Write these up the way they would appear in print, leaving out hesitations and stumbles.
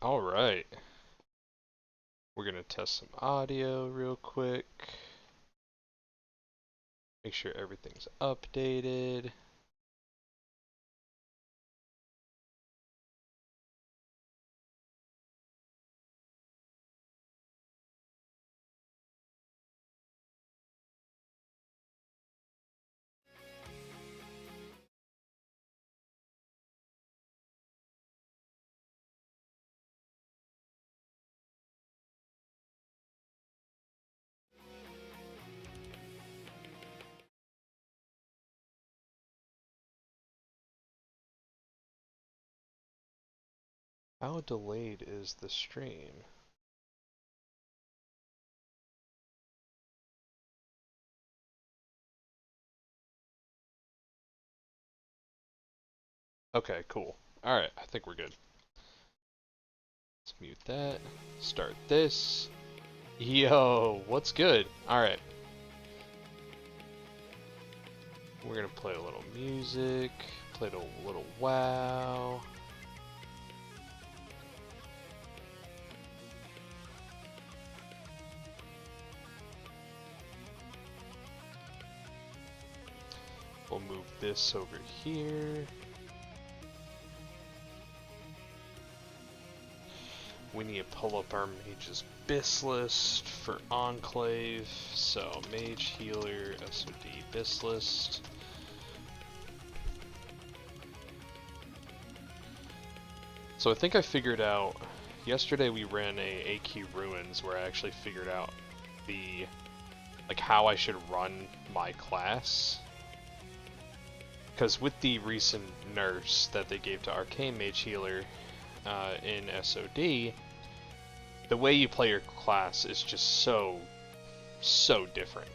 Alright, we're gonna test some audio real quick. Make sure everything's updated. How delayed is the stream? Okay, cool. Alright, I think we're good. Let's mute that. Start this. Yo, what's good? Alright. We're gonna play a little music, play a little WoW. We'll move this over here. We need to pull up our mage's bis list for Enclave. So, mage, healer, SoD, bis list. So I think I figured out, yesterday we ran a AQ Ruins where I actually figured out how I should run my class. Because with the recent nerfs that they gave to Arcane Mage Healer in SoD, the way you play your class is just so different.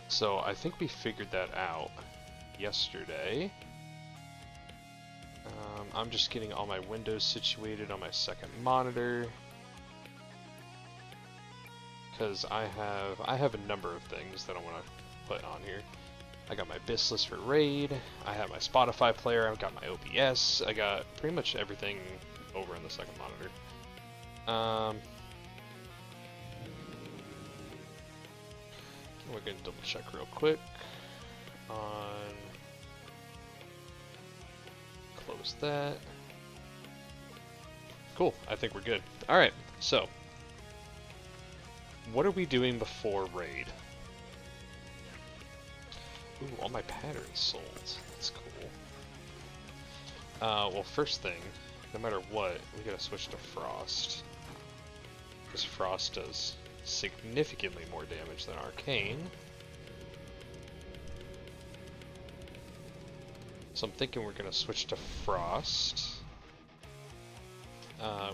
So I think we figured that out yesterday. I'm just getting all my windows situated on my second monitor. Because I have a number of things that I want to put on here. I got my bis list for Raid, I have my Spotify player, I've got my OBS, I got pretty much everything over in the second monitor. We're gonna double check real quick on, close that. Cool, I think we're good. Alright, so, what are we doing before Raid? Ooh, all my patterns sold. That's cool. Well, first thing, no matter what, we gotta switch to Frost. Because Frost does significantly more damage than Arcane. So I'm thinking we're gonna switch to Frost.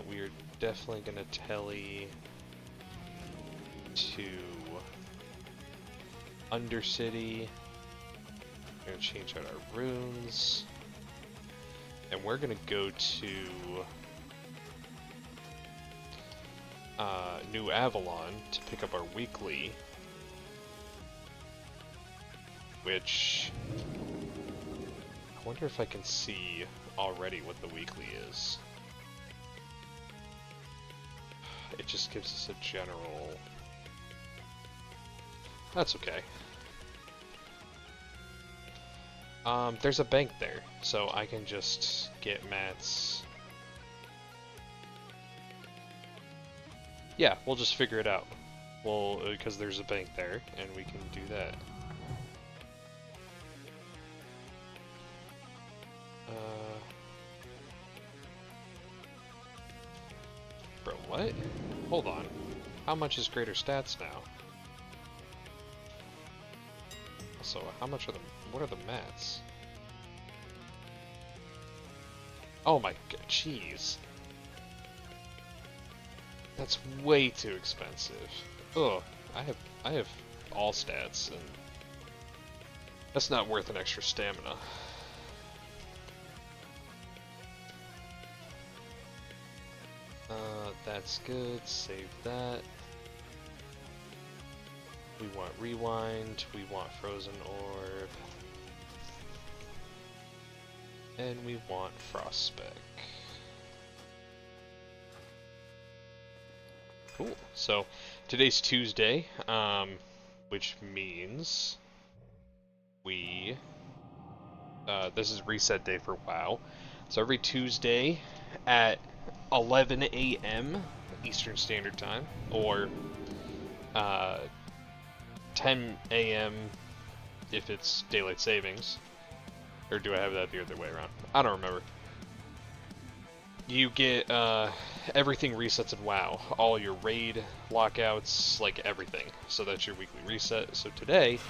We are definitely gonna telly to Undercity. We're gonna change out our runes, and we're gonna go to New Avalon to pick up our weekly, which I wonder if I can see already what the weekly is. It just gives us a general. That's okay. There's a bank there, so I can just get mats. Yeah, we'll just figure it out. Well, because there's a bank there, and we can do that. Bro, what? Hold on. How much is greater stats now? So, how much are the... what are the mats? Oh my god, jeez. That's way too expensive. Ugh, I have all stats, and that's not worth an extra stamina. That's good, save that. We want rewind, we want frozen orb, and we want frost spec. Cool. So today's Tuesday, which means we this is reset day for WoW. So every Tuesday at 11 a.m. Eastern Standard Time, or 10 a.m. if it's daylight savings, or do I have that the other way around? I don't remember. You get everything resets in WoW, all your raid lockouts, like everything. So that's your weekly reset. So today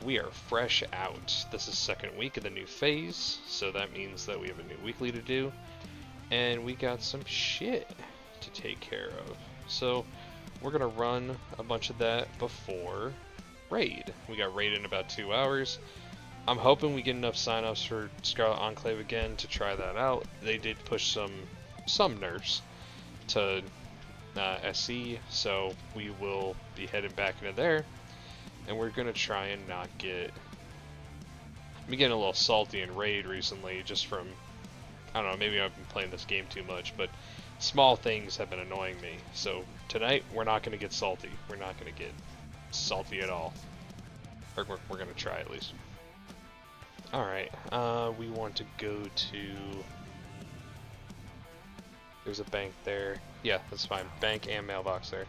we are fresh out. This is second week of the new phase, so that means that we have a new weekly to do, and we got some shit to take care of. So we're gonna run a bunch of that before raid. We got raid in about 2 hours. I'm hoping we get enough signups for Scarlet Enclave again to try that out. They did push some nerfs to SE, so we will be heading back into there, and we're gonna try and not get. I'm getting a little salty in raid recently, just from I don't know, maybe I've been playing this game too much, but small things have been annoying me. So tonight we're not gonna get salty. We're not gonna get salty at all, or we're gonna try at least. Alright, we want to go to... There's a bank there. Yeah, that's fine. Bank and mailbox there.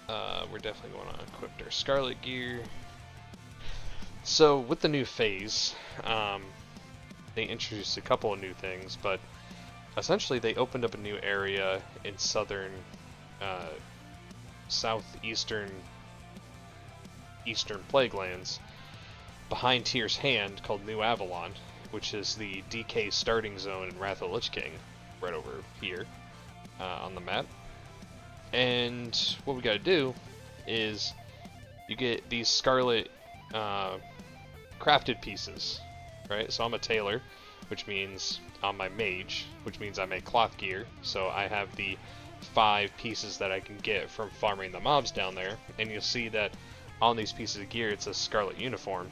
We're definitely going to equip our Scarlet gear. So, with the new phase, they introduced a couple of new things, but essentially they opened up a new area in southern, southeastern, eastern Plaguelands, behind Tyr's Hand, called New Avalon, which is the DK starting zone in Wrath of the Lich King, right over here on the map. And what we gotta do is you get these Scarlet crafted pieces, right? So I'm a tailor, which means I'm my mage, which means I make cloth gear. So I have the 5 pieces that I can get from farming the mobs down there, and you'll see that on these pieces of gear it says Scarlet uniform.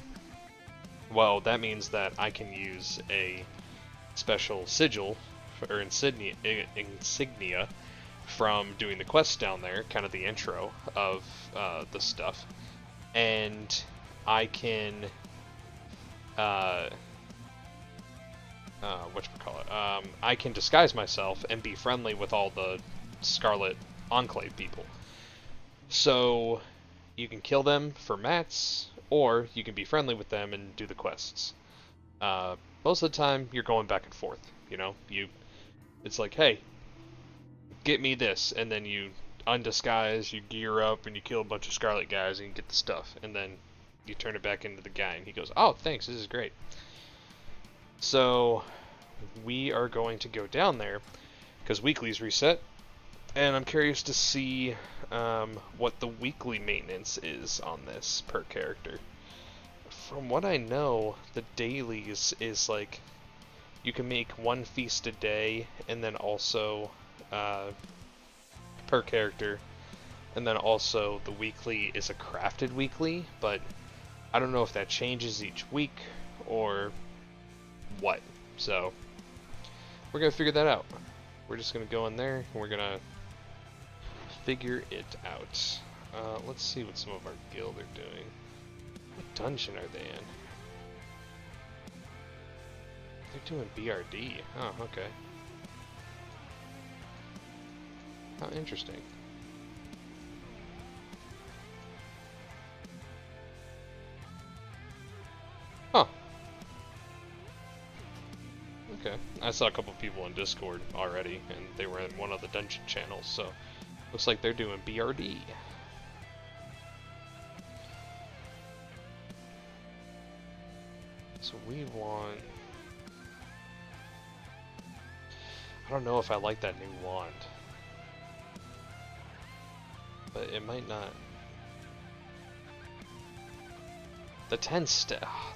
Well, that means that I can use a special sigil or insignia from doing the quests down there, kind of the intro of the stuff, and I can I can disguise myself and be friendly with all the Scarlet Enclave people. So you can kill them for mats, or you can be friendly with them and do the quests. Most of the time, you're going back and forth. You know, it's like, hey, get me this, and then you undisguise, you gear up, and you kill a bunch of Scarlet guys, and you get the stuff, and then you turn it back into the guy, and he goes, oh, thanks, this is great. So we are going to go down there because weekly's reset, and I'm curious to see what the weekly maintenance is on this per character. From what I know, the dailies is like you can make 1 feast a day, and then also per character, and then also the weekly is a crafted weekly, but I don't know if that changes each week or what. So we're gonna figure that out. We're just gonna go in there and we're gonna figure it out. Let's see what some of our guild are doing. What dungeon are they in? They're doing BRD. Oh, okay. How interesting. Huh. Okay. I saw a couple people in Discord already, and they were in one of the dungeon channels, so looks like they're doing BRD. So we want... I don't know if I like that new wand. But it might not... The 10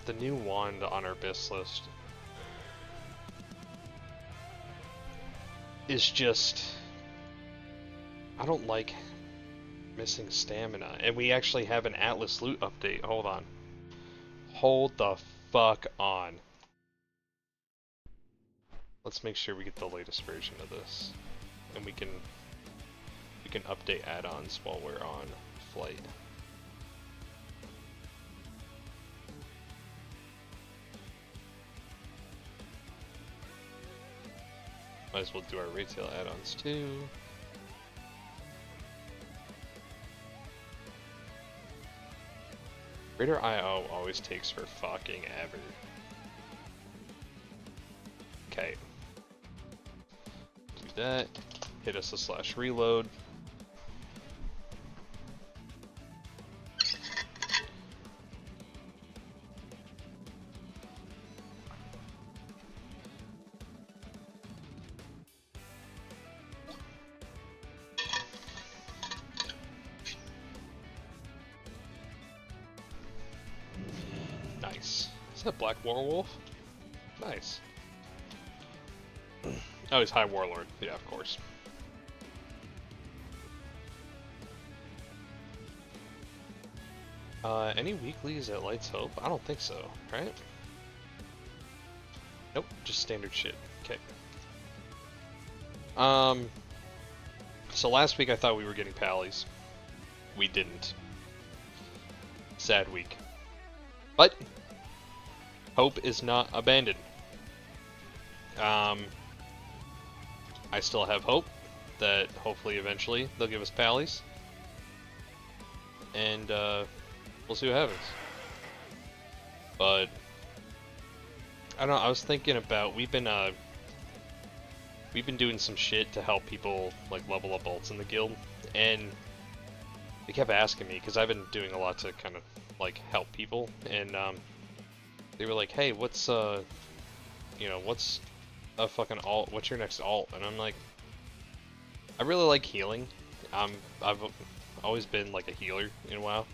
the new wand on our BIS list is just... I don't like missing stamina. And we actually have an Atlas loot update. Hold on. Hold the fuck on. Let's make sure we get the latest version of this. and we can update add-ons while we're on flight. Might as well do our retail add-ons too. Greater IO always takes for fucking ever. Okay. Do that. Hit us a slash reload. Nice. Is that Black Warwolf? Nice. Oh, he's High Warlord. Yeah, of course. Any weeklies at Light's Hope? I don't think so, right? Nope, just standard shit. Okay. So last week I thought we were getting pallies. We didn't. Sad week. But hope is not abandoned. I still have hope that hopefully eventually they'll give us pallies. And we'll see what happens. But I don't know, I was thinking about we've been doing some shit to help people like level up ults in the guild, and they kept asking me because I've been doing a lot to kind of like help people, and they were like, "Hey, what's what's a fucking alt? What's your next alt?" And I'm like, I really like healing. I've always been like a healer in WoW.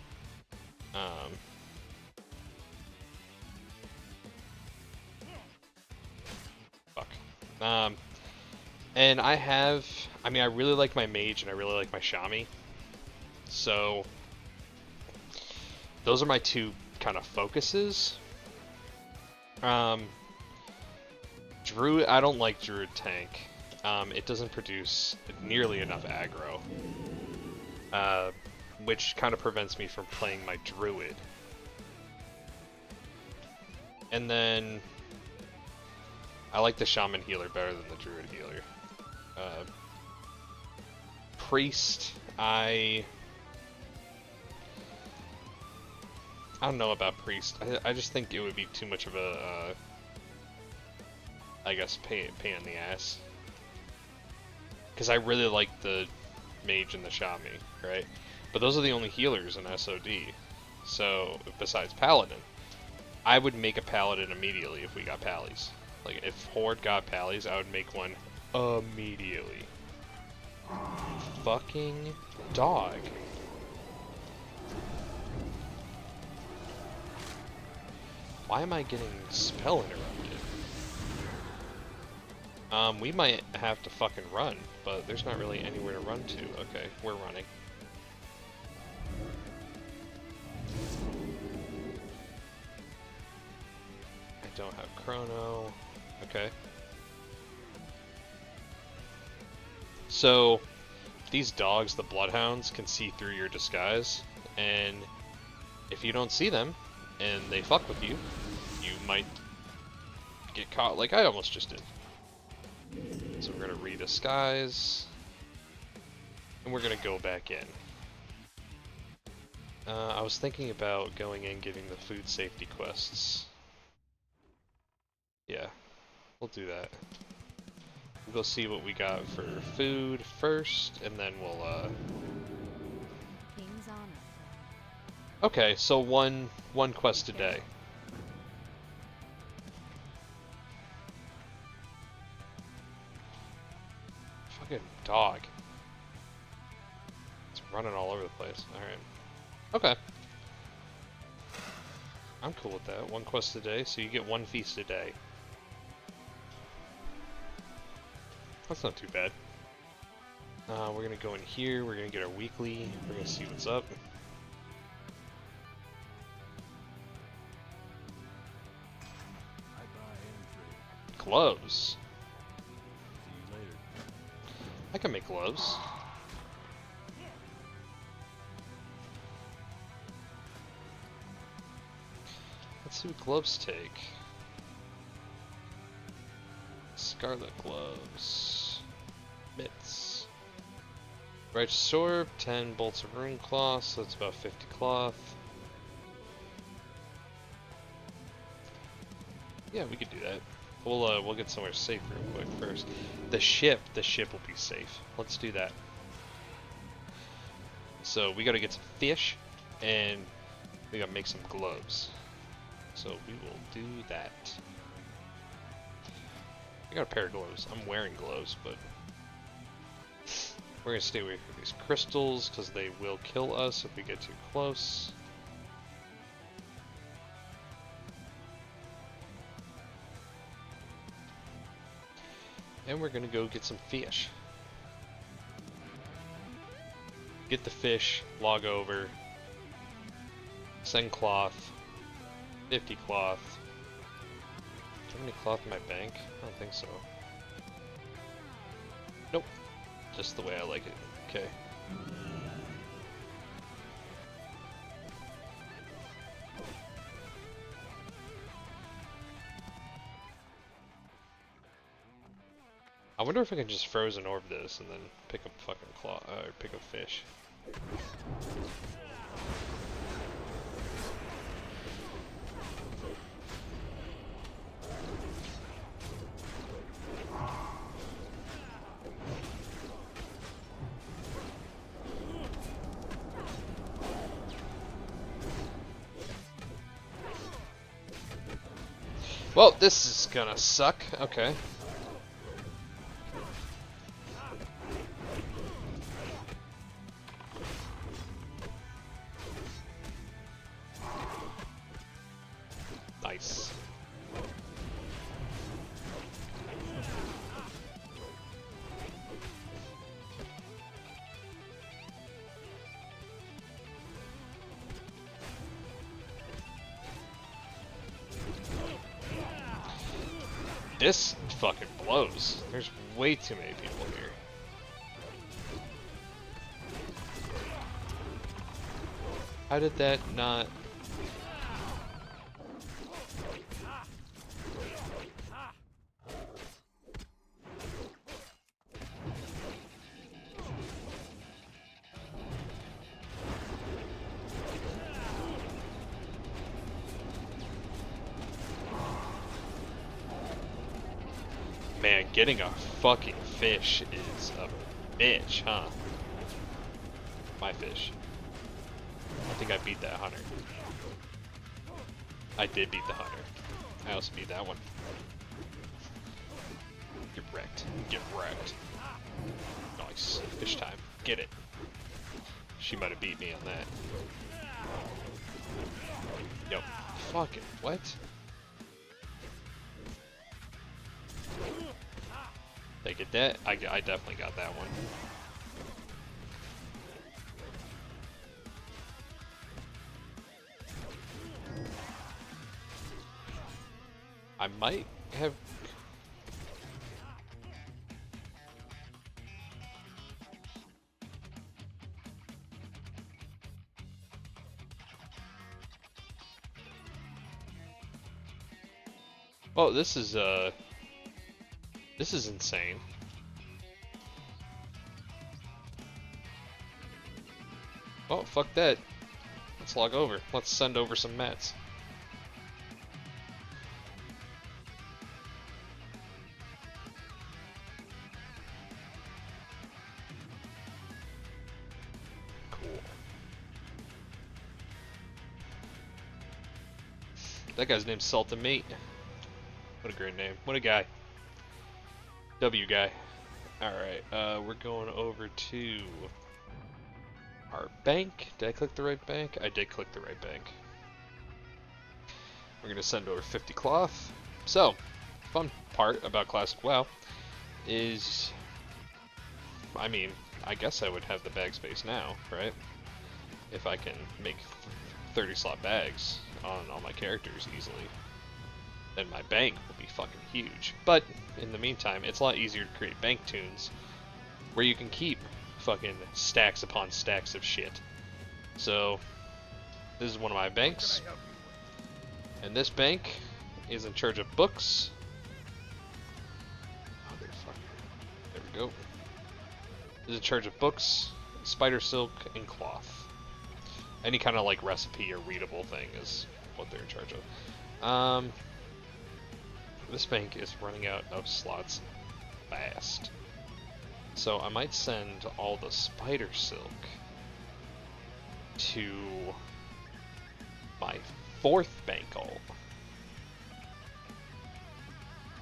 Fuck. And I really like my mage and I really like my shami. So those are my two kind of focuses. Druid, I don't like Druid tank. It doesn't produce nearly enough aggro, which kind of prevents me from playing my Druid. And then I like the Shaman healer better than the Druid healer. Priest, I don't know about Priest. I just think it would be too much of a, I guess, pain in the ass. Because I really like the Mage and the Shami, right? But those are the only healers in SoD. So, besides Paladin, I would make a Paladin immediately if we got Pallies. Like, if Horde got Pallies, I would make one immediately. Fucking dog. Why am I getting spell interrupted? We might have to fucking run, but there's not really anywhere to run to. Okay, we're running. I don't have chrono. Okay. So, these dogs, the bloodhounds, can see through your disguise, and if you don't see them, and they fuck with you, you might get caught like I almost just did. So we're gonna redisguise, and we're gonna go back in. I was thinking about going in getting the food safety quests. Yeah, we'll do that. We'll go see what we got for food first, and then we'll King's honor. Okay, so one quest a day. Fucking dog. It's running all over the place. Alright. Okay. I'm cool with that. One quest a day, so you get one feast a day. That's not too bad. We're gonna go in here, we're gonna get our weekly, we're gonna see what's up. Gloves. I can make gloves. Let's see what gloves take. Scarlet gloves. Mitts. Right sword, 10 bolts of rune cloth, so that's about 50 cloth. Yeah, we could do that. We'll get somewhere safe real quick first. The ship will be safe. Let's do that. So we gotta get some fish, and we gotta make some gloves. So we will do that. I got a pair of gloves. I'm wearing gloves, but we're gonna stay away from these crystals because they will kill us if we get too close. And we're gonna go get some fish. Get the fish, log over, send cloth, 50 cloth. Do I have any cloth in my bank? I don't think so. Nope. Just the way I like it. Okay. I wonder if I can just frozen orb this and then pick up fucking claw or pick up fish. Well, this is gonna suck. Okay. Nice. This fucking blows. There's way too many people here. How did that not... Man, getting a fucking fish is a bitch, huh? My fish. I think I beat that hunter. I did beat the hunter. I also beat that one. Get wrecked. Get wrecked. Nice. Fish time. Get it. She might have beat me on that. Yo. Fucking what? Did I get that? I definitely got that one. I might have... Oh, this is insane. Oh, fuck that. Let's log over. Let's send over some mats. Cool. That guy's name's Salta Mate. What a great name. What a guy. W guy. Alright, we're going over to our bank. Did I click the right bank? I did click the right bank. We're going to send over 50 cloth. So, fun part about Classic WoW is, I mean, I guess I would have the bag space now, right? If I can make 30 slot bags on all my characters easily, then my bank will be fucking huge. But in the meantime, it's a lot easier to create bank tunes where you can keep fucking stacks upon stacks of shit. So, this is one of my banks. And this bank is in charge of books. Motherfucker. There we go. Is in charge of books, spider silk, and cloth. Any kind of like recipe or readable thing is what they're in charge of. This bank is running out of slots fast. So I might send all the spider silk to my 4th bank alt.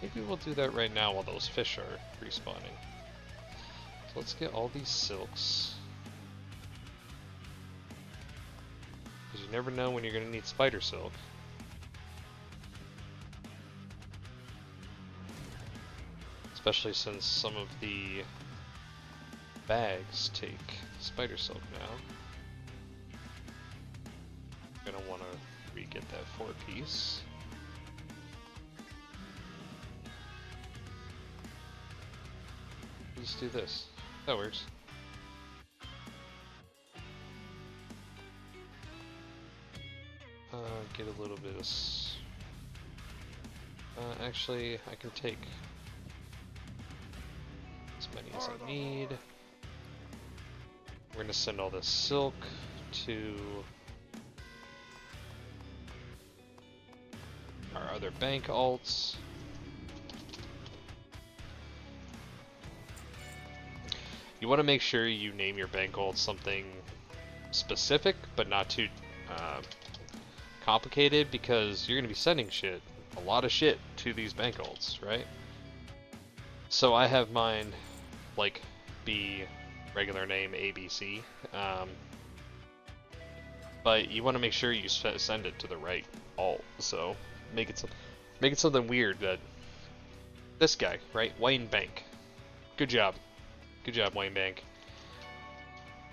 Maybe we'll do that right now while those fish are respawning. So let's get all these silks. Because you never know when you're going to need spider silk. Especially since some of the bags take spider silk now. Gonna want to re-get that 4-piece. Let's do this. That works. Get a little bit of... actually, I can take as many as I need. We're gonna send all this silk to our other bank alts. You want to make sure you name your bank alt something specific, but not too complicated, because you're going to be sending shit, a lot of shit, to these bank alts, right? So I have mine, like, be regular name ABC, but you want to make sure you send it to the right alt, so make it something weird. That this guy, right, Wayne Bank. Good job, Wayne Bank.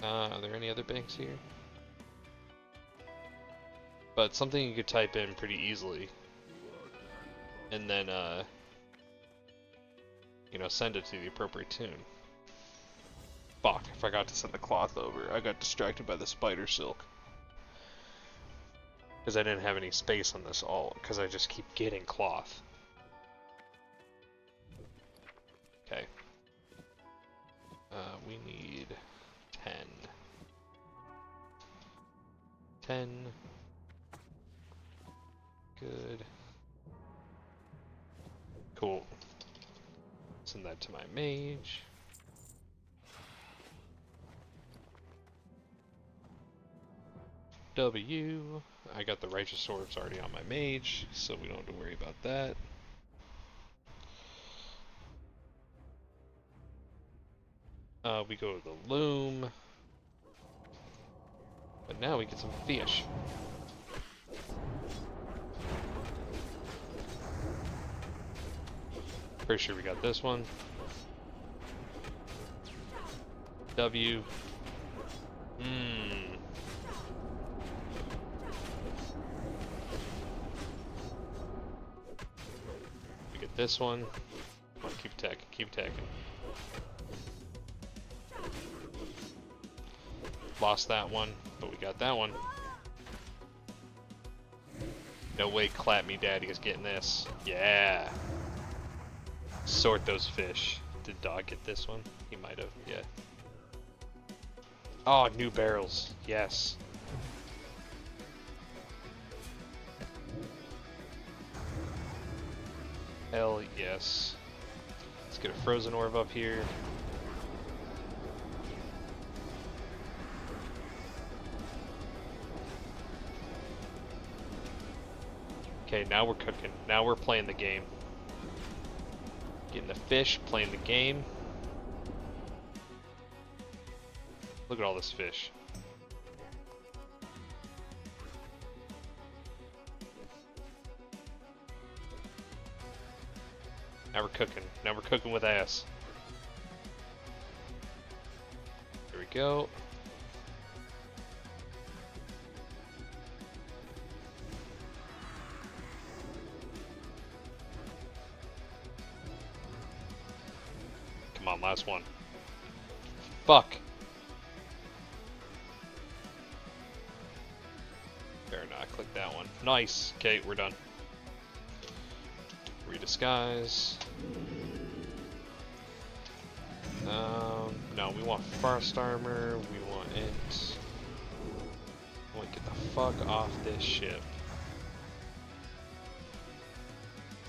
Are there any other banks here? But something you could type in pretty easily, and then you know, send it to the appropriate tune. Fuck, I forgot to send the cloth over. I got distracted by the spider silk. Because I didn't have any space on this alt, because I just keep getting cloth. Okay. We need 10. 10. Good. Cool. Send that to my mage. W. I got the righteous orbs already on my mage, so we don't have to worry about that. We go to the loom. But now we get some fish. Pretty sure we got this one. W. We get this one. Come on, keep attacking, keep attacking. Lost that one, but we got that one. No way Clap Me Daddy is getting this. Yeah. Sort those fish. Did Dog get this one? He might have, yeah. Oh, new barrels. Yes. Hell yes. Let's get a frozen orb up here. Okay, now we're cooking. Now we're playing the game. Getting the fish, playing the game. Look at all this fish. Now we're cooking. Now we're cooking with ass. There we go. Come on, last one. Fuck. Better not click that one. Nice. Okay, we're done. Redisguise. No, we want fast armor. We want it. We want to get the fuck off this ship.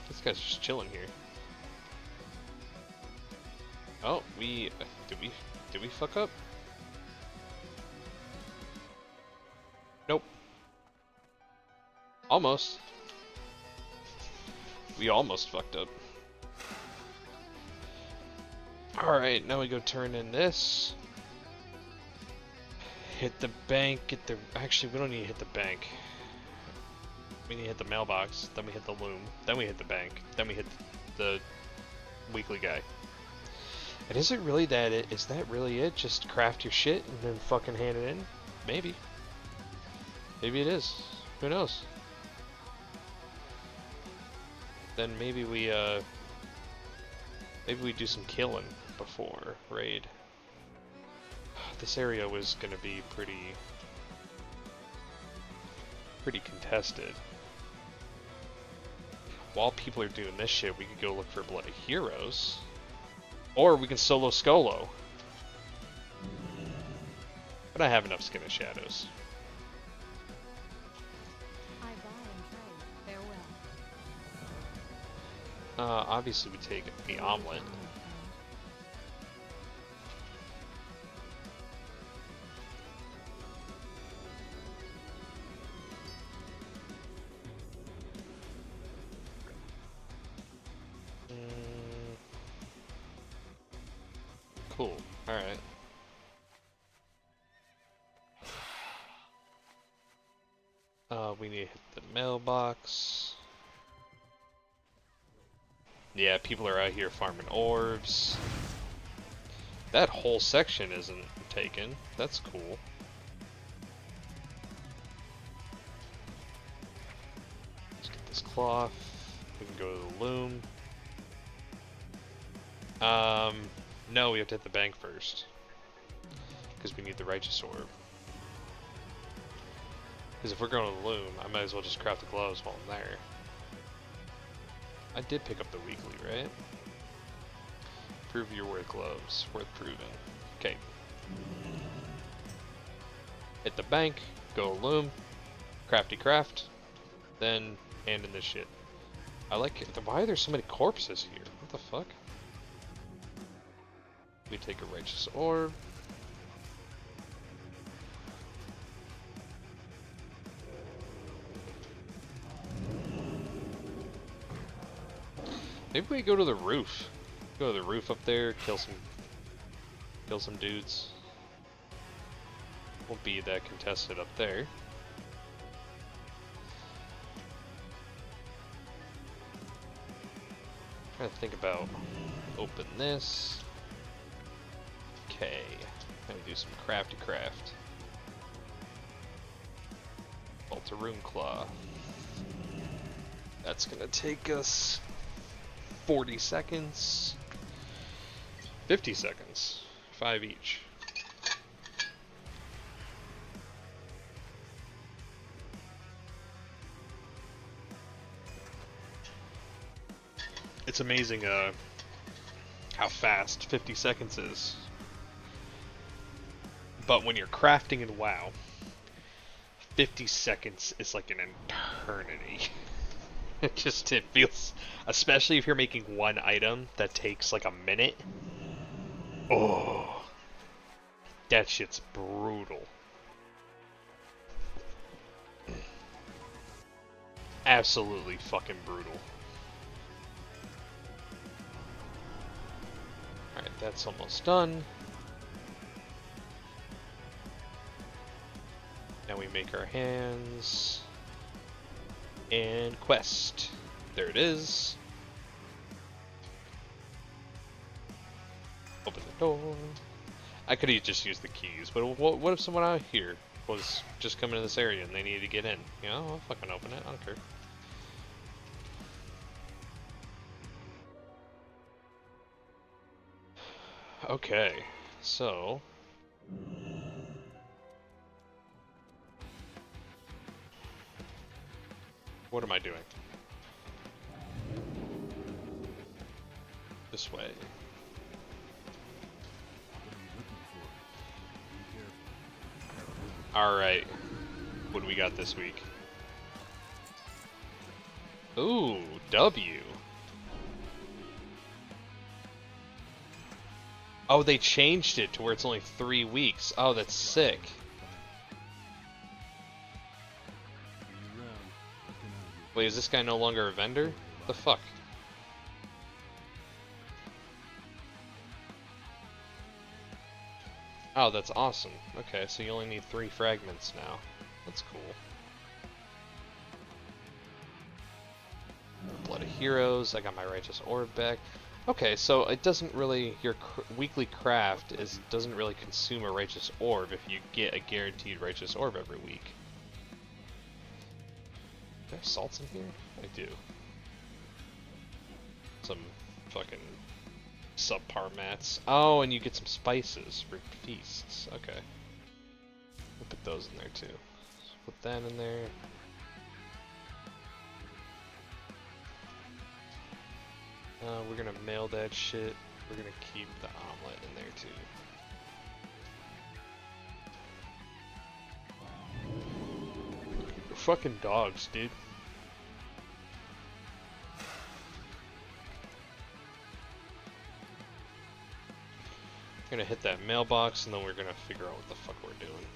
This guy's just chilling here. Oh, did we fuck up? Nope. Almost. We almost fucked up. Alright, now we go turn in this. Hit the bank, get the... Actually, we don't need to hit the bank. We need to hit the mailbox, then we hit the loom, then we hit the bank, then we hit the weekly guy. And is it really that it? Is that really it? Just craft your shit and then fucking hand it in? Maybe. Maybe it is. Who knows? Then maybe we do some killing before raid. This area was gonna be pretty contested. While people are doing this shit, we could go look for bloody heroes. Or we can solo Skolo. But I have enough Skin of Shadows. I buy and trade. Farewell. Obviously we take the omelet. Cool. Alright. We need to hit the mailbox. Yeah, people are out here farming orbs. That whole section isn't taken. That's cool. Let's get this cloth. We can go to the loom. No, we have to hit the bank first. Because we need the righteous orb. Because if we're going to the loom, I might as well just craft the gloves while I'm there. I did pick up the weekly, right? Prove your worth gloves. Worth proving. Okay. Hit the bank, go to loom, crafty craft, then hand in this shit. I like it. Why are there so many corpses here? What the fuck? We take a righteous orb. Maybe we go to the roof. Go to the roof up there, kill some dudes. Won't be that contested up there. Trying to think about open this. Okay, gonna do some crafty craft. Bolter Rune Claw. That's gonna take us 40 seconds. 50 seconds. 5 each. It's amazing how fast 50 seconds is. But when you're crafting in WoW, 50 seconds is like an eternity. It feels, especially if you're making one item that takes like a minute. Oh, that shit's brutal. Absolutely fucking brutal. Alright, that's almost done. Now we make our hands. And quest. There it is. Open the door. I could have just used the keys, but what if someone out here was just coming to this area and they needed to get in? You know, I'll fucking open it. I don't care. Okay, so What am I doing? This way. Alright. What do we got this week? Ooh, W. Oh, they changed it to where it's only 3 weeks. Oh, that's sick. Wait, is this guy no longer a vendor? The fuck? Oh, that's awesome. Okay, so you only need 3 fragments now. That's cool. Blood of Heroes, I got my Righteous Orb back. Okay, so it doesn't really, your weekly craft doesn't really consume a Righteous Orb if you get a guaranteed Righteous Orb every week. Do I have salts in here? I do. Some fucking subpar mats. Oh, and you get some spices for feasts. Okay. We'll put those in there too. So put that in there. We're gonna mail that shit. We're gonna keep the omelet in there too. They're fucking dogs, dude. We're gonna hit that mailbox and then we're gonna figure out what the fuck we're doing.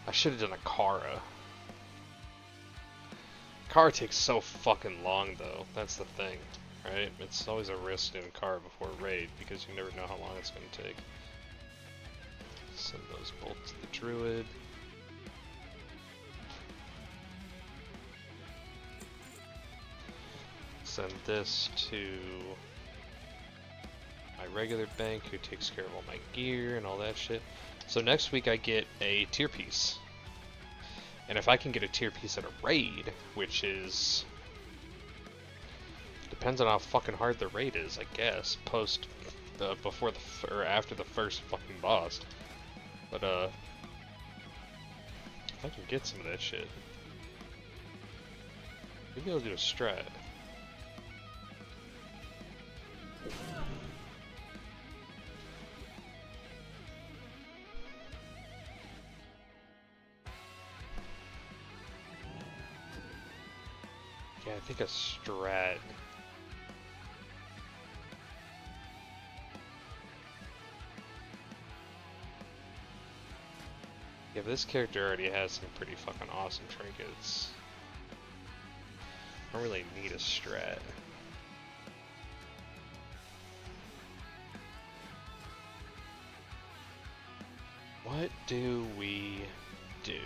I should have done a Kara. Kara takes so fucking long though, that's the thing, right? It's always a risk doing Kara before raid because you never know how long it's gonna take. Send those both to the druid. Send this to my regular bank who takes care of all my gear and all that shit. So next week I get a tier piece. And if I can get a tier piece at a raid, which is... depends on how fucking hard the raid is, I guess, before or after the first fucking boss. But if I can get some of that shit, maybe I'll do a strat. Yeah, I think a strat. Yeah, but this character already has some pretty fucking awesome trinkets. I don't really need a strat. What do we do?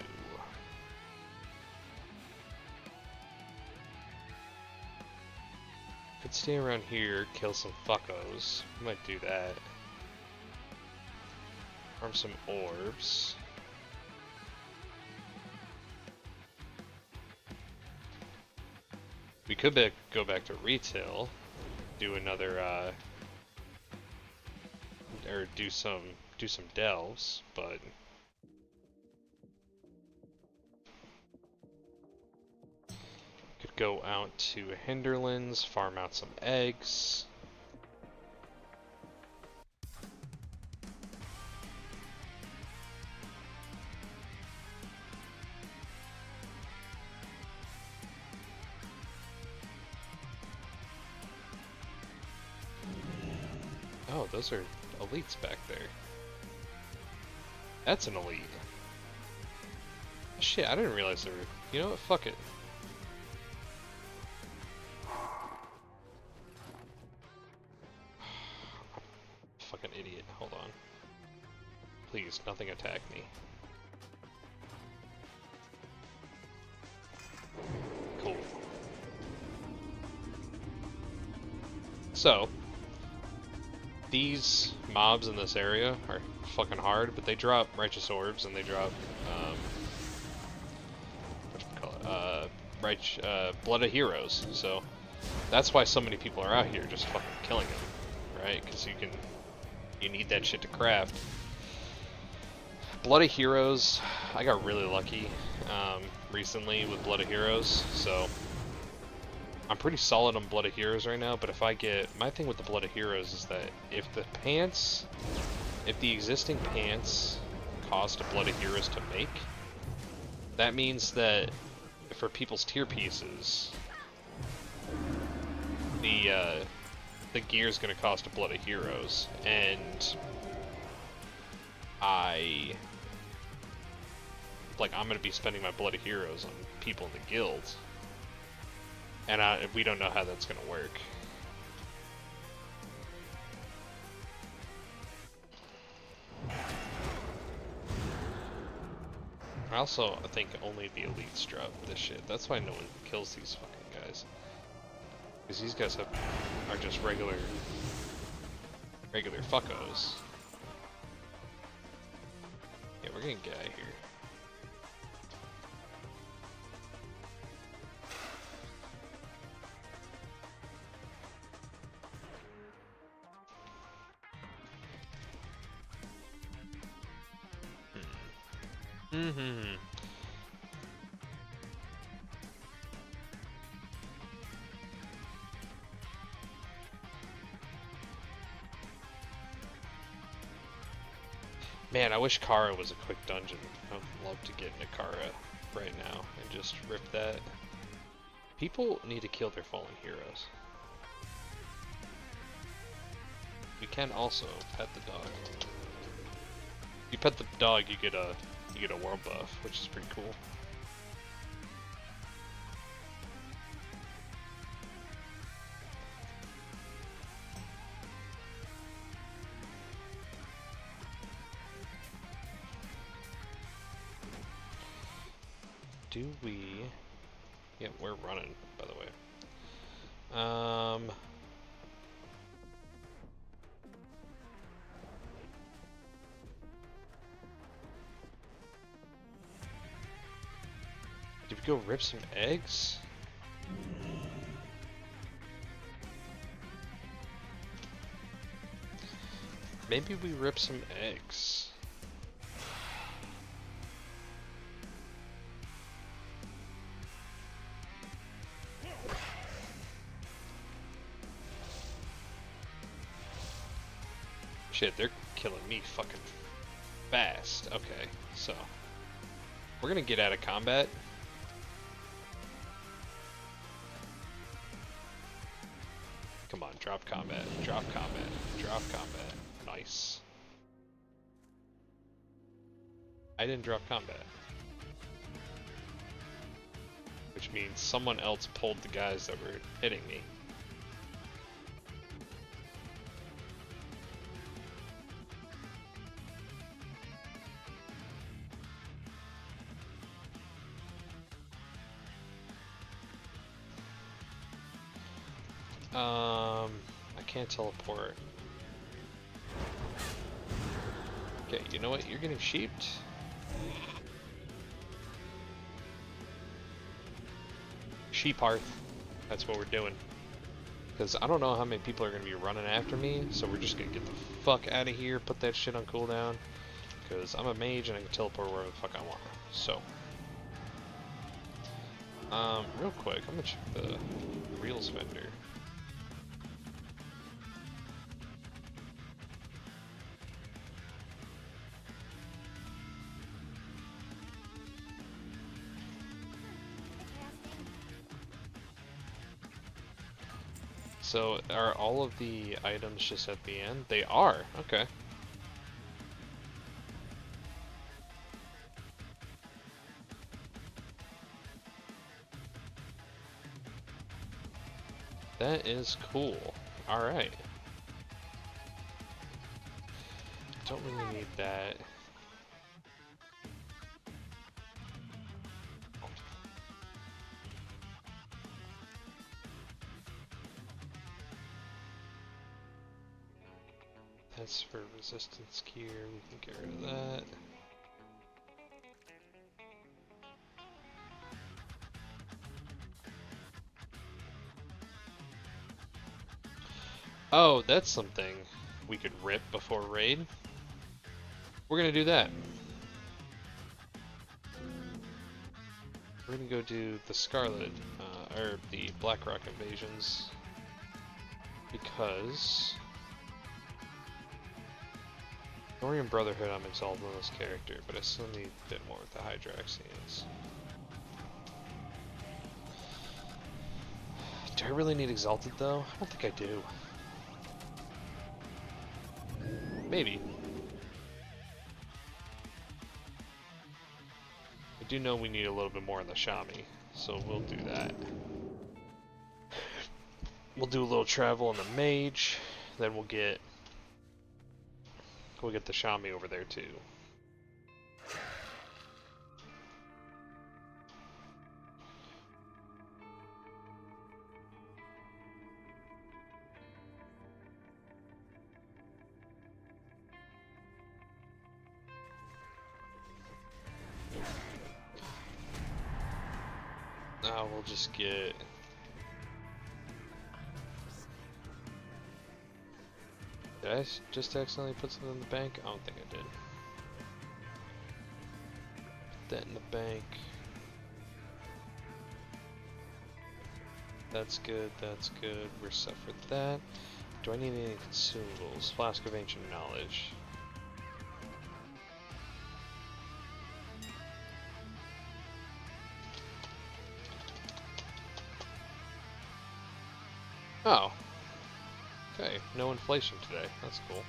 Could stay around here, kill some fuckos. Might do that. Farm some orbs. We could go back to retail, do another, or do some delves, but could go out to Hinterlands, farm out some eggs. Oh, those are elites back there. That's an elite. Shit, I didn't realize there were... You know what? Fuck it. Fucking idiot. Hold on. Please, nothing attack me. Cool. So, these mobs in this area are fucking hard, but they drop Righteous Orbs and they drop, what do you call it? Blood of Heroes. So, That's why so many people are out here just fucking killing them, right? Because you need that shit to craft. Blood of Heroes, I got really lucky recently with Blood of Heroes, so I'm pretty solid on Blood of Heroes right now, but if I get... My thing with the Blood of Heroes is that if the existing pants cost a Blood of Heroes to make, that means that for people's tier pieces, the gear is going to cost a Blood of Heroes, and I'm going to be spending my Blood of Heroes on people in the guild, and we don't know how that's going to work. I also think only the elites drop this shit. That's why no one kills these fucking guys. Because these guys are just regular fuckos. Yeah, we're gonna get out of here. Mm-hmm. Man, I wish Kara was a quick dungeon. I'd love to get into Kara right now and just rip that. People need to kill their fallen heroes. We can also pet the dog. You pet the dog, you get a world buff, which is pretty cool. Do we... Yeah, we're running, by the way. Did we go rip some eggs? Maybe we rip some eggs. Shit, they're killing me fucking fast. Okay, so we're gonna get out of combat. Come on, drop combat, drop combat, drop combat. Nice. I didn't drop combat. Which means someone else pulled the guys that were hitting me. I can't teleport. Okay, you know what? You're getting sheeped. Sheep hearth. That's what we're doing. Because I don't know how many people are going to be running after me, so we're just going to get the fuck out of here, put that shit on cooldown. Because I'm a mage and I can teleport wherever the fuck I want. So. Real quick, I'm going to check the reels vendor. So, are all of the items just at the end? They are, okay. That is cool. Alright. Don't really need that. That's for resistance gear, we can get rid of that. Oh, that's something we could rip before raid. We're gonna do that. We're gonna go do the Scarlet, or the Blackrock invasions, because Thorium Brotherhood I'm exalted on this character, but I still need a bit more with the Hydraxians. Do I really need exalted though? I don't think I do. Maybe. I do know we need a little bit more in the Shami, so we'll do that. We'll do a little travel on the Mage, then we'll get the Shami over there too. Now we'll just get... Did I just accidentally put something in the bank? I don't think I did. Put that in the bank. That's good, that's good. We're set for that. Do I need any consumables? Flask of Ancient Knowledge. Oh. Okay, no inflation today. That's cool.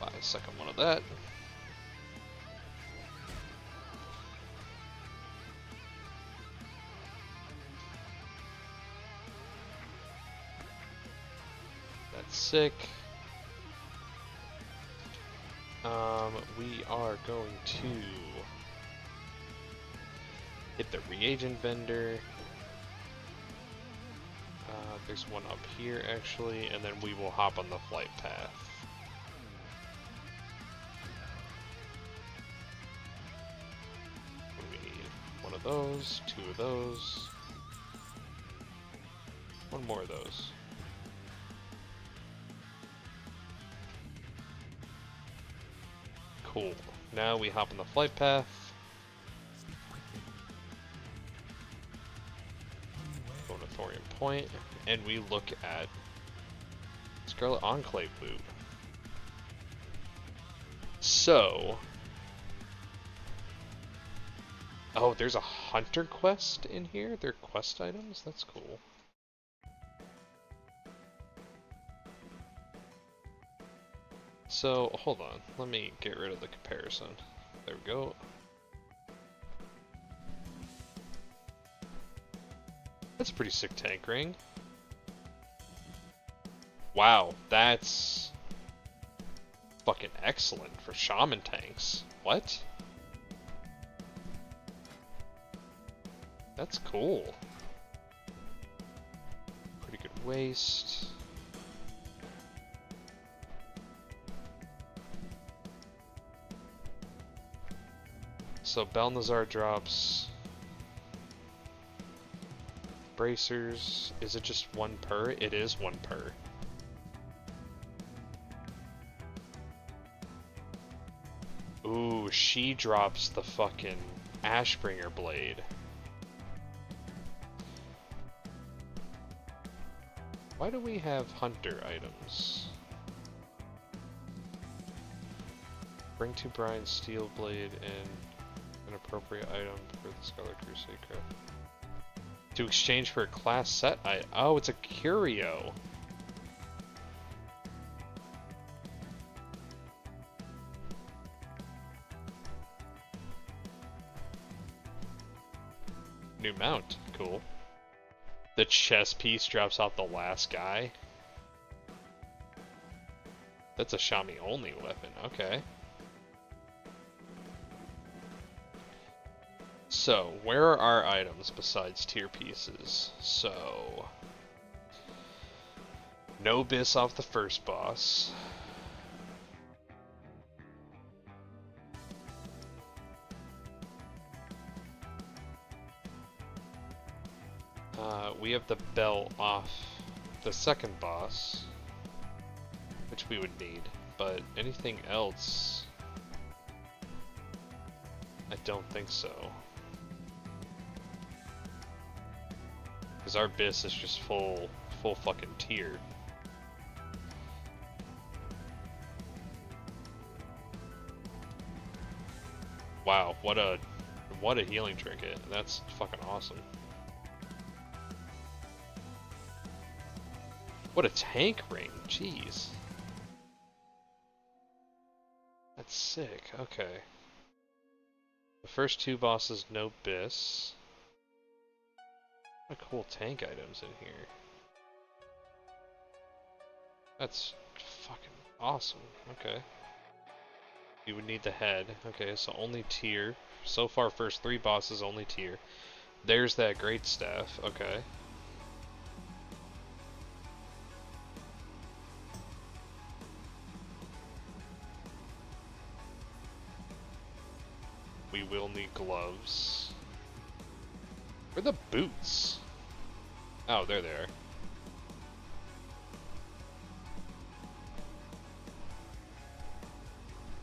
Buy a second one of that. That's sick. We are going to hit the reagent vendor. There's one up here actually, and then we will hop on the flight path. We need one of those, two of those, one more of those. Cool. Now we hop on the flight path. Go to Thorium Point, and we look at Scarlet Enclave loot. So... Oh, there's a hunter quest in here? They're quest items? That's cool. So, hold on. Let me get rid of the comparison. There we go. That's a pretty sick tank ring. Wow, that's fucking excellent for shaman tanks. What? That's cool. Pretty good waist. So Balnazar drops bracers. Is it just one per? It is one per. Ooh, she drops the fucking Ashbringer blade. Why do we have hunter items? Bring to Brian's steel blade and an appropriate item for the Scarlet Crusade craft. To exchange for a class set item. Oh, it's a curio. New mount. Cool. The chest piece drops out the last guy. That's a Shami only weapon. Okay. So, where are our items besides tier pieces? So, no Biss off the first boss. We have the belt off the second boss. which we would need, but anything else, I don't think so. Because our bis is just full fucking tier. Wow, what a healing trinket. That's fucking awesome. What a tank ring, jeez. That's sick, okay. The first two bosses, no bis. What cool tank items in here. That's fucking awesome, okay. You would need the head, okay, so only tier. So far, first three bosses, only tier. There's that great staff, okay. We will need gloves. Where are the boots? Oh, there they are.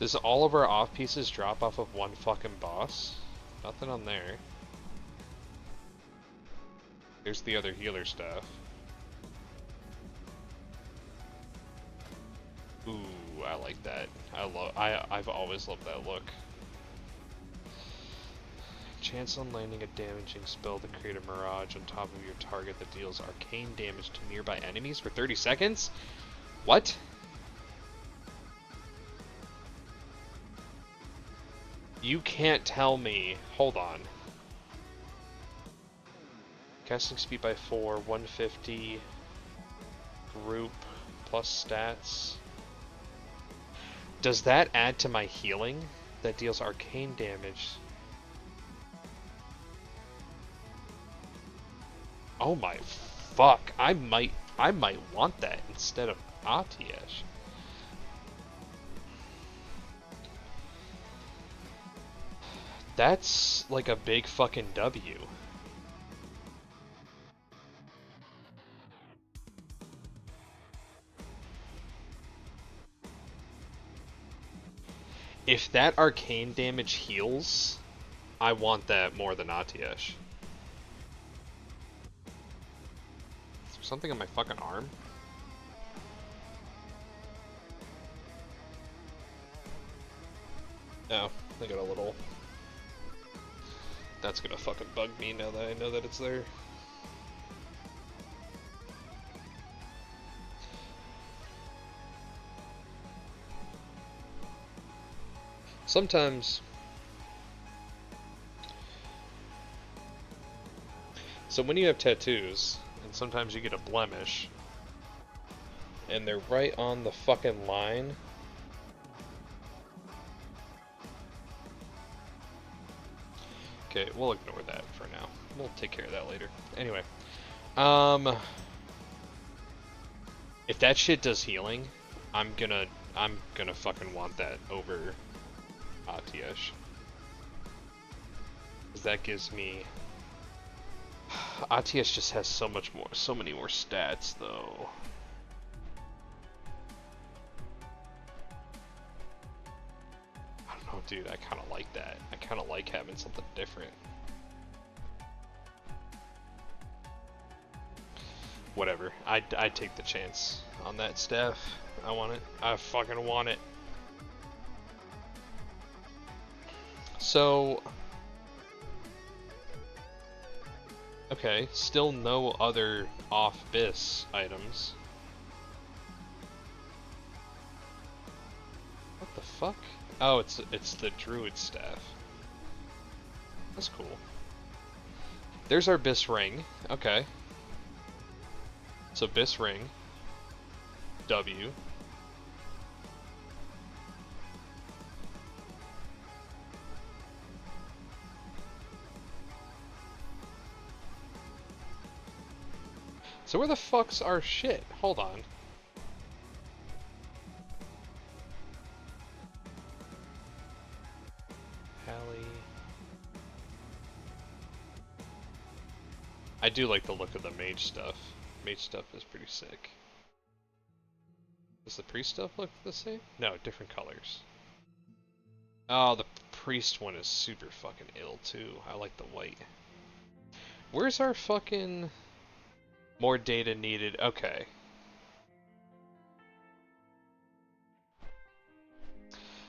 Does all of our off pieces drop off of one fucking boss? Nothing on there. Here's the other healer staff. Ooh, I like that. I've always loved that look. Chance on landing a damaging spell to create a mirage on top of your target that deals arcane damage to nearby enemies for 30 seconds? What? You can't tell me. Hold on. Casting speed by 4, 150. Group plus stats. Does that add to my healing? That deals arcane damage. Oh my fuck. I might want that instead of Atiesh. That's like a big fucking W. If that arcane damage heals, I want that more than Atiesh. Is there something on my fucking arm? Oh, I got a little... That's gonna fucking bug me now that I know that it's there. Sometimes... So when you have tattoos, and sometimes you get a blemish, and they're right on the fucking line... Okay, we'll ignore that for now. We'll take care of that later. Anyway, if that shit does healing, I'm gonna fucking want that over Atiesh. Cause that gives me... Atiesh just has so many more stats though. Oh, dude, I kind of like that. I kind of like having something different. Whatever. I'd take the chance on that staff. I want it. I fucking want it. So... Okay, still no other off-bis items. What the fuck? Oh, it's the druid staff. That's cool. There's our bis ring. Okay. So bis ring. W. So where the fuck's our shit? Hold on. I do like the look of the mage stuff. Mage stuff is pretty sick. Does the priest stuff look the same? No, different colors. Oh, the priest one is super fucking ill too. I like the white. Where's our fucking more data needed? Okay.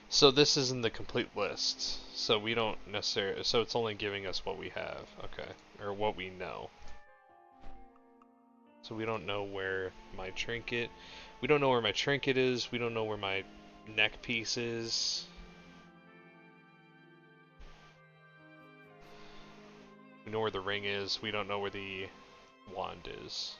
So this isn't the complete list. So we don't necessarily, so it's only giving us what we have. Okay. Or what we know. So we don't know where my trinket, we don't know where my trinket is, we don't know where my neck piece is. We know where the ring is, we don't know where the wand is.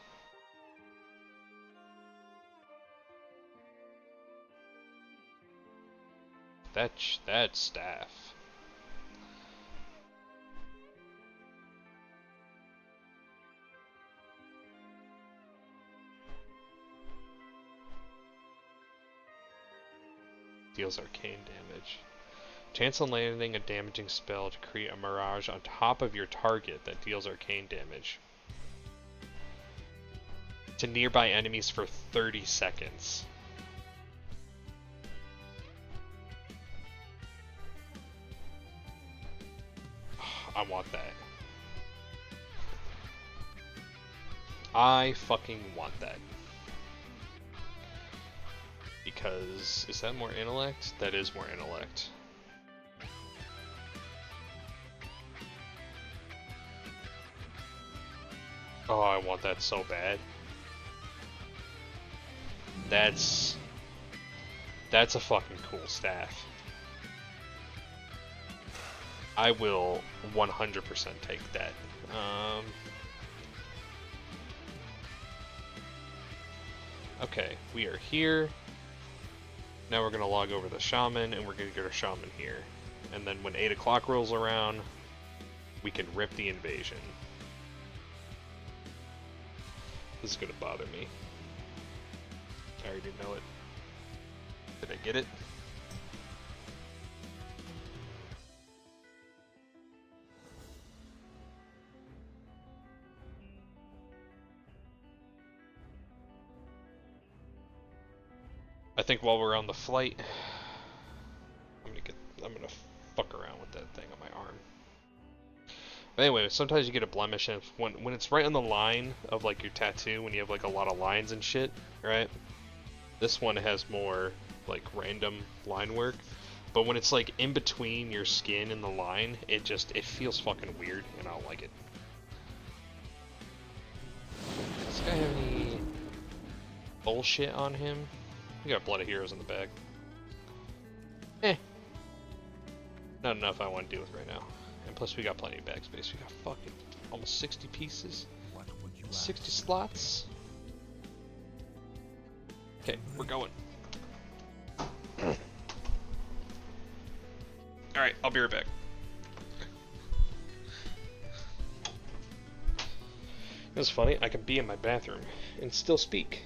That staff. Deals arcane damage. Chance on landing a damaging spell to create a mirage on top of your target that deals arcane damage to nearby enemies for 30 seconds. I want that. I fucking want that. Because, is that more intellect? That is more intellect. Oh, I want that so bad. That's a fucking cool staff. I will 100% take that. Okay, we are here. Now we're gonna log over the shaman, and we're gonna get our shaman here. And then when 8 o'clock rolls around, we can rip the invasion. This is gonna bother me. I already know it. Did I get it? I think while we're on the flight, I'm gonna fuck around with that thing on my arm. But anyway, sometimes you get a blemish, and when it's right on the line of like your tattoo, when you have like a lot of lines and shit, right? This one has more like random line work, but when it's like in between your skin and the line, it feels fucking weird, and I don't like it. Does this guy have any bullshit on him? We got Blood of Heroes in the bag. Eh. Not enough I want to deal with right now. And plus we got plenty of bag space. We got fucking almost 60 pieces. 60 slots. Okay, we're going. Alright, I'll be right back. It's funny, I can be in my bathroom and still speak.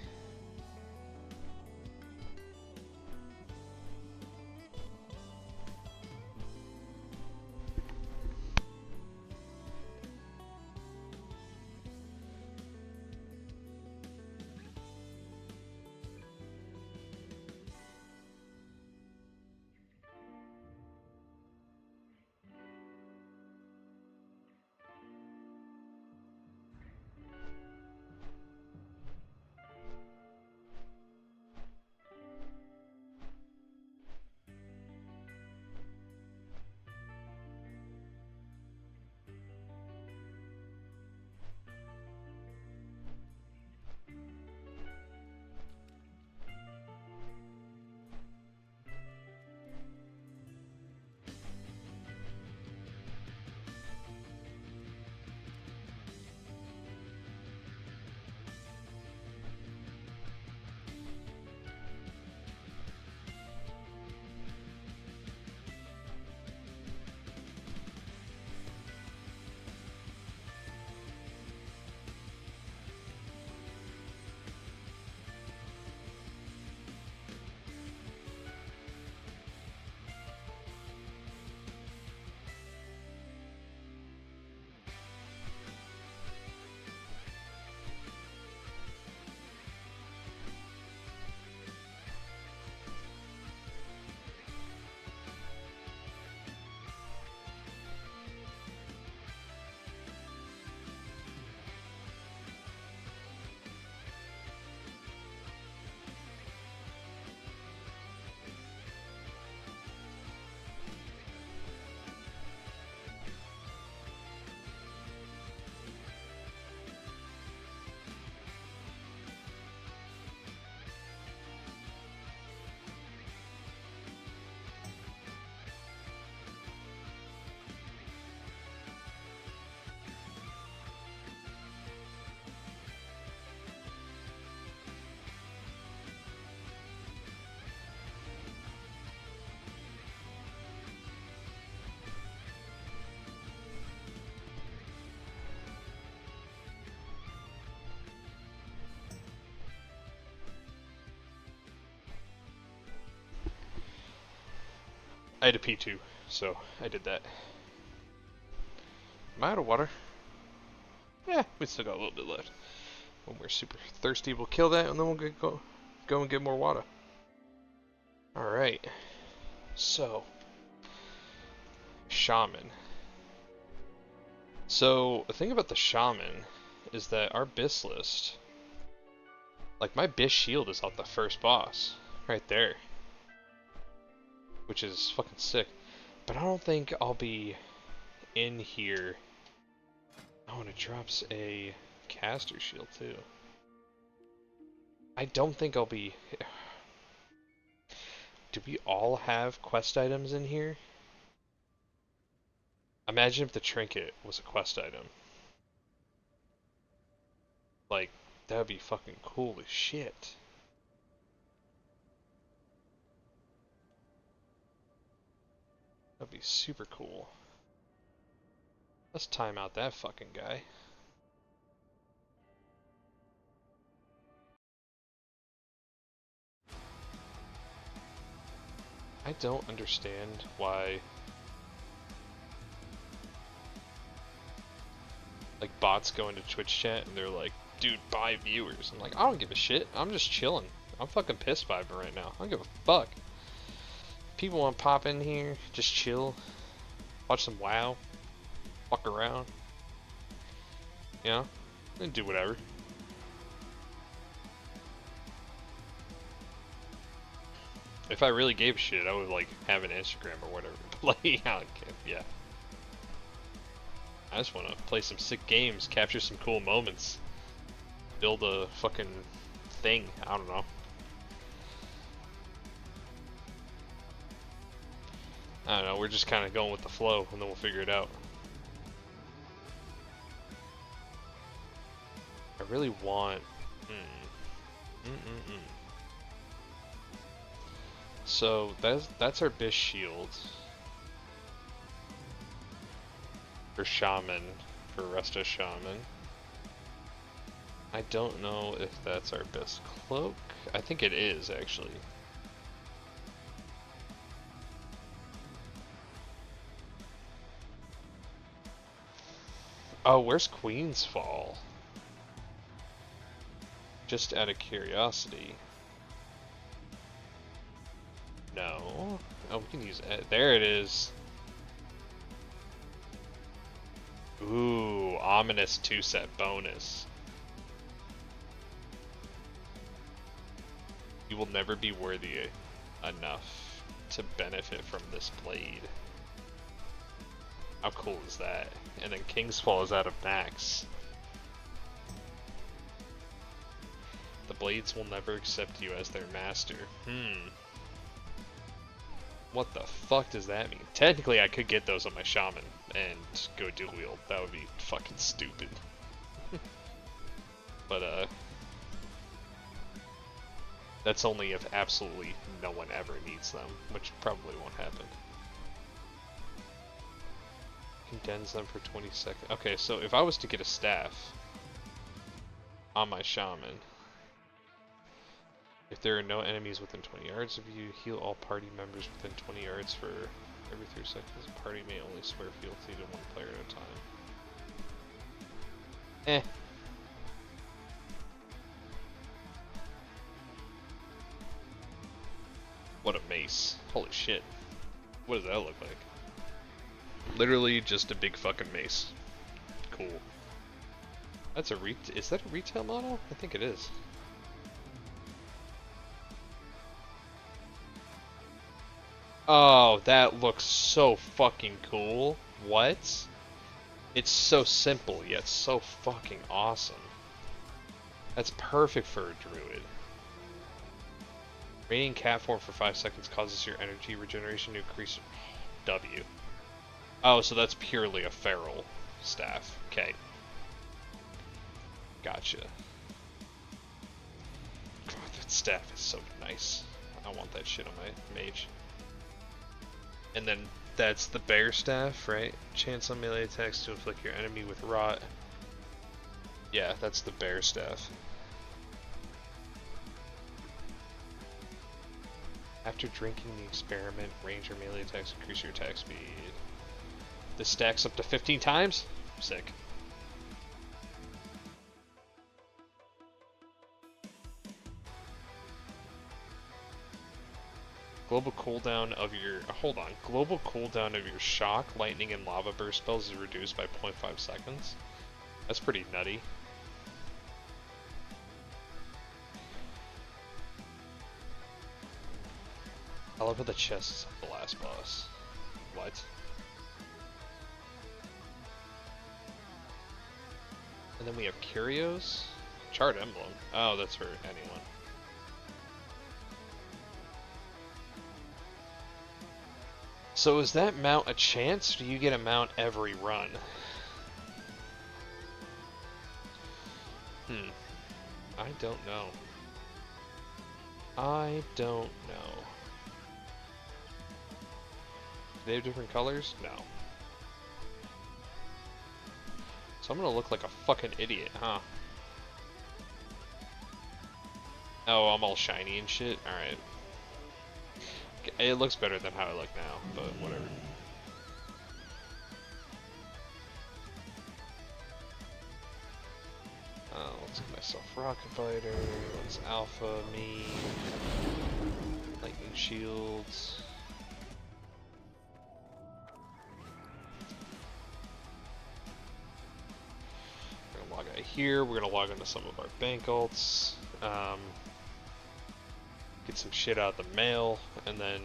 I had to pee too, so I did that. Am I out of water? Yeah, we still got a little bit left. When we're super thirsty, we'll kill that, and then we'll go and get more water. Alright. So. Shaman. So, the thing about the Shaman is that our BIS list, like my BIS shield is off the first boss, right there. Which is fucking sick. But I don't think I'll be in here. Oh, and it drops a caster shield too. I don't think I'll be... Do we all have quest items in here? Imagine if the trinket was a quest item. Like, that would be fucking cool as shit. That'd be super cool. Let's time out that fucking guy. I don't understand why, like, bots go into Twitch chat and they're like, dude, buy viewers. I'm like, I don't give a shit. I'm just chilling. I'm fucking pissed by it right now. I don't give a fuck. People want to pop in here, just chill, watch some WoW, fuck around, you know, and do whatever. If I really gave a shit, I would like have an Instagram or whatever. Like, yeah. I just want to play some sick games, capture some cool moments, build a fucking thing. I don't know. I don't know. We're just kind of going with the flow, and then we'll figure it out. I really want. So that's our BIS shield for Shaman, for Resta Shaman. I don't know if that's our BIS cloak. I think it is actually. Oh, where's Queen's Fall? Just out of curiosity. No. Oh, we can use it. There it is. Ooh, ominous 2-set bonus. You will never be worthy enough to benefit from this blade. How cool is that? And then King's Fall is out of max. The blades will never accept you as their master. What the fuck does that mean? Technically, I could get those on my Shaman and go dual wield. That would be fucking stupid. But, that's only if absolutely no one ever needs them, which probably won't happen. Condense them for 20 seconds. Okay, so if I was to get a staff on my Shaman, if there are no enemies within 20 yards of you, heal all party members within 20 yards for every 3 seconds. The party may only swear fealty to one player at a time. Eh. What a mace. Holy shit. What does that look like? Literally just a big fucking mace. Cool. That's a is that a retail model? I think it is. Oh, that looks so fucking cool. What? It's so simple, yet so fucking awesome. That's perfect for a druid. Remaining cat form for 5 seconds causes your energy regeneration to increase W. Oh, so that's purely a feral staff. Okay. Gotcha. God, that staff is so nice. I want that shit on my mage. And then that's the bear staff, right? Chance on melee attacks to inflict your enemy with rot. Yeah, that's the bear staff. After drinking the experiment, range or melee attacks increase your attack speed. This stacks up to 15 times? Sick. Global cooldown of your... Hold on. Global cooldown of your shock, lightning, and lava burst spells is reduced by 0.5 seconds. That's pretty nutty. I love how the chest is the last boss. What? And then we have Curios. Charred Emblem. Oh, that's for anyone. So is that mount a chance, or do you get a mount every run? I don't know. I don't know. Do they have different colors? No. So I'm gonna look like a fucking idiot, huh? Oh, I'm all shiny and shit? Alright. It looks better than how I look now, but whatever. Let's get myself Rocket Fighter, let's Alpha me, Lightning Shields. We're gonna log out here, we're gonna log into some of our bank alts, get some shit out of the mail, and then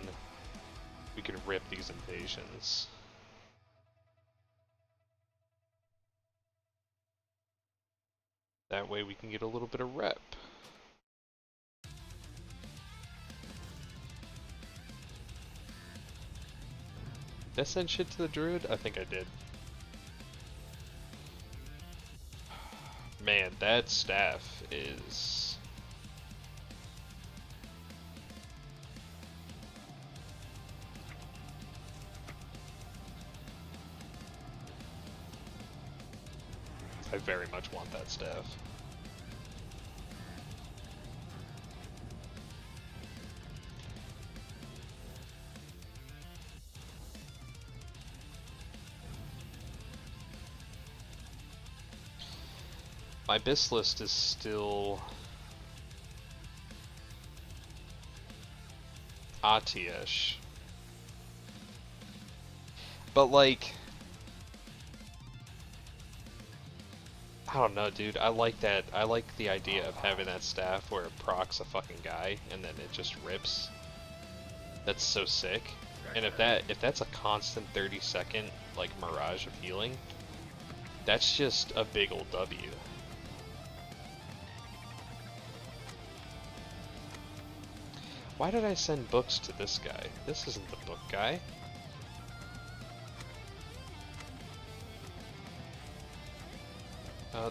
we can rip these invasions. That way we can get a little bit of rep. Did I send shit to the druid? I think I did. Man, that staff is... I very much want that staff. My BIS list is still Atiyesh. But like, I don't know, dude. I like that. I like the idea of having that staff where it procs a fucking guy and then it just rips. That's so sick. And if that's a constant 30-second like mirage of healing, that's just a big old W. Why did I send books to this guy? This isn't the book guy.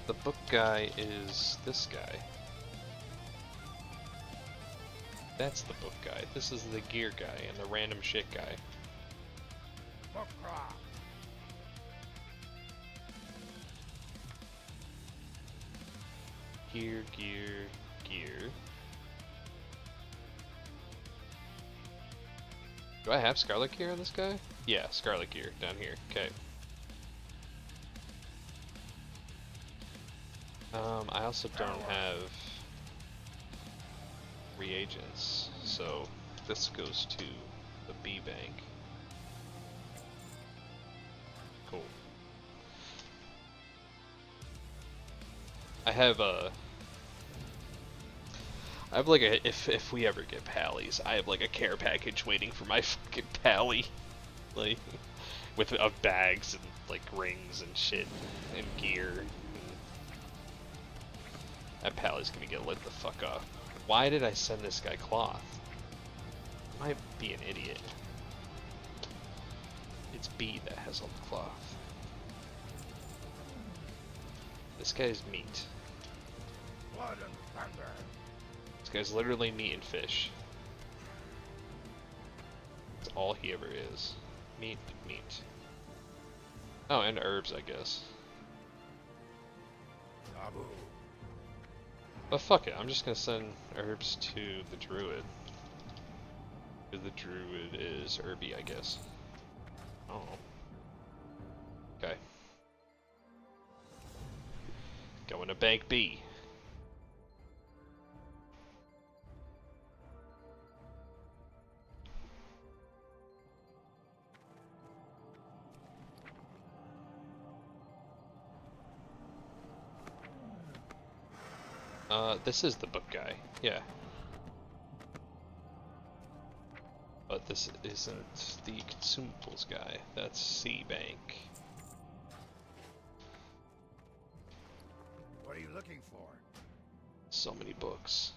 The book guy is this guy. That's the book guy. This is the gear guy and the random shit guy. Gear, gear, gear. Do I have Scarlet gear on this guy? Yeah, Scarlet gear down here. Okay. I also don't have reagents, so this goes to the B bank. Cool. I have like a, if we ever get pallies, I have like a care package waiting for my fucking pally, like with of bags and like rings and shit and gear. That pally's gonna get lit the fuck up. Why did I send this guy cloth? I might be an idiot. It's B that has all the cloth. This guy's meat. Blood and thunder. This guy's literally meat and fish. That's all he ever is. Meat, meat. Oh, and herbs, I guess. Taboo. But fuck it, I'm just gonna send herbs to the druid. The druid is Irby, I guess. Oh. Okay. Going to Bank B. This is the book guy, yeah. But this isn't the consumables guy, that's C Bank. What are you looking for? So many books.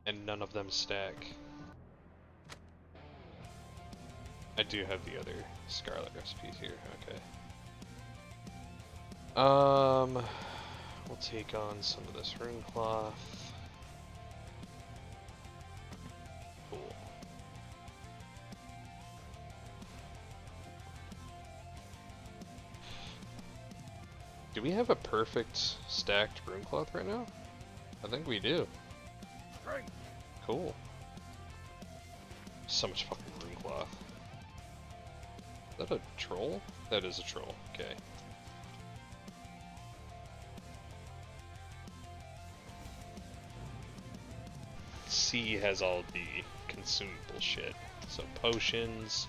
And none of them stack. I do have the other Scarlet recipes here, okay. We'll take on some of this rune cloth. Cool. Do we have a perfect stacked rune cloth right now? I think we do. Drink. Cool. So much fucking rune cloth. Is that a troll? That is a troll, okay. C has all the consumable shit. So potions.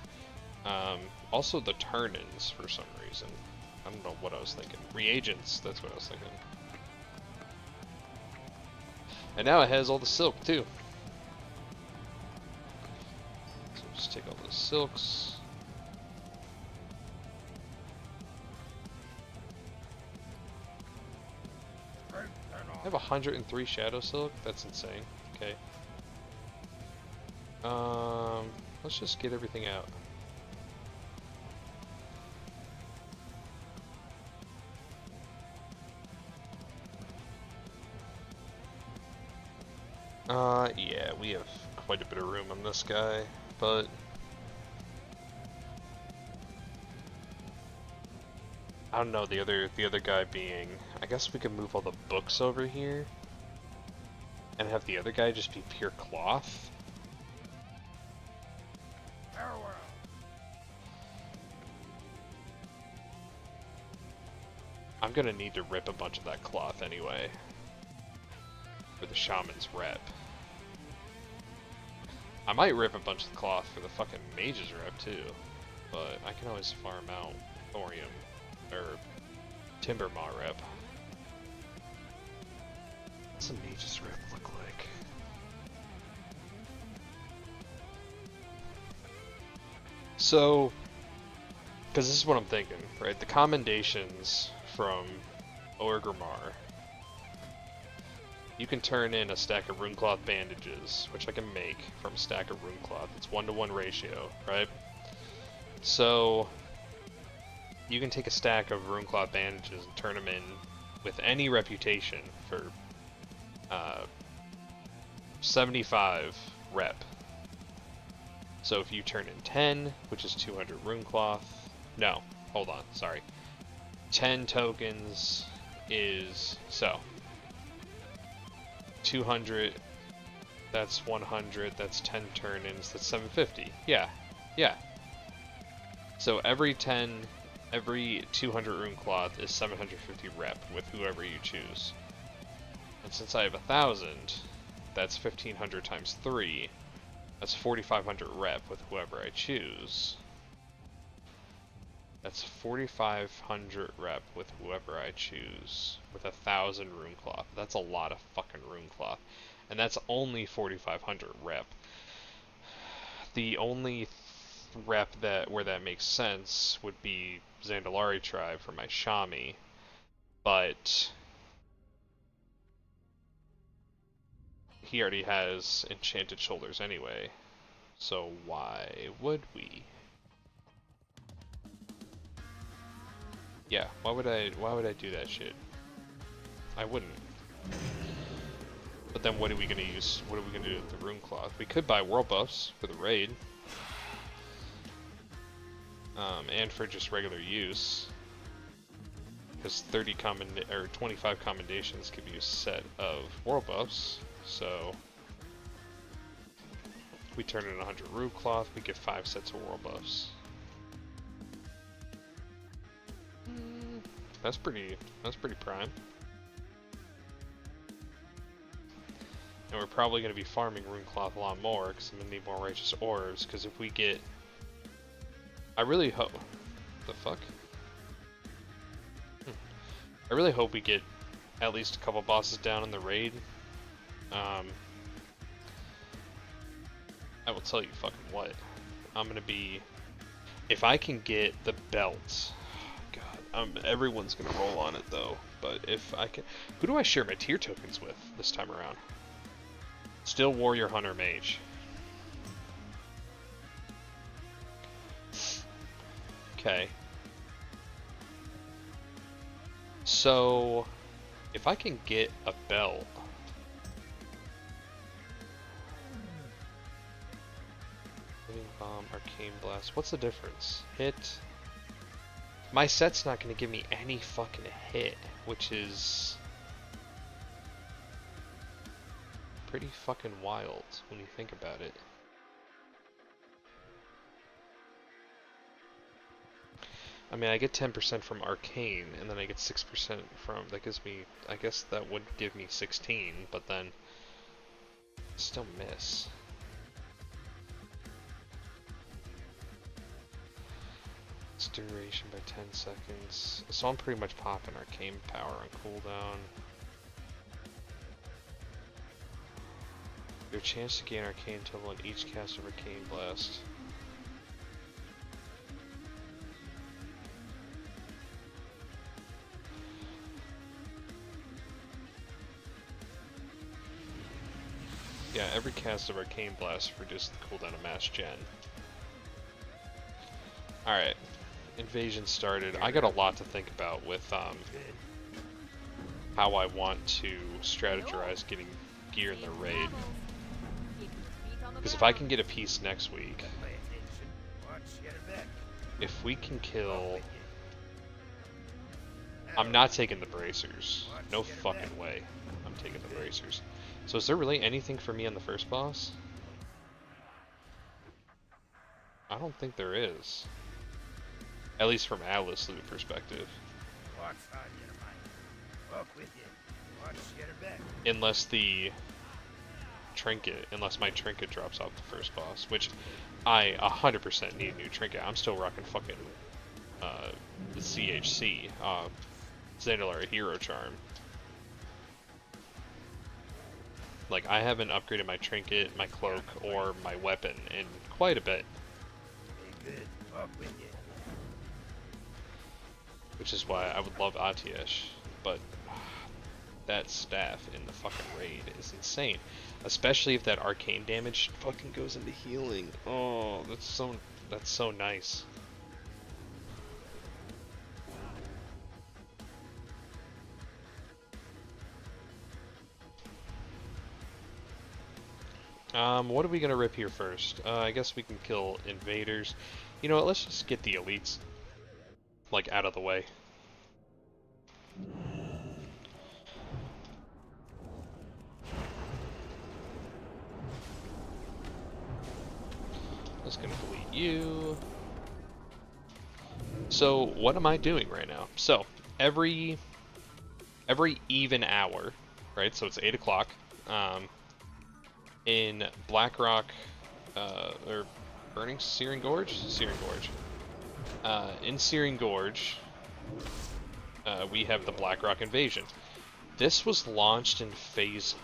Also the turn-ins for some reason. I don't know what I was thinking. Reagents, that's what I was thinking. And now it has all the silk too. So just take all those silks. Drink and I have 103 shadow silk? That's insane. Okay. Let's just get everything out. Yeah, we have quite a bit of room on this guy, but I don't know, the other guy being, I guess we could move all the books over here and have the other guy just be pure cloth. farewell. I'm gonna need to rip a bunch of that cloth anyway for the shaman's rep. I might rip a bunch of the cloth for the fucking mage's rep too, but I can always farm out thorium or timber maw rep. What's the mage's rep look like? So, because this is what I'm thinking, right? The commendations from Orgrimmar, you can turn in a stack of runecloth bandages, which I can make from a stack of runecloth. It's 1-to-1 ratio, right? So you can take a stack of runecloth bandages and turn them in with any reputation for 75 rep. So if you turn in 10, which is 200 runecloth, no, hold on, sorry. 10 tokens is, so 200, that's 100, that's 10 turn-ins, that's 750. Yeah, yeah. So every 200 rune cloth is 750 rep with whoever you choose. And since I have 1,000, that's 1,500 times 3. That's 4,500 rep with whoever I choose. That's 4,500 rep with whoever I choose, with 1,000 rune cloth. That's a lot of fucking rune cloth, and that's only 4,500 rep. The only rep where that makes sense would be Zandalari tribe for my Shami, but he already has enchanted shoulders anyway, so why would we? Yeah, why would I do that shit? I wouldn't. But then what are we gonna use? What are we gonna do with the rune cloth? We could buy world buffs for the raid. And for just regular use. Because 25 commendations give you a set of world buffs, so we turn in 100 root cloth, we get 5 sets of world buffs. That's pretty prime. And we're probably going to be farming rune cloth a lot more because I'm going to need more righteous orbs. Because if we get, I really hope, the fuck? I really hope we get at least a couple bosses down in the raid. I will tell you fucking what. I'm gonna be, if I can get the belt, God, everyone's gonna roll on it though. But if I can, who do I share my tier tokens with this time around? Still Warrior, Hunter, Mage. Okay. So, if I can get a belt, Living Bomb, Arcane Blast, what's the difference? Hit. My set's not going to give me any fucking hit, which is pretty fucking wild when you think about it. I mean, I get 10% from Arcane, and then I get 6% from, that gives me, I guess that would give me 16, but then still miss. It's duration by 10 seconds. So I'm pretty much popping Arcane power on cooldown. Your chance to gain Arcane total on each cast of Arcane Blast. Yeah, every cast of Arcane Blast reduces the cooldown of Mass Gen. Alright, invasion started. I got a lot to think about with how I want to strategize getting gear in the raid. Because if I can get a piece next week, if we can kill... I'm not taking the bracers. No fucking way I'm taking the bracers. So is there really anything for me on the first boss? I don't think there is. At least from Atlas loot perspective. Unless the trinket, unless my trinket drops off the first boss, which I 100% need a new trinket. I'm still rocking fucking the CHC, Zandalar Hero Charm. Like, I haven't upgraded my trinket, my cloak, or my weapon in quite a bit. Which is why I would love Atiesh, but that staff in the fucking raid is insane. Especially if that arcane damage fucking goes into healing. Oh, that's so nice. What are we gonna rip here first? I guess we can kill invaders. You know what, let's just get the elites, like, out of the way. Just gonna delete you. So, what am I doing right now? So, every even hour, right, so it's 8 o'clock, in Blackrock, or Burning Searing Gorge? Searing Gorge. In Searing Gorge, we have the Blackrock Invasion. This was launched in Phase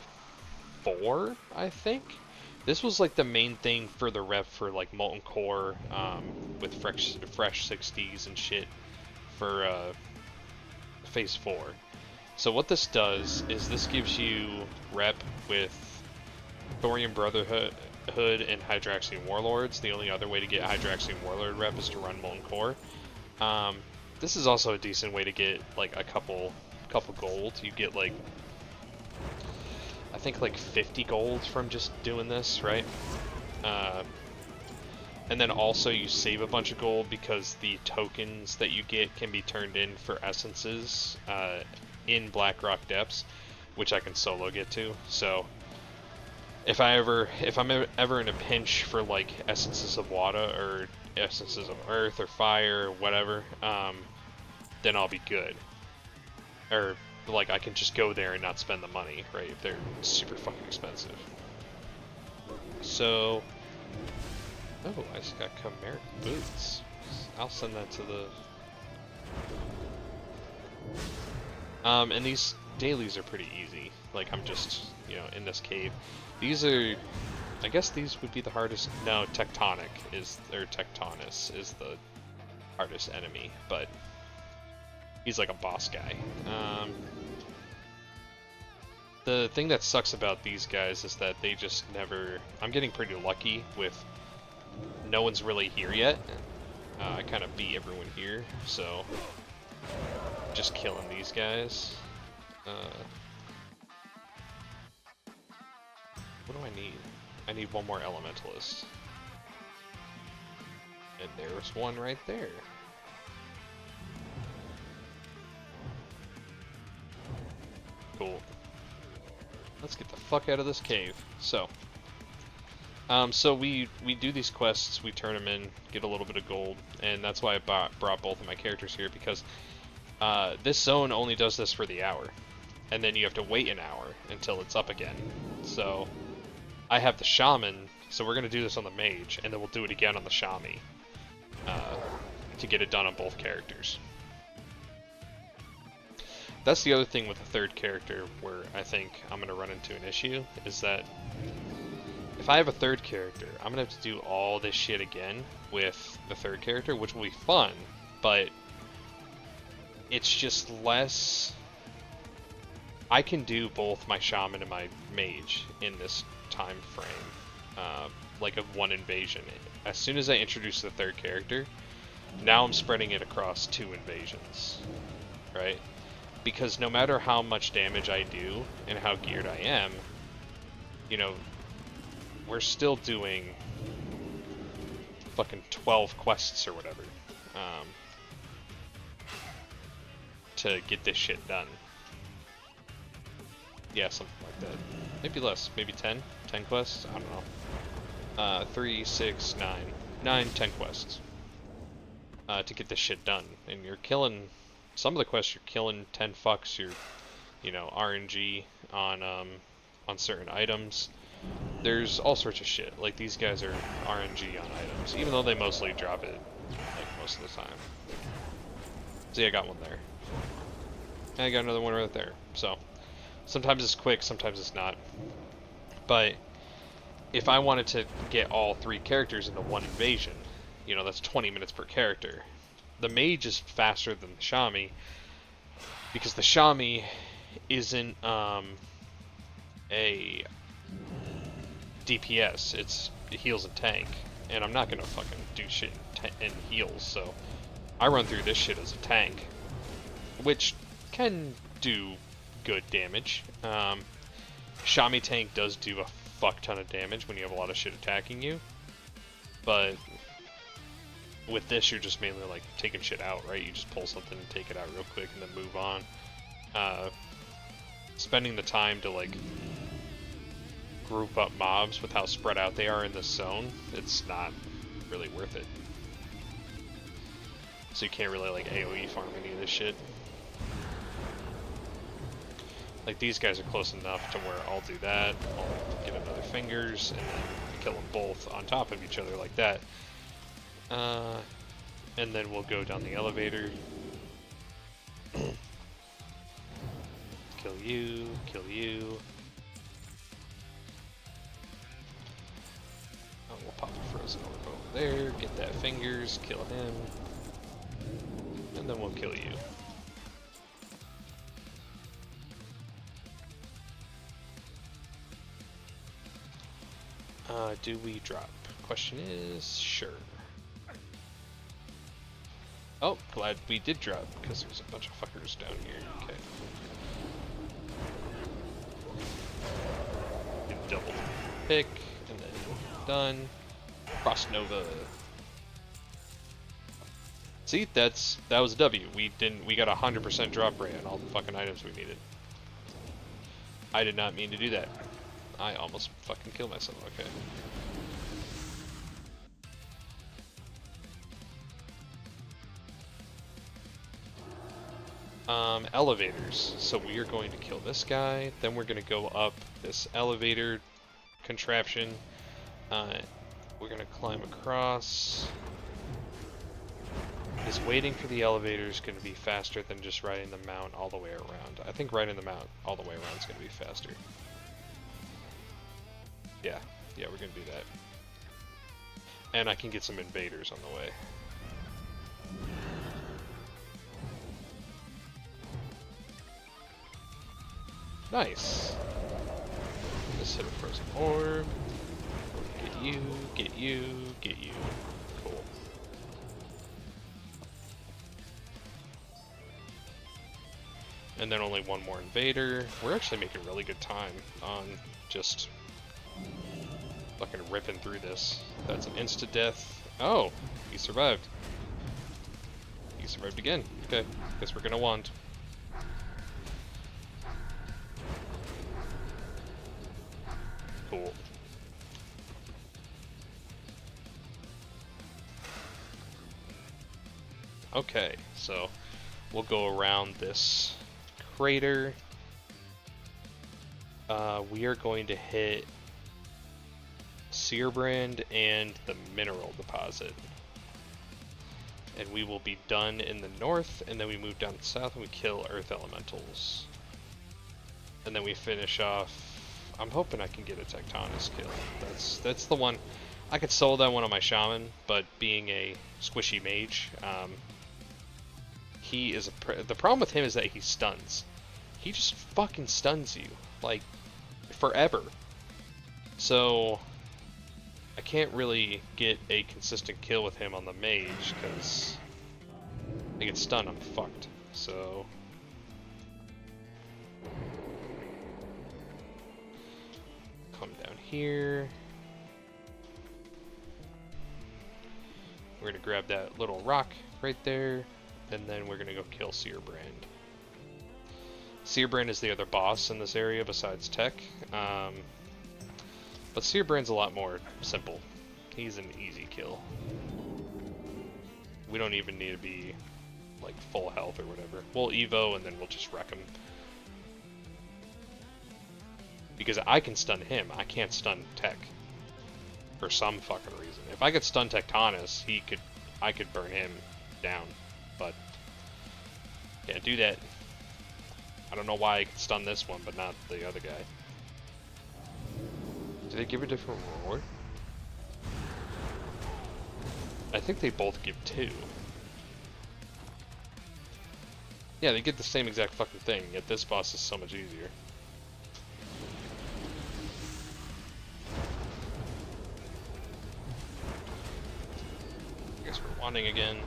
4, I think? This was like the main thing for the rep for like Molten Core, with fresh 60s and shit for Phase 4. So what this does is this gives you rep with Thorian Brotherhood and Hydraxian Warlords. The only other way to get Hydraxian Warlord rep is to run Molten Core. This is also a decent way to get like a couple gold. You get like, I think like 50 gold from just doing this, right? And then also you save a bunch of gold because the tokens that you get can be turned in for essences in Blackrock Depths, which I can solo get to. So if I'm ever in a pinch for like essences of water or essences of earth or fire or whatever, then I'll be good. Or like I can just go there and not spend the money, right? If they're super fucking expensive. So, oh, I just got Chimeric boots. I'll send that to the. And these dailies are pretty easy. Like I'm just, in this cave. These are, I guess these would be the hardest. No, Tectonus is the hardest enemy, but he's like a boss guy. The thing that sucks about these guys is that they just never. I'm getting pretty lucky with. No one's really here yet. I kind of beat everyone here, so just killing these guys. What do I need? I need one more elementalist. And there's one right there. Cool. Let's get the fuck out of this cave. So we do these quests, we turn them in, get a little bit of gold, and that's why I brought both of my characters here, because this zone only does this for the hour, and then you have to wait an hour until it's up again. So I have the shaman, so we're gonna do this on the mage, and then we'll do it again on the shami to get it done on both characters. That's the other thing with the third character where I think I'm gonna run into an issue, is that if I have a third character, I'm gonna have to do all this shit again with the third character, which will be fun, but it's just less. I can do both my shaman and my mage in this time frame, like of one invasion. As soon as I introduce the third character, now I'm spreading it across 2 invasions, right? Because no matter how much damage I do and how geared I am, we're still doing fucking 12 quests or whatever to get this shit done. Yeah, something like that. Maybe less, maybe 10 quests, I don't know. 3, 6, 9, 9, 10 quests to get this shit done. And you're killing, some of the quests you're killing 10 fucks, you're, RNG on certain items. There's all sorts of shit. Like, these guys are RNG on items, even though they mostly drop it, like, most of the time. See, I got one there. And I got another one right there. So, sometimes it's quick, sometimes it's not. But, if I wanted to get all 3 characters into one invasion, that's 20 minutes per character. The mage is faster than the shami, because the shami isn't, a DPS, it heals and tank, and I'm not gonna fucking do shit in heals, so I run through this shit as a tank, which can do good damage. Shami tank does do a fuck ton of damage when you have a lot of shit attacking you, but with this you're just mainly like taking shit out, right? You just pull something and take it out real quick and then move on. Spending the time to like group up mobs with how spread out they are in this zone, it's not really worth it. So you can't really like AoE farm any of this shit. Like these guys are close enough to where I'll do that, I'll get another fingers, and then kill them both on top of each other like that. And then we'll go down the elevator. Kill you, kill you. Oh, we'll pop a frozen orb over there, get that fingers, kill him. And then we'll kill you. Do we drop? Question is, sure. Oh, glad we did drop, because there's a bunch of fuckers down here. Okay. Double pick, and then done. Cross Nova. See, that was a W. We got 100% drop rate on all the fucking items we needed. I did not mean to do that. I almost fucking killed myself. Okay. Elevators. So we are going to kill this guy, then we're going to go up this elevator contraption. We're going to climb across. Is waiting for the elevator is going to be faster than just riding the mount all the way around. I think riding the mount all the way around is going to be faster. Yeah, we're going to do that. And I can get some invaders on the way. Nice. Just hit a frozen orb. Get you, get you, get you. Cool. And then only one more invader. We're actually making really good time on just fucking ripping through this. That's an insta-death. Oh, he survived. He survived again. Okay, guess we're gonna wand. Cool. Okay, so we'll go around this crater. We are going to hit Searbrand and the mineral deposit. And we will be done in the north, and then we move down south and we kill earth elementals. And then we finish off. I'm hoping I can get a Tectonus kill. That's the one. I could solo that one on my shaman, but being a squishy mage, he is the problem with him is that he stuns. He just fucking stuns you, like, forever. So I can't really get a consistent kill with him on the mage, because I get stunned, I'm fucked. So come down here. We're gonna grab that little rock right there, and then we're gonna go kill Searbrand. Searbrand is the other boss in this area besides Tech, but Searbrand's a lot more simple. He's an easy kill. We don't even need to be like full health or whatever. We'll Evo and then we'll just wreck him. Because I can stun him, I can't stun Tech. For some fucking reason. If I could stun Tectonus, I could burn him down. But can't do that. I don't know why I could stun this one, but not the other guy. Do they give a different reward? I think they both give 2. Yeah, they get the same exact fucking thing, yet this boss is so much easier. I guess we're wanding again.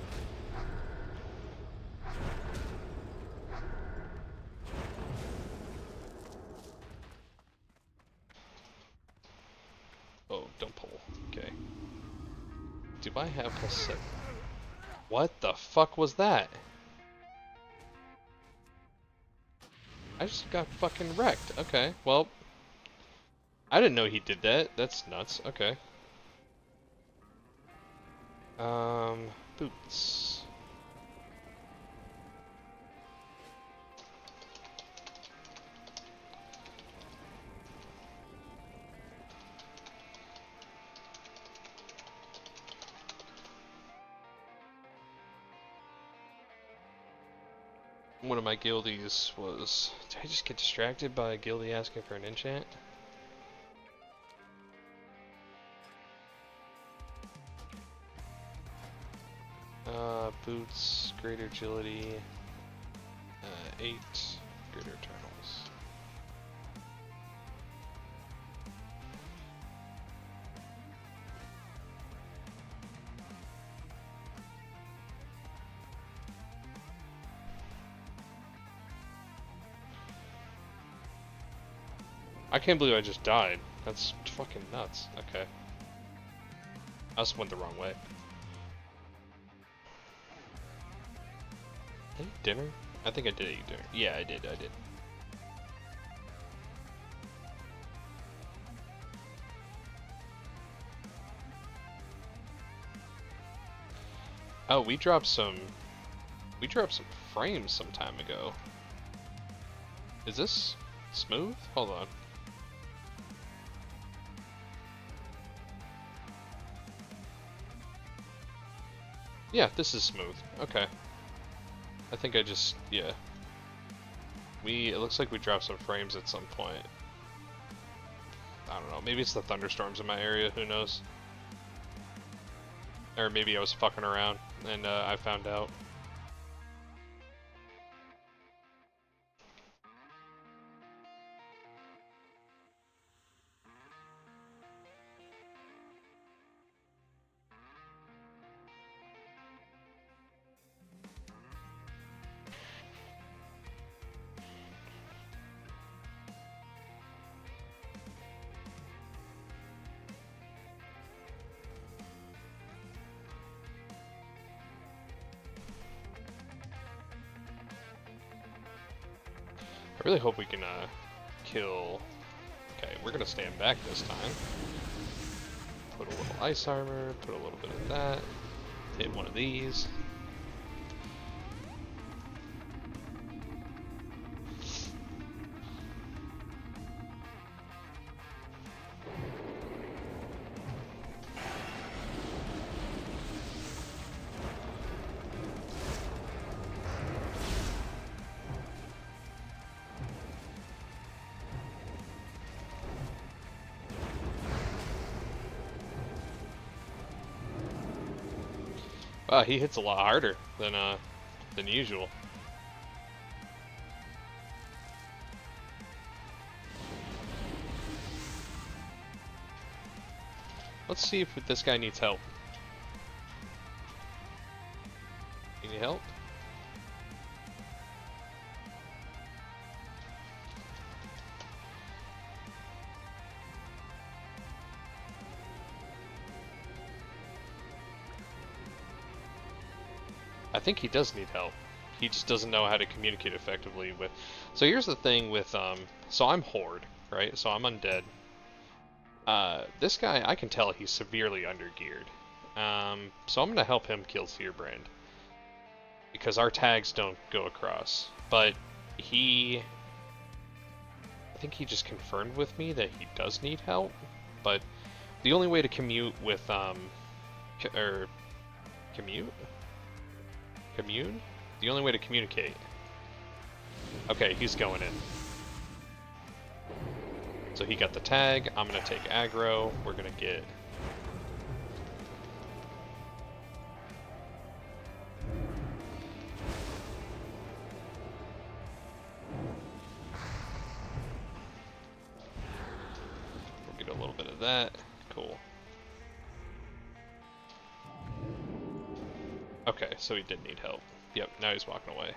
Oh, don't pull. Okay. Do I have +7? What the fuck was that? I just got fucking wrecked. Okay, well. I didn't know he did that. That's nuts. Okay. Boots. One of my guildies was... Did I just get distracted by a guildie asking for an enchant? Boots, greater agility, 8, greater eternals. I can't believe I just died. That's fucking nuts. Okay. I just went the wrong way. Did I eat dinner? I think I did eat dinner. Yeah, I did. Oh, we dropped some frames some time ago. Is this smooth? Hold on. Yeah, this is smooth. Okay. I think I just, yeah. It looks like we dropped some frames at some point. I don't know, maybe it's the thunderstorms in my area, who knows? Or maybe I was fucking around and I found out. I really hope we can kill... Okay, we're gonna stand back this time. Put a little ice armor, put a little bit of that, hit one of these. Wow, he hits a lot harder than usual. Let's see if this guy needs help. You need help? I think he does need help. He just doesn't know how to communicate effectively with... So here's the thing with, so I'm Horde, right? So I'm undead. This guy, I can tell he's severely undergeared. So I'm gonna help him kill Seerbrand. Because our tags don't go across. But I think he just confirmed with me that he does need help. But the only way to commute with, commute? Commune? The only way to communicate. Okay, he's going in. So he got the tag, I'm gonna take aggro, we're gonna get... We'll get a little bit of that, cool. Okay, so he did need help. Yep, now he's walking away.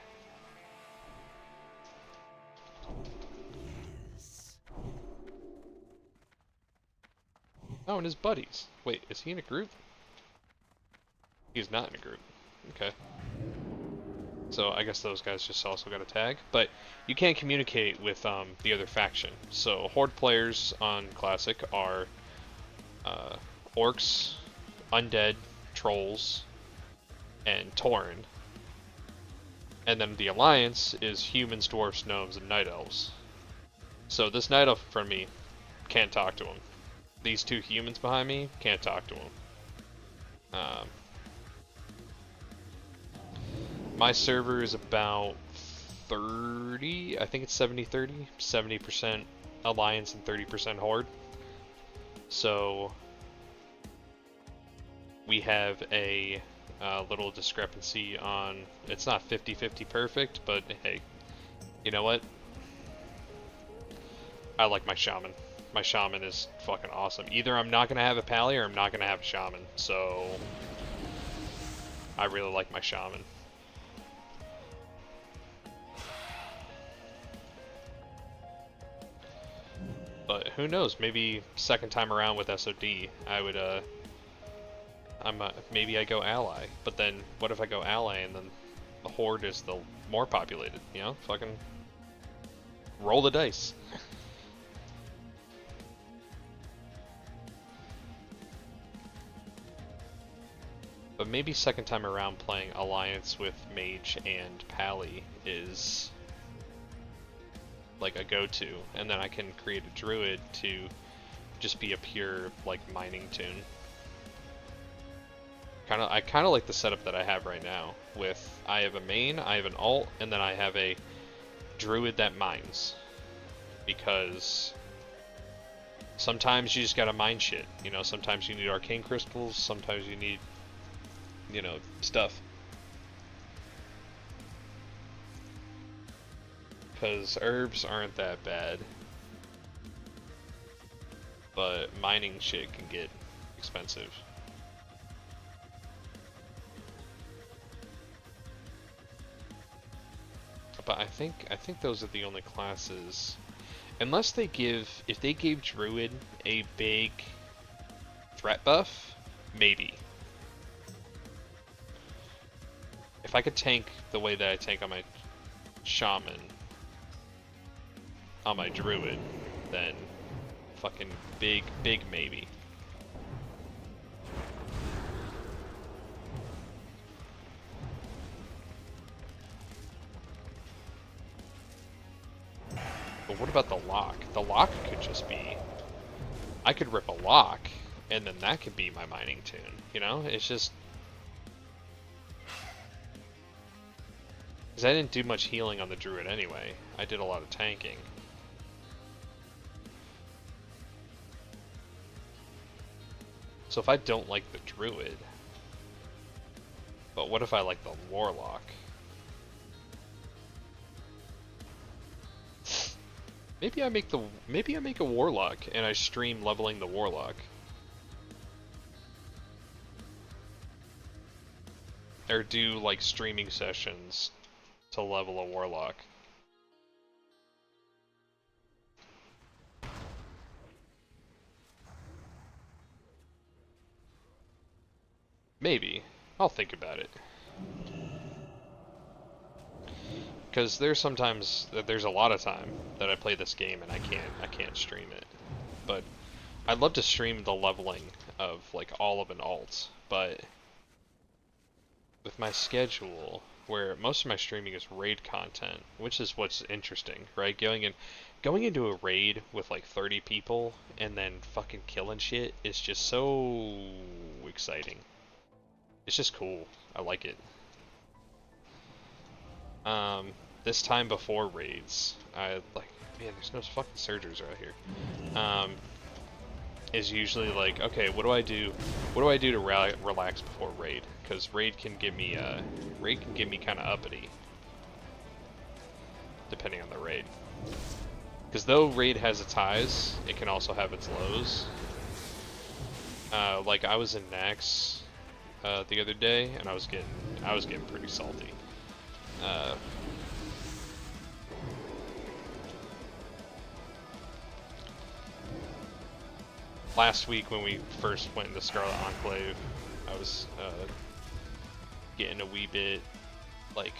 Oh, and his buddies. Wait, is he in a group? He's not in a group. Okay. So I guess those guys just also got a tag. But you can't communicate with the other faction. So Horde players on Classic are Orcs, Undead, Trolls, and Tauren. And then the Alliance is Humans, Dwarfs, Gnomes, and Night Elves. So this Night Elf from me can't talk to him. These two humans behind me can't talk to him. My server is about 30, I think it's 70-30, 70% Alliance and 30% Horde. So we have a little discrepancy on, it's not 50-50 perfect, but hey, you know what? I like my Shaman. My Shaman is fucking awesome. Either I'm not going to have a Pally or I'm not going to have a Shaman, so I really like my Shaman. But who knows, maybe second time around with SoD, I would, maybe I go ally, but then what if I go ally and then the Horde is the more populated, you know? Fucking roll the dice. But maybe second time around playing Alliance with Mage and Pally is like a go-to, and then I can create a Druid to just be a pure like mining tune. I kind of like the setup that I have right now. With I have a main, I have an alt, and then I have a Druid that mines, because sometimes you just gotta mine shit. You know, sometimes you need arcane crystals, sometimes you need, you know, stuff. Because herbs aren't that bad, but mining shit can get expensive. But I think those are the only classes, unless they if they gave Druid a big threat buff, maybe. If I could tank the way that I tank on my Shaman, on my Druid, then fucking big maybe. But what about the lock? The lock could just be... I could rip a lock, and then that could be my mining tune, you know? It's just... Because I didn't do much healing on the Druid anyway. I did a lot of tanking. So if I don't like the Druid... But what if I like the Warlock? Maybe I make a Warlock and I stream leveling the Warlock. Or do like streaming sessions to level a Warlock. Maybe. I'll think about it. Because there's a lot of time that I play this game and I can't stream it. But I'd love to stream the leveling of like all of an alt, but with my schedule, where most of my streaming is raid content, which is what's interesting, right? Going into a raid with like 30 people and then fucking killing shit is just so exciting. It's just cool. I like it. This time before raids, man, there's no fucking surgers right here. Is usually like, okay, what do I do? What do I do to relax before raid? Because raid can get me kind of uppity, depending on the raid. Because though raid has its highs, it can also have its lows. Like I was in Nax the other day, and I was getting pretty salty. Last week when we first went into Scarlet Enclave, I was getting a wee bit like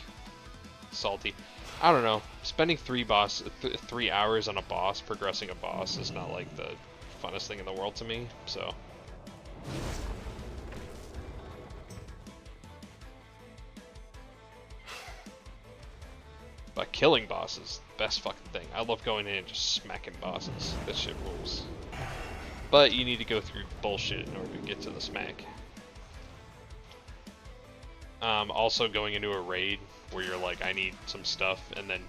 salty. I don't know. Spending 3 hours on a boss, progressing a boss, is not like the funnest thing in the world to me. So. But killing bosses, best fucking thing. I love going in and just smacking bosses. That shit rules. But you need to go through bullshit in order to get to the smack. Also going into a raid where you're like, I need some stuff, and then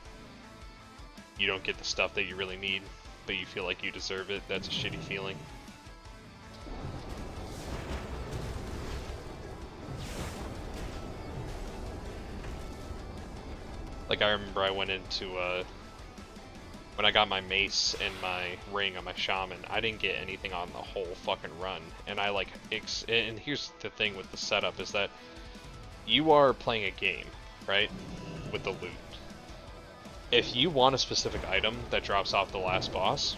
you don't get the stuff that you really need, but you feel like you deserve it. That's a shitty feeling. Like I remember I went into when I got my mace and my ring on my shaman, I didn't get anything on the whole fucking run. And I like, and here's the thing with the setup is that you are playing a game, right? With the loot. If you want a specific item that drops off the last boss,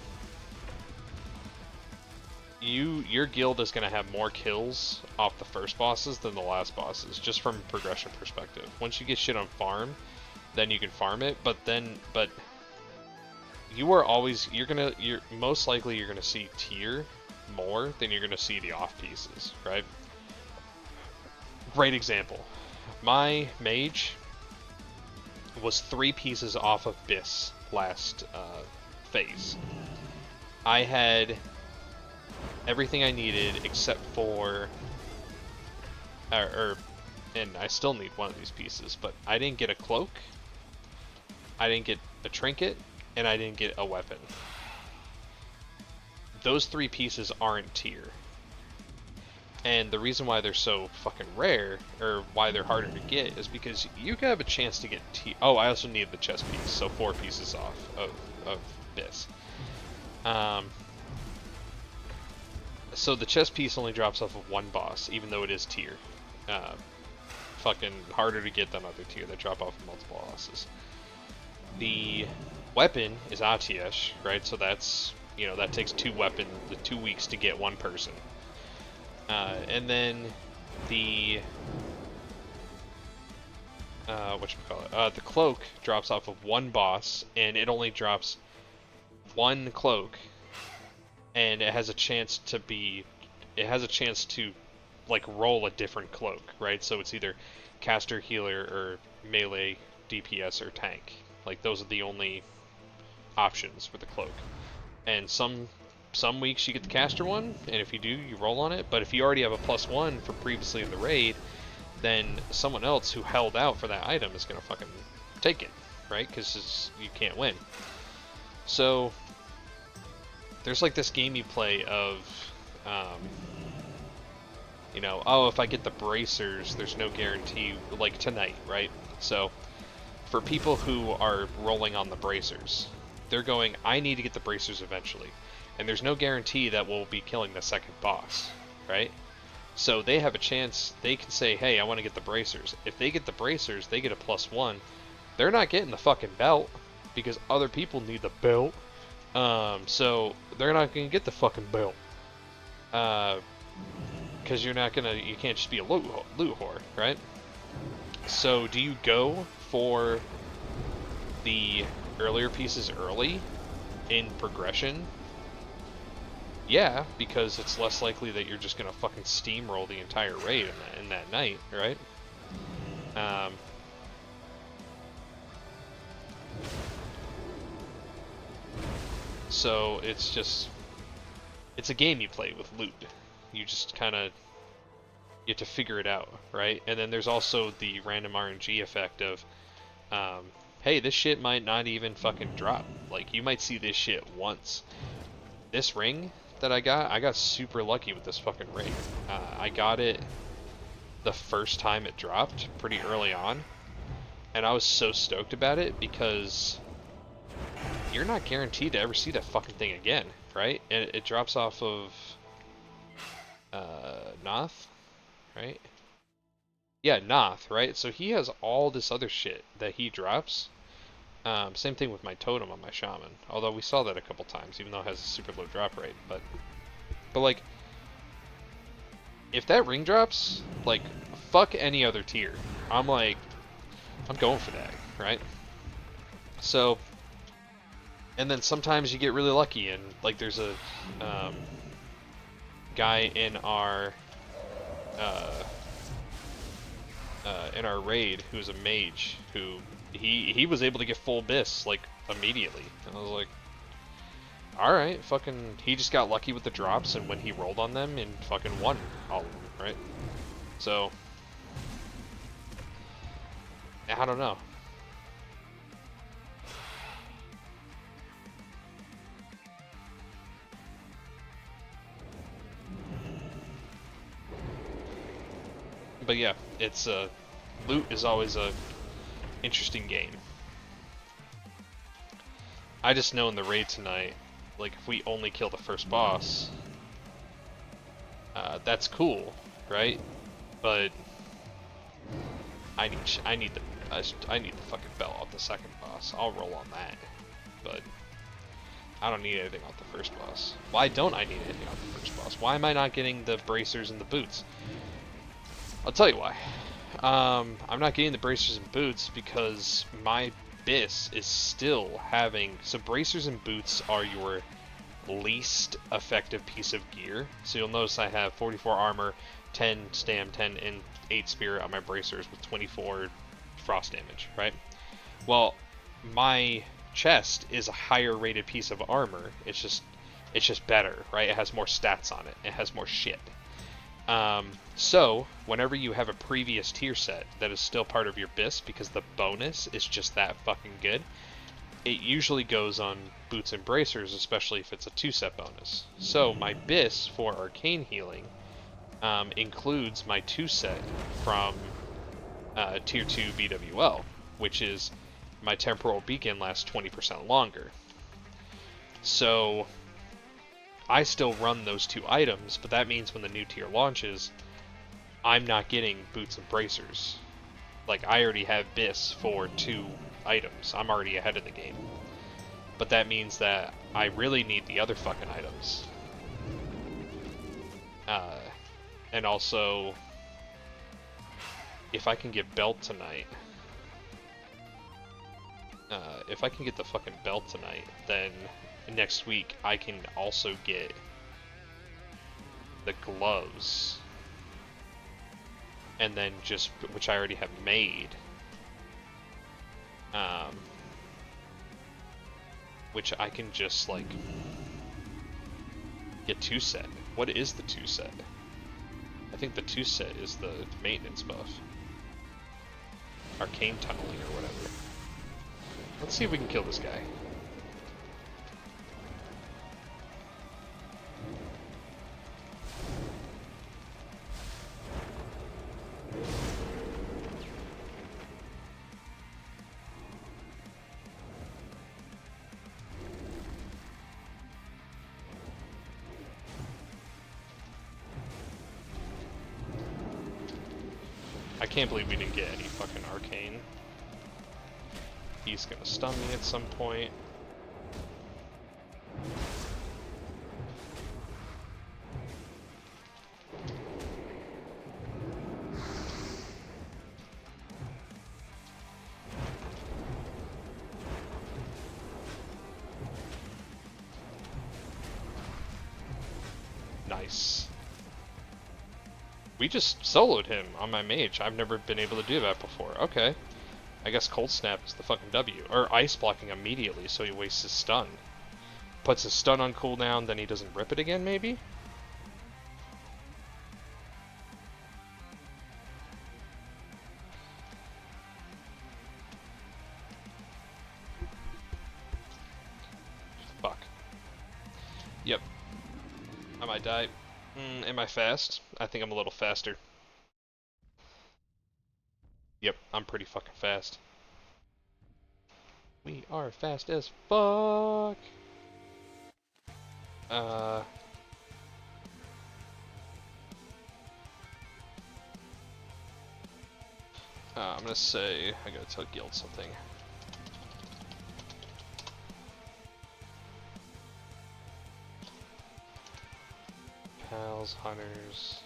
your guild is going to have more kills off the first bosses than the last bosses, just from a progression perspective. Once you get shit on farm, then you can farm it, but you are always, most likely you're gonna see tier more than you're gonna see the off pieces, right? great example. My mage was 3 pieces off of Biss last phase. I had everything I needed except for, and I still need one of these pieces, but I didn't get a cloak, I didn't get a trinket, and I didn't get a weapon. Those 3 pieces aren't tier. And the reason why they're so fucking rare, or why they're harder to get, is because you can have a chance to get oh, I also need the chest piece, so 4 pieces off of this. So the chest piece only drops off of 1 boss, even though it is tier. Fucking harder to get than other tier that drop off of multiple bosses. The weapon is Atiesh, right? So that's, you know, that takes 2 weeks to get 1 person. And then the the cloak drops off of 1 boss, and it only drops 1 cloak, and it has a chance to like roll a different cloak, right? So it's either caster, healer, or melee, DPS, or tank. Like those are the only options for the cloak. And some weeks you get the caster one, and if you do, you roll on it. But if you already have a +1 from previously in the raid, then someone else who held out for that item is gonna fucking take it, right? Because you can't win. So there's like this game you play of, you know, oh, if I get the bracers, there's no guarantee, like tonight, right? So for people who are rolling on the bracers, they're going, I need to get the bracers eventually. And there's no guarantee that we'll be killing the second boss, right? So they have a chance, they can say, hey, I want to get the bracers. If they get the bracers, they get a +1. They're not getting the fucking belt, because other people need the belt. So they're not going to get the fucking belt. Because you can't just be a loot whore, right? So do you go for the earlier pieces early in progression? Yeah, because it's less likely that you're just gonna fucking steamroll the entire raid in that night, right? So it's a game you play with loot. You just kind of get to figure it out, right? And then there's also the random RNG effect of, hey, this shit might not even fucking drop. Like, you might see this shit once. This ring that I got super lucky with this fucking ring. I got it the first time it dropped, pretty early on, and I was so stoked about it because you're not guaranteed to ever see that fucking thing again, right? And it drops off of Noth, right? Yeah, Noth, right? So he has all this other shit that he drops. Same thing with my totem on my shaman. Although we saw that a couple times, even though it has a super low drop rate. But like, if that ring drops, like, fuck any other tier. I'm going for that, right? So, and then sometimes you get really lucky, and like, there's a guy in our raid who's a mage who he was able to get full Biss like immediately, and I was like, all right, fucking, he just got lucky with the drops, and when he rolled on them, and fucking won all of them, right? So I don't know. But yeah, it's loot is always a interesting game. I just know in the raid tonight, like, if we only kill the first boss, that's cool, right? But I need the fucking belt off the second boss. I'll roll on that, but I don't need anything off the first boss. Why don't I need anything off the first boss? Why am I not getting the bracers and the boots? I'll tell you why. I'm not getting the bracers and boots because my Biss is still having... So bracers and boots are your least effective piece of gear. So you'll notice I have 44 armor, 10 stam, 10 and 8 spirit on my bracers with 24 frost damage, right? Well, my chest is a higher rated piece of armor. It's just better, right? It has more stats on it. It has more shit. So whenever you have a previous tier set that is still part of your BIS because the bonus is just that fucking good, it usually goes on boots and bracers, especially if it's a 2-set bonus. So my BIS for arcane healing includes my 2-set from tier 2 BWL, which is my temporal beacon lasts 20% longer. So I still run those 2 items, but that means when the new tier launches, I'm not getting boots and bracers. Like, I already have BIS for 2 items. I'm already ahead of the game. But that means that I really need the other fucking items. And also, if I can get belt tonight, if I can get the fucking belt tonight, then next week I can also get the gloves. And then just, which I already have made. Which I can just, like, get 2-set. What is the 2-set? I think the 2-set is the maintenance buff. Arcane tunneling or whatever. Let's see if we can kill this guy. I can't believe we didn't get any fucking arcane. He's gonna stun me at some point. Nice. We just soloed him on my mage. I've never been able to do that before. Okay. I guess Cold Snap is the fucking W. Or Ice Blocking immediately so he wastes his stun. Puts his stun on cooldown, then he doesn't rip it again, maybe? Fuck. Yep. I might die. Am I fast? I think I'm a little faster. Yep, I'm pretty fucking fast. We are fast as fuck! I'm gonna say, I gotta tell Guild something. Pals, hunters,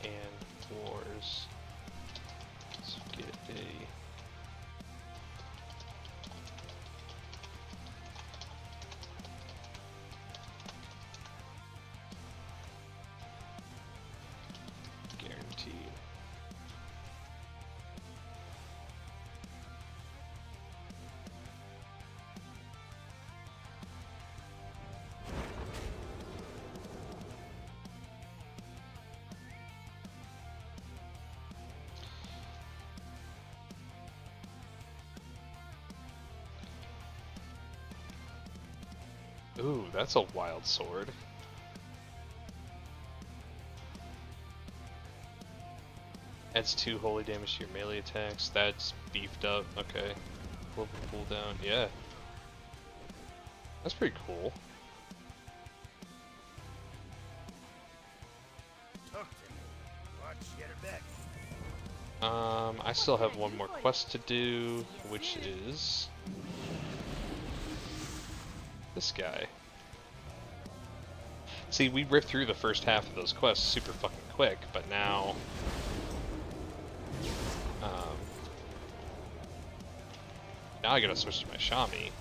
and wars. Let's get a... guaranteed. Ooh, that's a wild sword. Adds 2 holy damage to your melee attacks. That's beefed up. Okay. Global cooldown. Yeah. That's pretty cool. Talk to me. Watch, get her back. I still have one more quest to do, which is this guy. See, we ripped through the first half of those quests super fucking quick, but now now I gotta switch to my Shami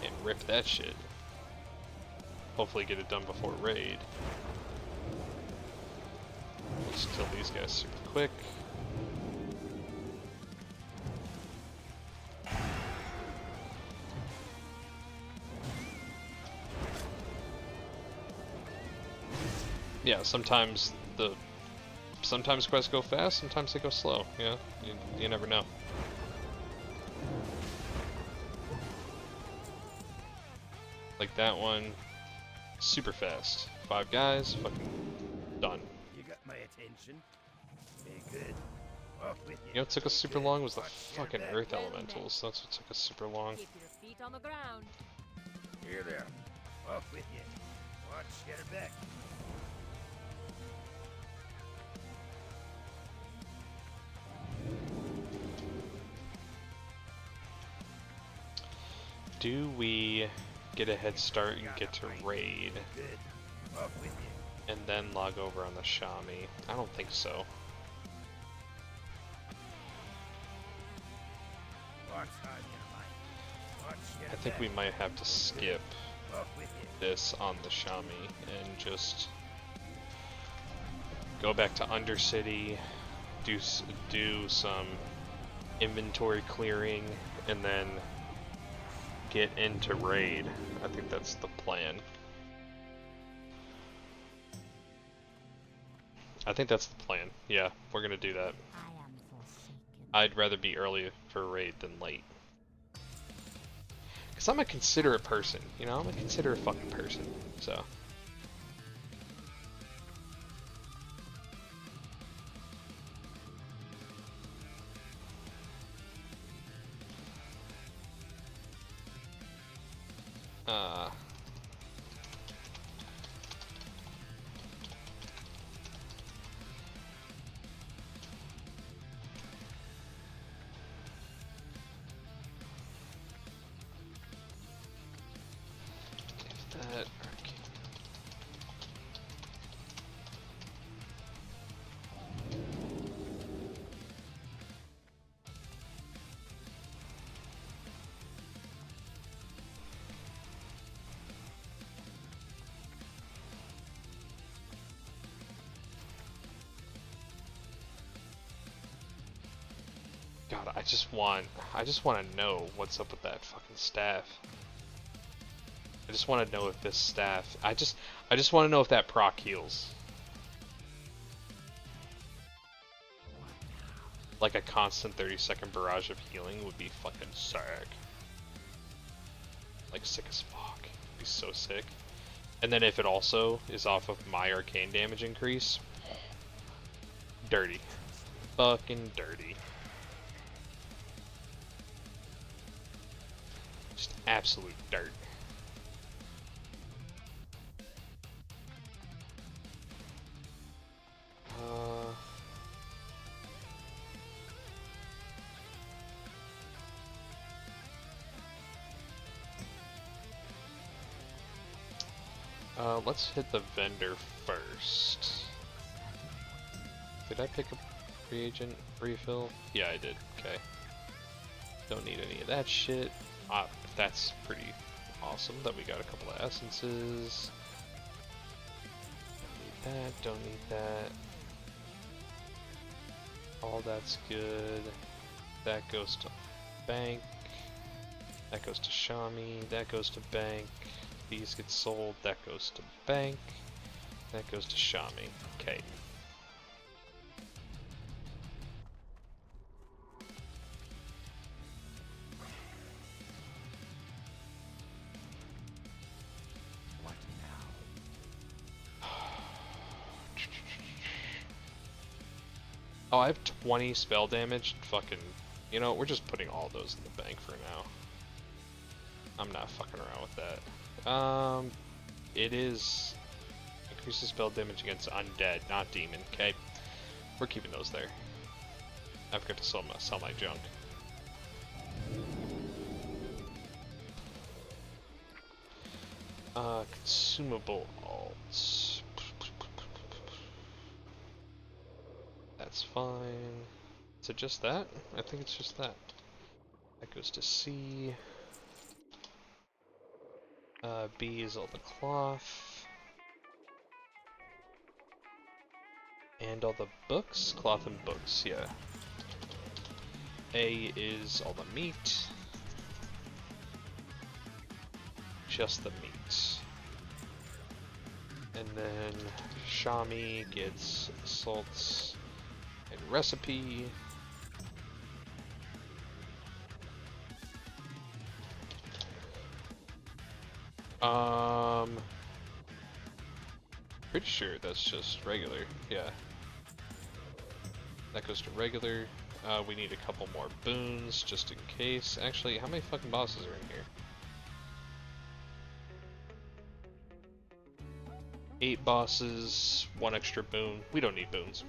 and rip that shit. hopefully get it done before raid. Just kill these guys super quick. Yeah, sometimes quests go fast, sometimes they go slow. Yeah, you never know. Like that one, super fast. 5 guys, fucking done. You got my attention. Very good. Off with you. You know what took us super Good. long was the Watch your fucking back. earth Well elementals. That's what took us super long. Keep your feet on the ground. Here there. Off with you. Watch your back. Do we get a head start and get to raid, Good. Off with you. and then log over on the Shami? I don't think so. What's on your mind? Watch your I think back. we might have to skip Off with you. this on the Shami and just go back to Undercity, do some inventory clearing, and then get into raid. I think that's the plan. I think that's the plan. Yeah, we're gonna do that. I am forsaken. I'd rather be early for raid than late. Cause I'm a considerate person, you know? I'm a considerate fucking person, so. That. God, I just want to know what's up with that fucking staff. I just want to know if this staff, I just want to know if that proc heals. Like a constant 30-second barrage of healing would be fucking sick. Like sick as fuck. It'd be so sick. And then if it also is off of my arcane damage increase, dirty. Fucking dirty. Just absolute dirt. Let's hit the vendor first. Did I pick up reagent refill? Yeah, I did. Okay. Don't need any of that shit. That's pretty awesome that we got a couple of essences. Don't need that, don't need that. All that's good. That goes to bank. That goes to Shami. That goes to bank. These get sold. That goes to bank. That goes to Shami. Okay. What now? Oh, I have 20 spell damage. Fucking, you know, we're just putting all those in the bank for now. I'm not fucking around with that. It is increases spell damage against undead, not demon. Okay, we're keeping those there. I forgot to sell my junk. Consumable alts. That's fine. Is it just that? I think it's just that. That goes to C. B is all the cloth. And all the books? Cloth and books, yeah. A is all the meat. Just the meat. And then Shami gets salts and recipe. Pretty sure that's just regular, yeah. That goes to regular. We need a couple more boons just in case. Actually, how many fucking bosses are in here? 8 bosses, 1 extra boon. We don't need boons.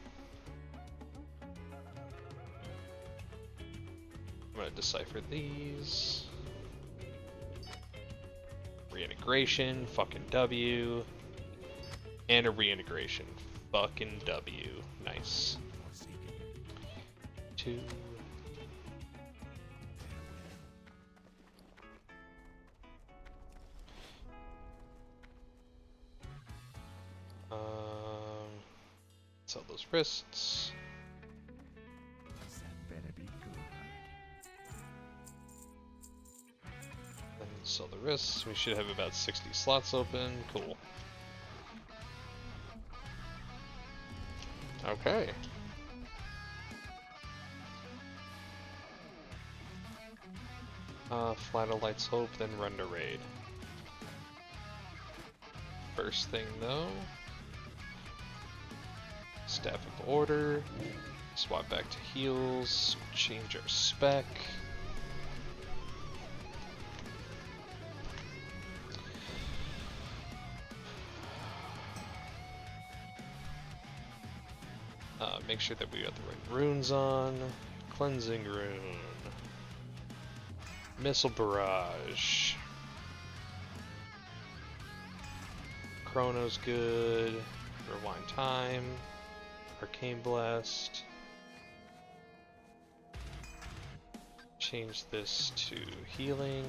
I'm gonna decipher these. Reintegration, fucking W. And a reintegration, fucking W. Nice. 2. Sell those wrists. That better be good. Then sell the wrists. We should have about 60 slots open. Cool. Okay. Flatter Light's Hope, then run to raid. First thing though, Staff of Order, swap back to heals, change our spec. Make sure that we got the right runes on. Cleansing Rune. Missile Barrage. Chrono's good. Rewind Time. Arcane Blast. Change this to healing.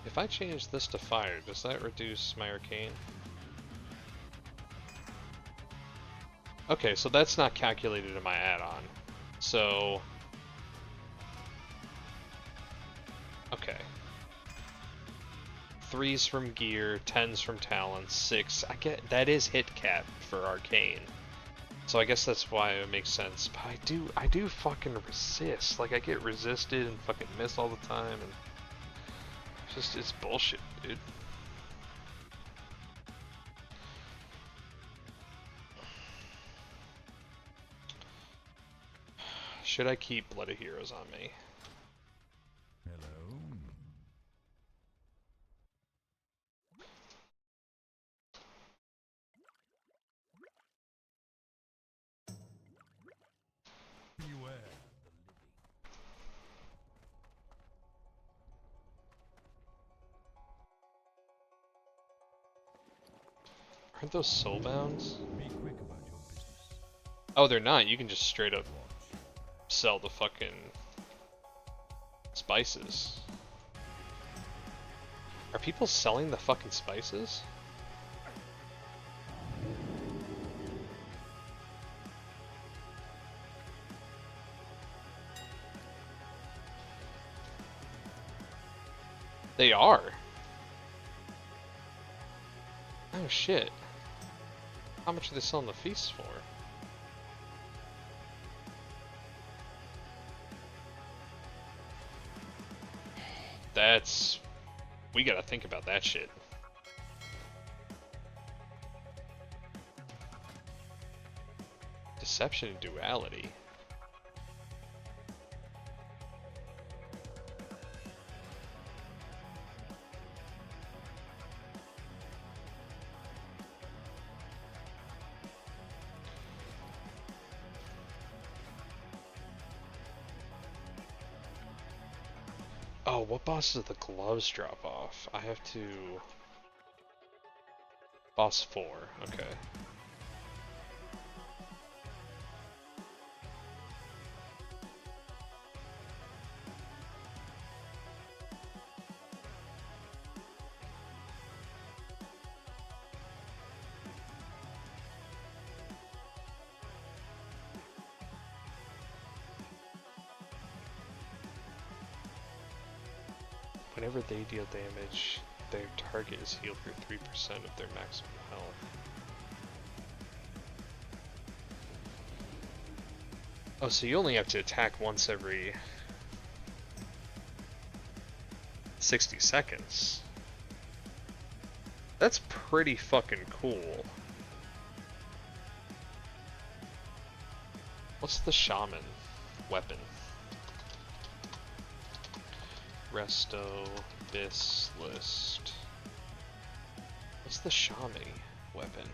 If I change this to fire, does that reduce my arcane? Okay, so that's not calculated in my add-on. So... okay. 3's from gear, 10's from talents, 6. I get that is hit cap for arcane. So I guess that's why it makes sense. But I do fucking resist. Like I get resisted and fucking miss all the time and it's bullshit, dude. Should I keep Blood of Heroes on me? Hello. Beware. Aren't those soulbounds? Be quick about your business. Oh, they're not. You can just straight up sell the fucking spices. Are people selling the fucking spices? They are. Oh shit. How much are they selling the feasts for? That's... we gotta think about that shit. Deception and duality. Oh, what boss does the gloves drop off? I have to... boss 4, okay. Whenever they deal damage, their target is healed for 3% of their maximum health. Oh, so you only have to attack once every 60 seconds. That's pretty fucking cool. What's the shaman weapon? Resto, this list. What's the shaman weapon?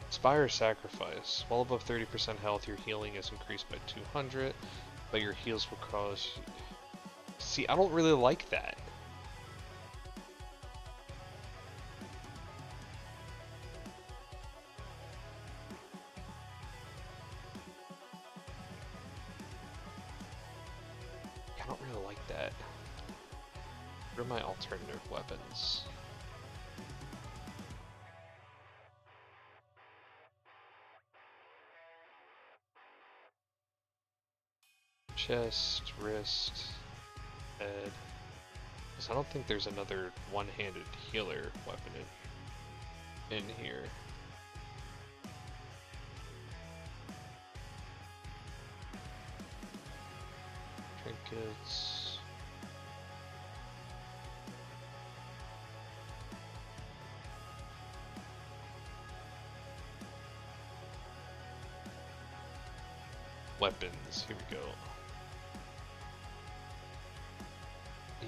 Inspire Sacrifice. While above 30% health, your healing is increased by 200, but your heals will cause... See, I don't really like that. I don't really like that. What are my alternative weapons? Chest, wrist, head. Because I don't think there's another one-handed healer weapon in here. Trinkets. Weapons, here we go.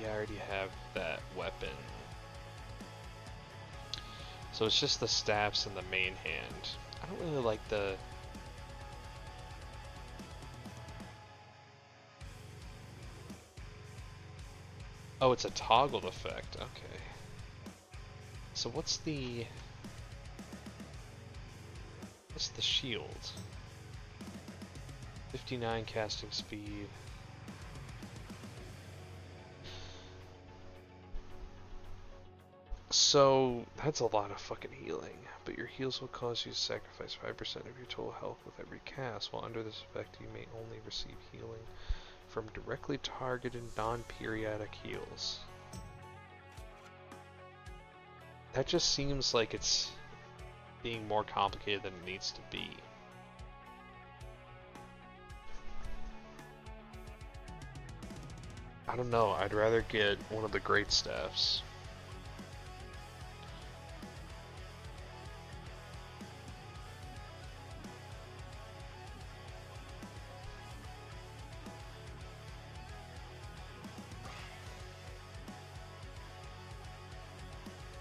Yeah, I already have that weapon. So it's just the staffs and the main hand. I don't really like the... Oh, it's a toggled effect, okay. So what's the shield? 59 casting speed. So, that's a lot of fucking healing, but your heals will cause you to sacrifice 5% of your total health with every cast. While under this effect, you may only receive healing from directly targeted non-periodic heals. That just seems like it's being more complicated than it needs to be. I don't know, I'd rather get one of the great staffs.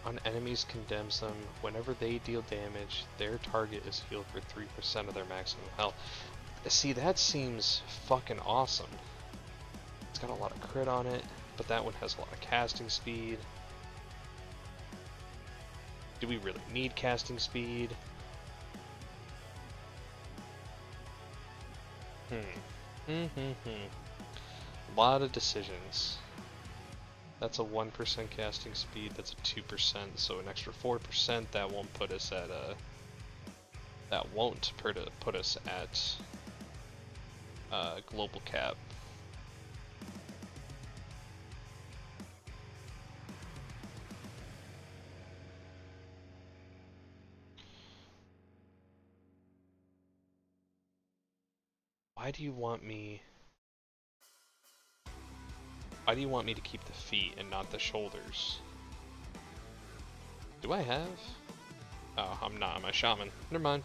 On enemies condemns them, whenever they deal damage, their target is healed for 3% of their maximum health. See, that seems fucking awesome. It's got a lot of crit on it, but that one has a lot of casting speed. Do we really need casting speed? A lot of decisions. That's a 1% casting speed, that's a 2%, so an extra 4%, that won't put us at global cap. Why do you want me to keep the feet and not the shoulders? Do I have? Oh, I'm not. I'm a shaman. Never mind.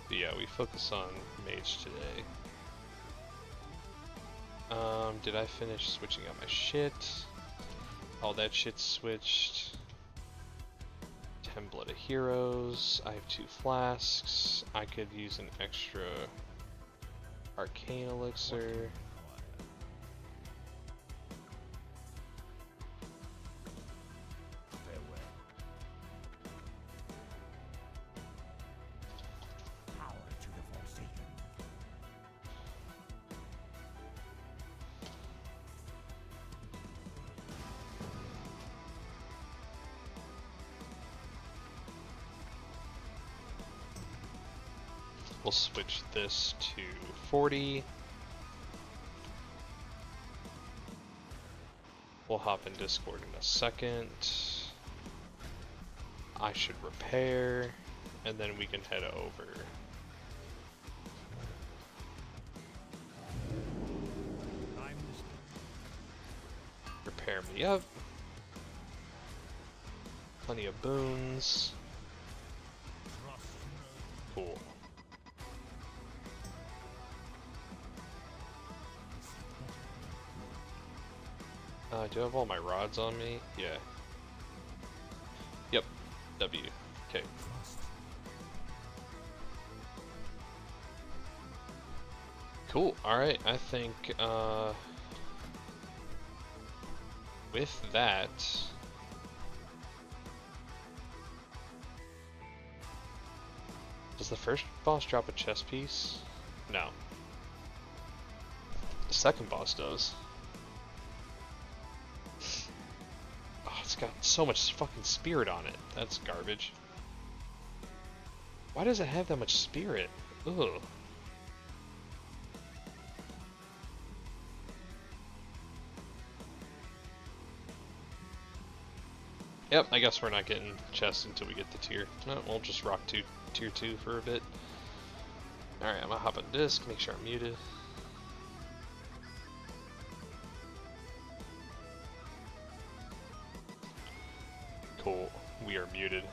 But yeah, we focus on mage today. Did I finish switching out my shit? All that shit switched. 10 Blood of Heroes. I have 2 flasks. I could use an extra arcane elixir. We'll switch this to 40. We'll hop in Discord in a second. I should repair, and then we can head over. Repair me up. Plenty of boons. Cool. Do I have all my rods on me? Yeah. Yep. W. Okay. Cool. Alright, I think, with that... Does the first boss drop a chest piece? No. The second boss does. Oh, it's got so much fucking spirit on it. That's garbage. Why does it have that much spirit? Ugh. Yep, I guess we're not getting chests until we get the tier. No, we'll just rock tier 2 for a bit. Alright, I'm gonna hop on disc, make sure I'm muted. Cool, we are muted.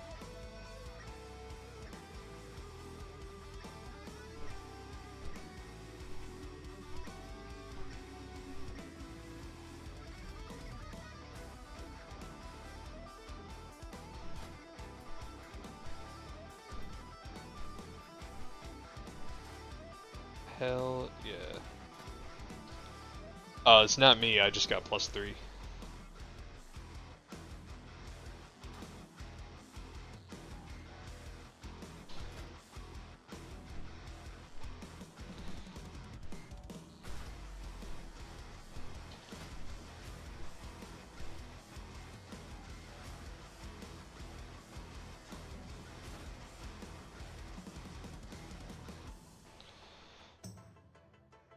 Hell yeah. It's not me, I just got +3.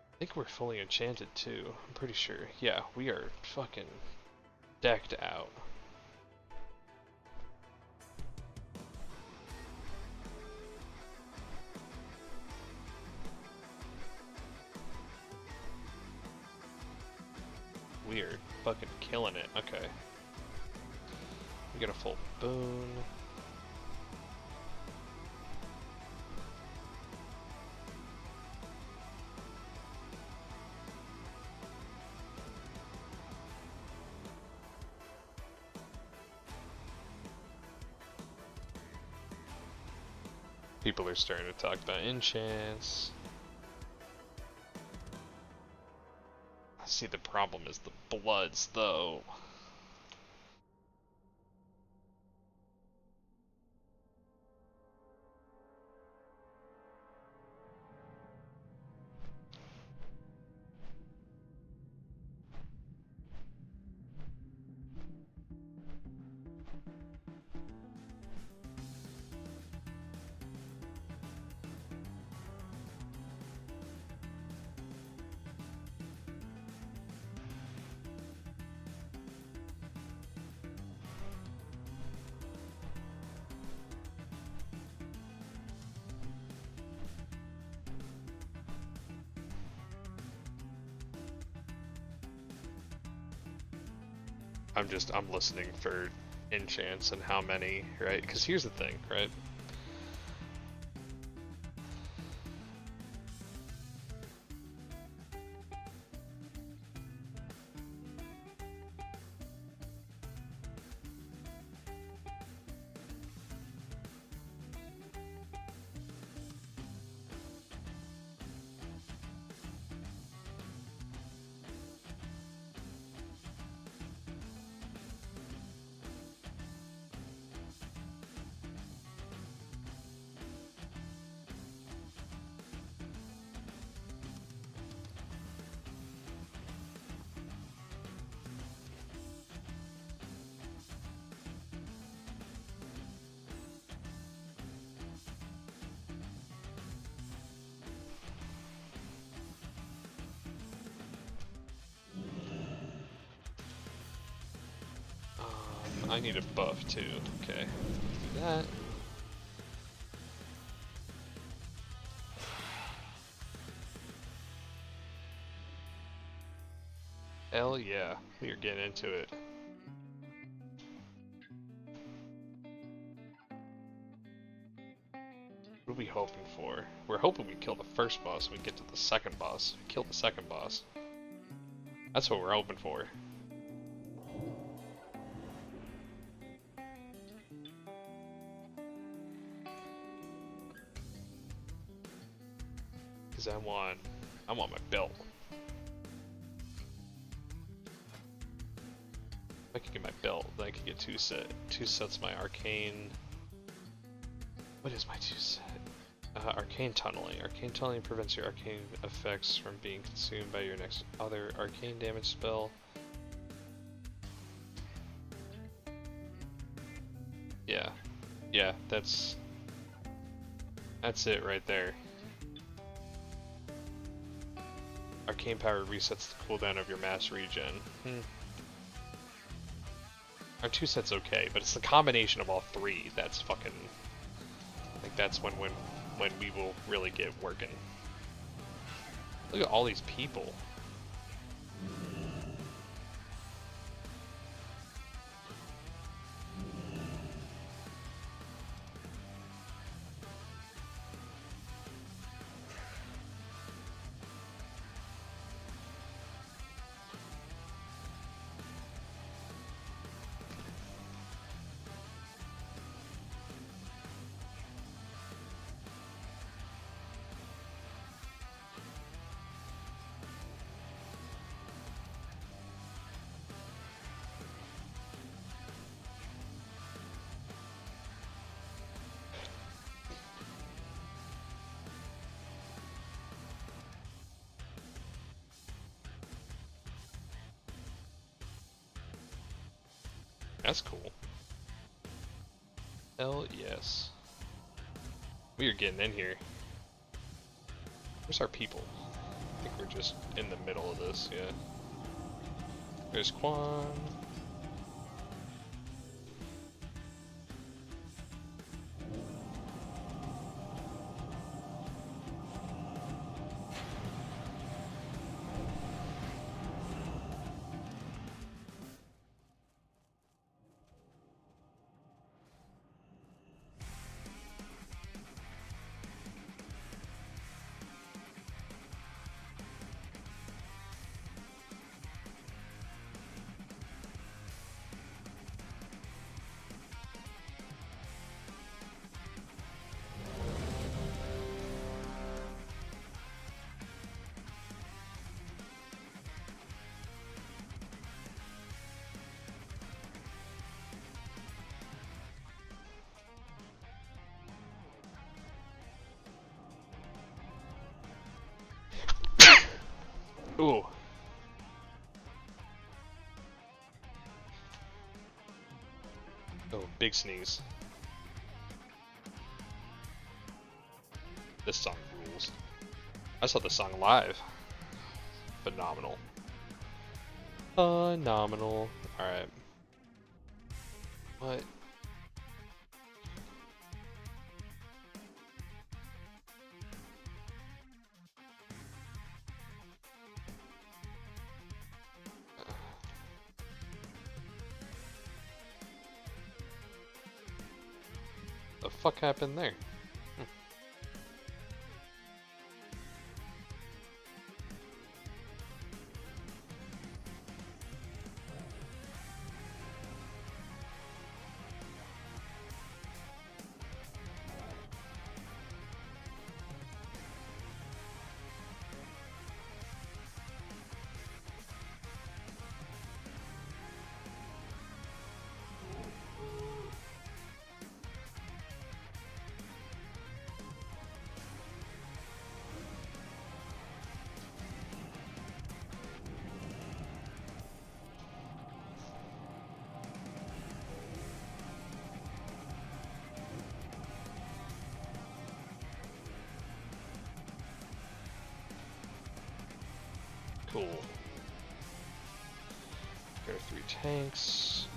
I think we're fully enchanted too, I'm pretty sure. Yeah, we are fucking decked out. We are fucking killing it. Okay. We got a full boon. People are starting to talk about enchants. I see the problem is the bloods though. I'm listening for enchants and how many, right? Because here's the thing, right? I need a buff too. Okay. Do that. Hell yeah, we are getting into it. What are we hoping for? We're hoping we kill the first boss and we get to the second boss. Kill the second boss. That's what we're hoping for. Cause I want my belt. If I can get my belt, then I can get two sets of my arcane. What is my two set? Arcane tunneling. Arcane tunneling prevents your arcane effects from being consumed by your next other arcane damage spell. Yeah. Yeah, that's it right there. Arcane power resets the cooldown of your mass regen. Our two sets okay, but it's the combination of all three that's fucking... Like, that's when we will really get working. Look at all these people. That's cool. Hell yes. We are getting in here. Where's our people? I think we're just in the middle of this, yeah. There's Quan. Ooh. Oh, big sneeze. This song rules. I saw this song live. Phenomenal. Phenomenal. Alright. What? The fuck happened there? Cool. There are 3 tanks.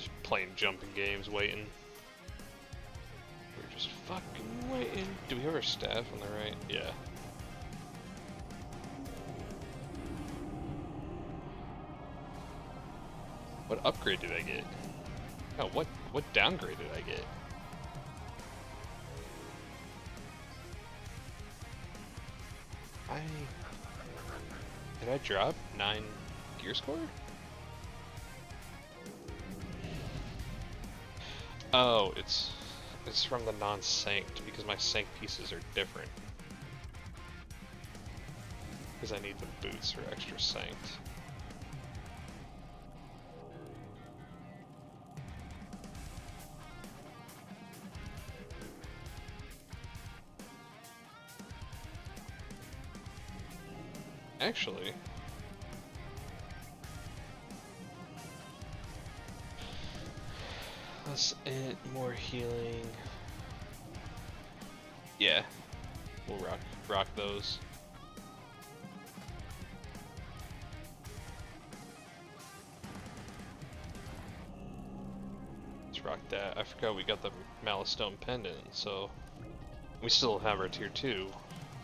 Just playing jumping games, waiting. We're just fucking waiting. Do we have our staff on the right? Yeah. What upgrade did I get? Oh, what downgrade did I get? Did I drop 9 gear score? Oh, it's from the non-synced because my sync pieces are different. Because I need the boots for extra synced. Actually, less it, more healing. Yeah, we'll rock those. Let's rock that. I forgot we got the Malice Stone pendant, so we still have our tier 2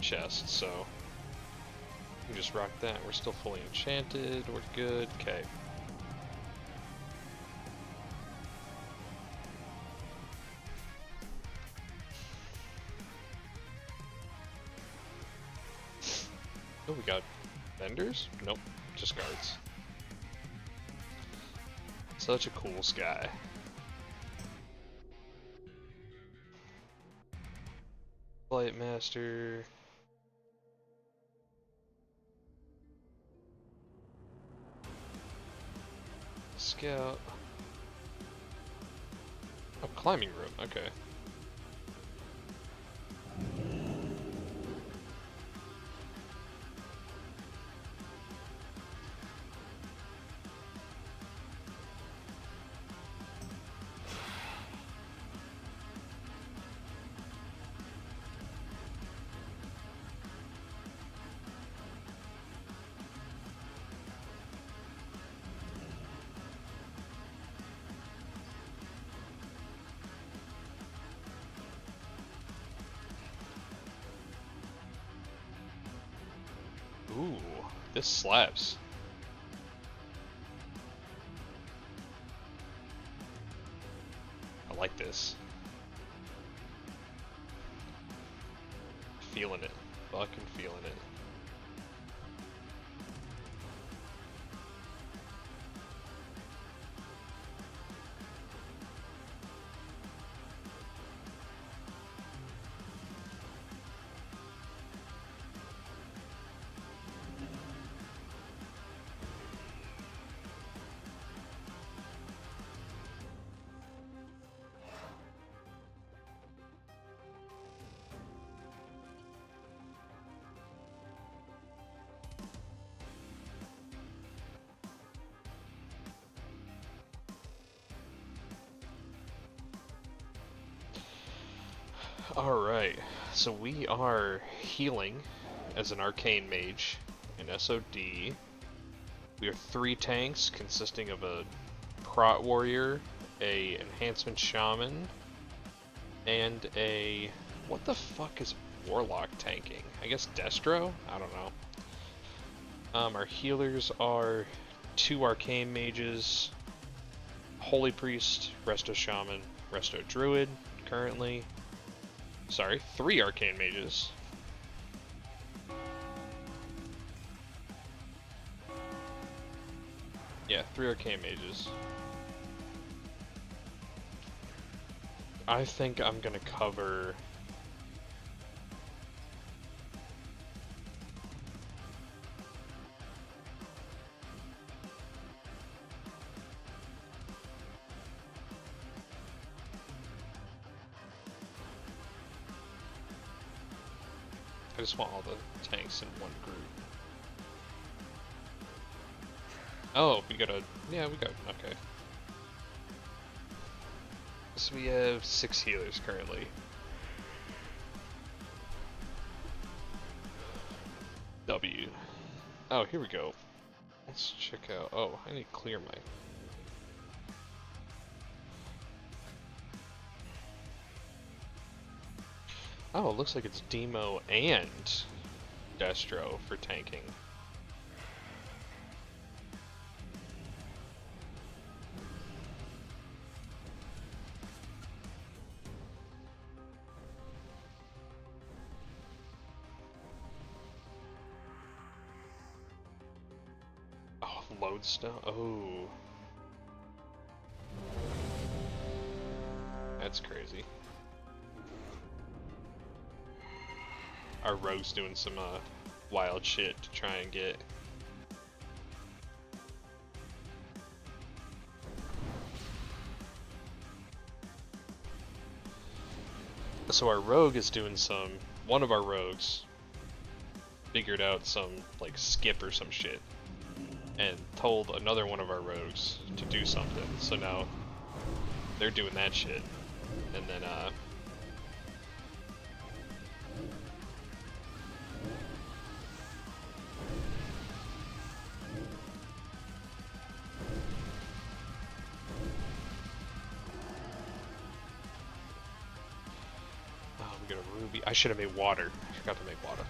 chest, so we can just rock that. We're still fully enchanted. We're good. Okay. Oh, we got vendors? Nope, just guards. Such a cool sky. Flight Master. Scout. Oh, climbing room, okay. Ooh, this slaps. I like this. Feeling it. Fucking feeling it. Alright, so we are healing as an arcane mage in SoD. We are 3 tanks consisting of a prot warrior, a enhancement shaman, and a... what the fuck is warlock tanking? I guess Destro? I don't know. Our healers are 2 arcane mages, holy priest, resto shaman, resto druid currently. Sorry, 3 arcane mages. Yeah, 3 arcane mages. I think I'm gonna cover... I just want all the tanks in one group. Oh, we got a... yeah, we got... okay. So we have 6 healers currently. W. Oh, here we go. Let's check out... oh, I need to clear my... Oh, it looks like it's Demo and Destro for tanking. Oh, Lodestone. Oh. That's crazy. Our rogue's doing some wild shit to try and get. So our rogue is doing some. One of our rogues figured out some like skip or some shit, and told another one of our rogues to do something. So now they're doing that shit, and then oh, we got a ruby. I should have made water. I forgot to make water.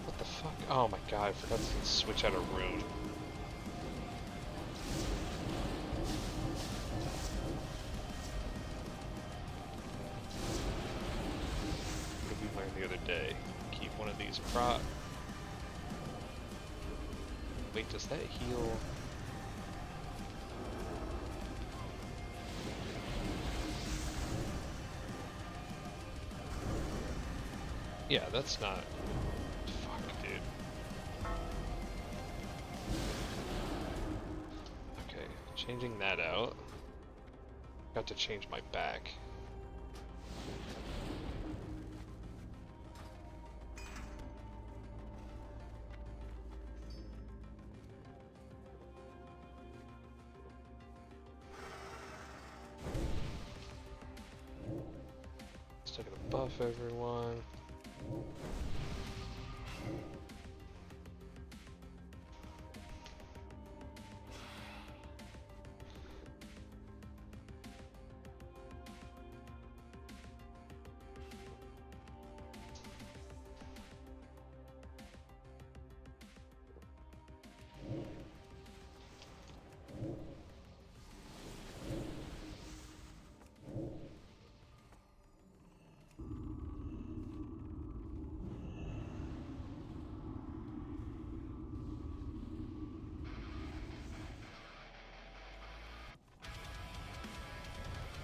What the fuck? Oh my god, I forgot to switch out a rune. What did we learn the other day? Keep one of these prop. Wait, does that heal? Yeah, that's not... Fuck, dude. Okay, changing that out. Got to change my back. Still gonna buff everyone.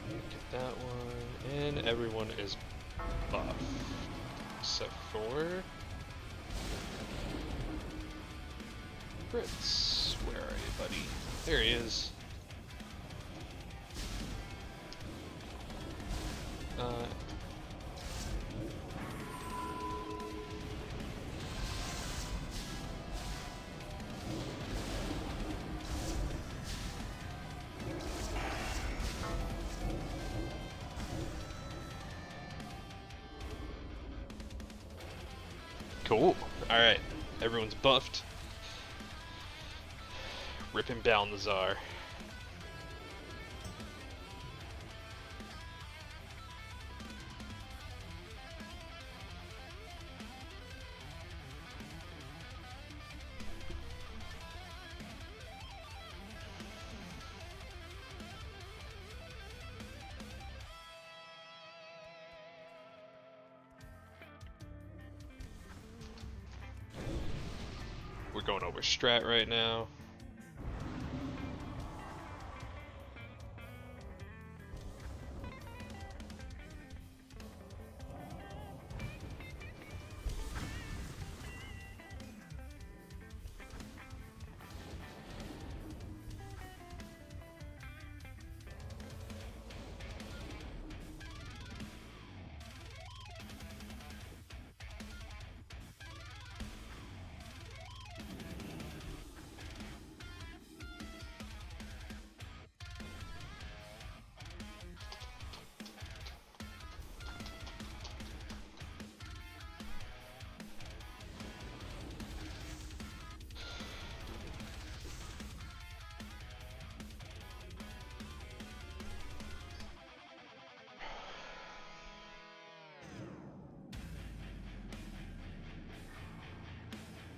Get that one, and everyone is buffed. Except for... Fritz. Where are you, buddy? There he is. Cool. Alright. Everyone's buffed. Ripping down the Tsar. we're going over strat right now.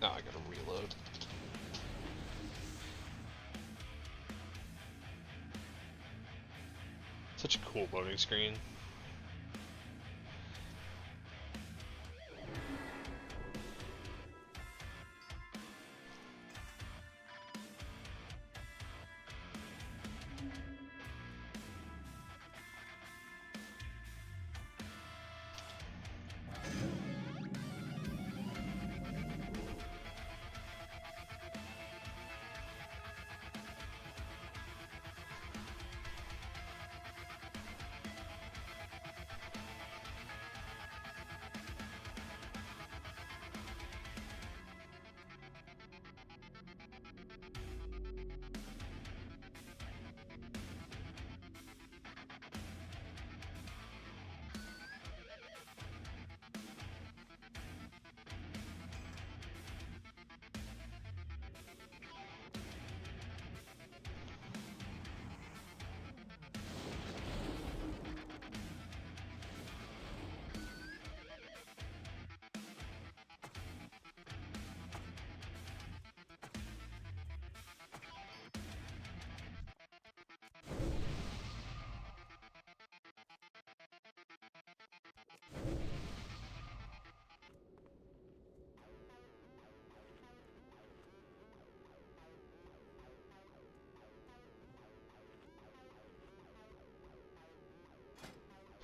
Oh, I gotta reload. Such a cool loading screen.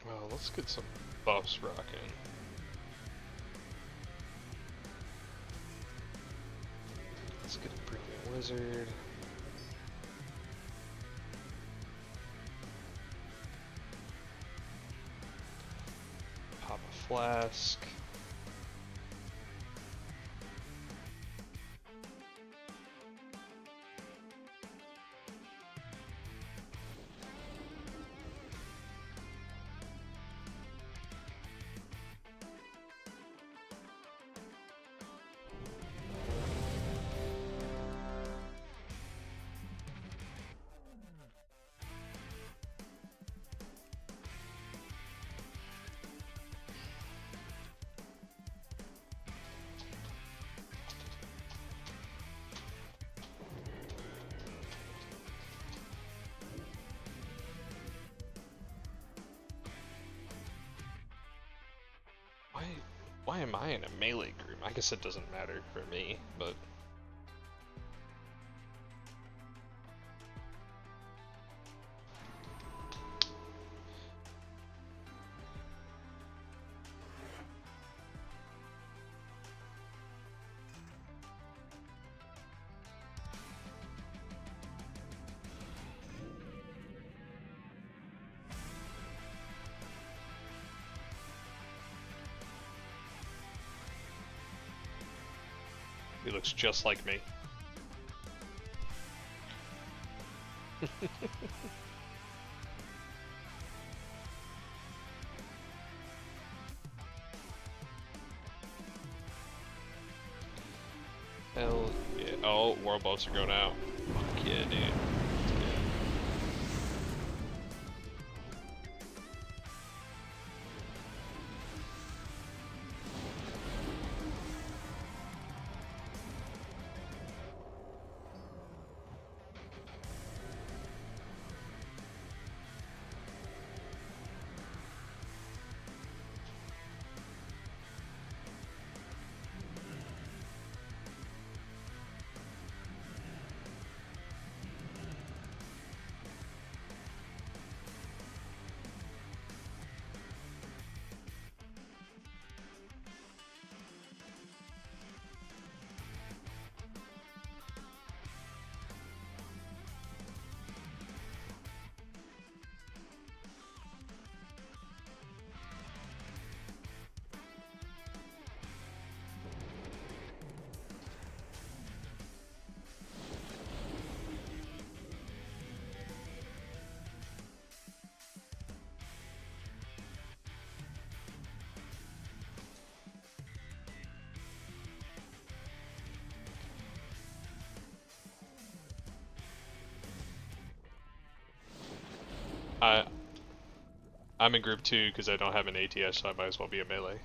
Well, let's get some buffs rocking. Let's get a premium wizard. Pop a flask. Why am I in a melee group? I guess it doesn't matter for me, but... He looks just like me. Hell yeah. Oh, world boats are going out. Fuck yeah, dude. I'm in group 2 because I don't have an ATS, so I might as well be a melee.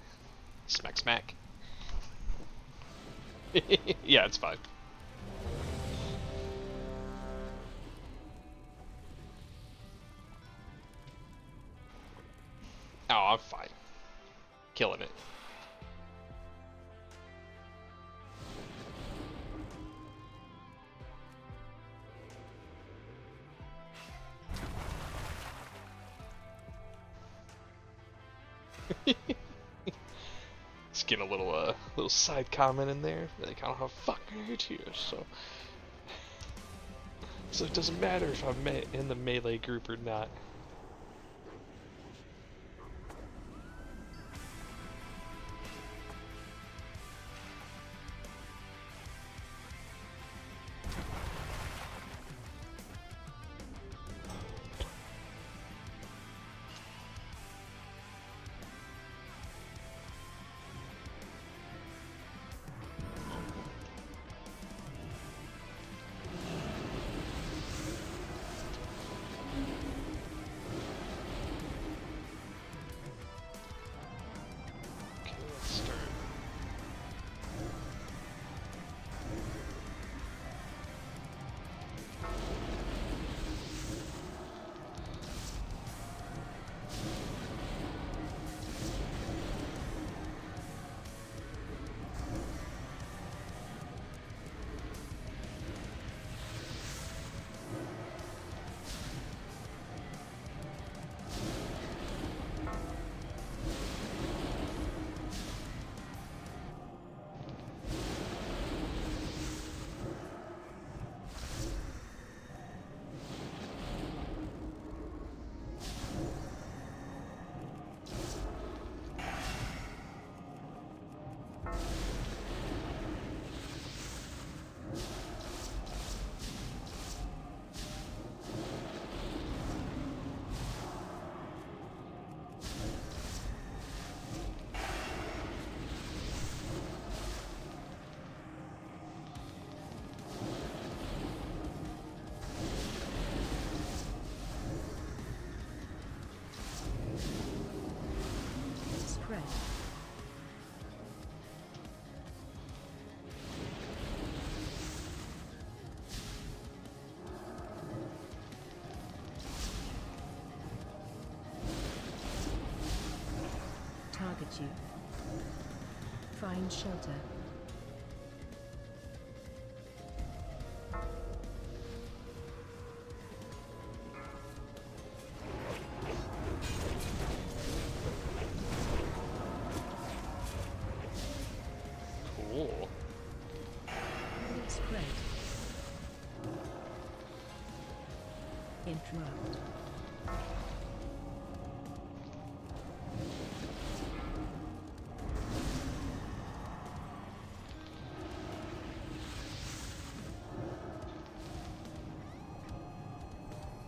Smack smack. Yeah, it's fine. Oh, I'm fine. Killing it. Just getting a little side comment in there. Like, I don't have fucking ATS, so it doesn't matter if I'm in the melee group or not. Okay, let's start. Spread. Target you. Find shelter. Cool. Spread. Interrupt.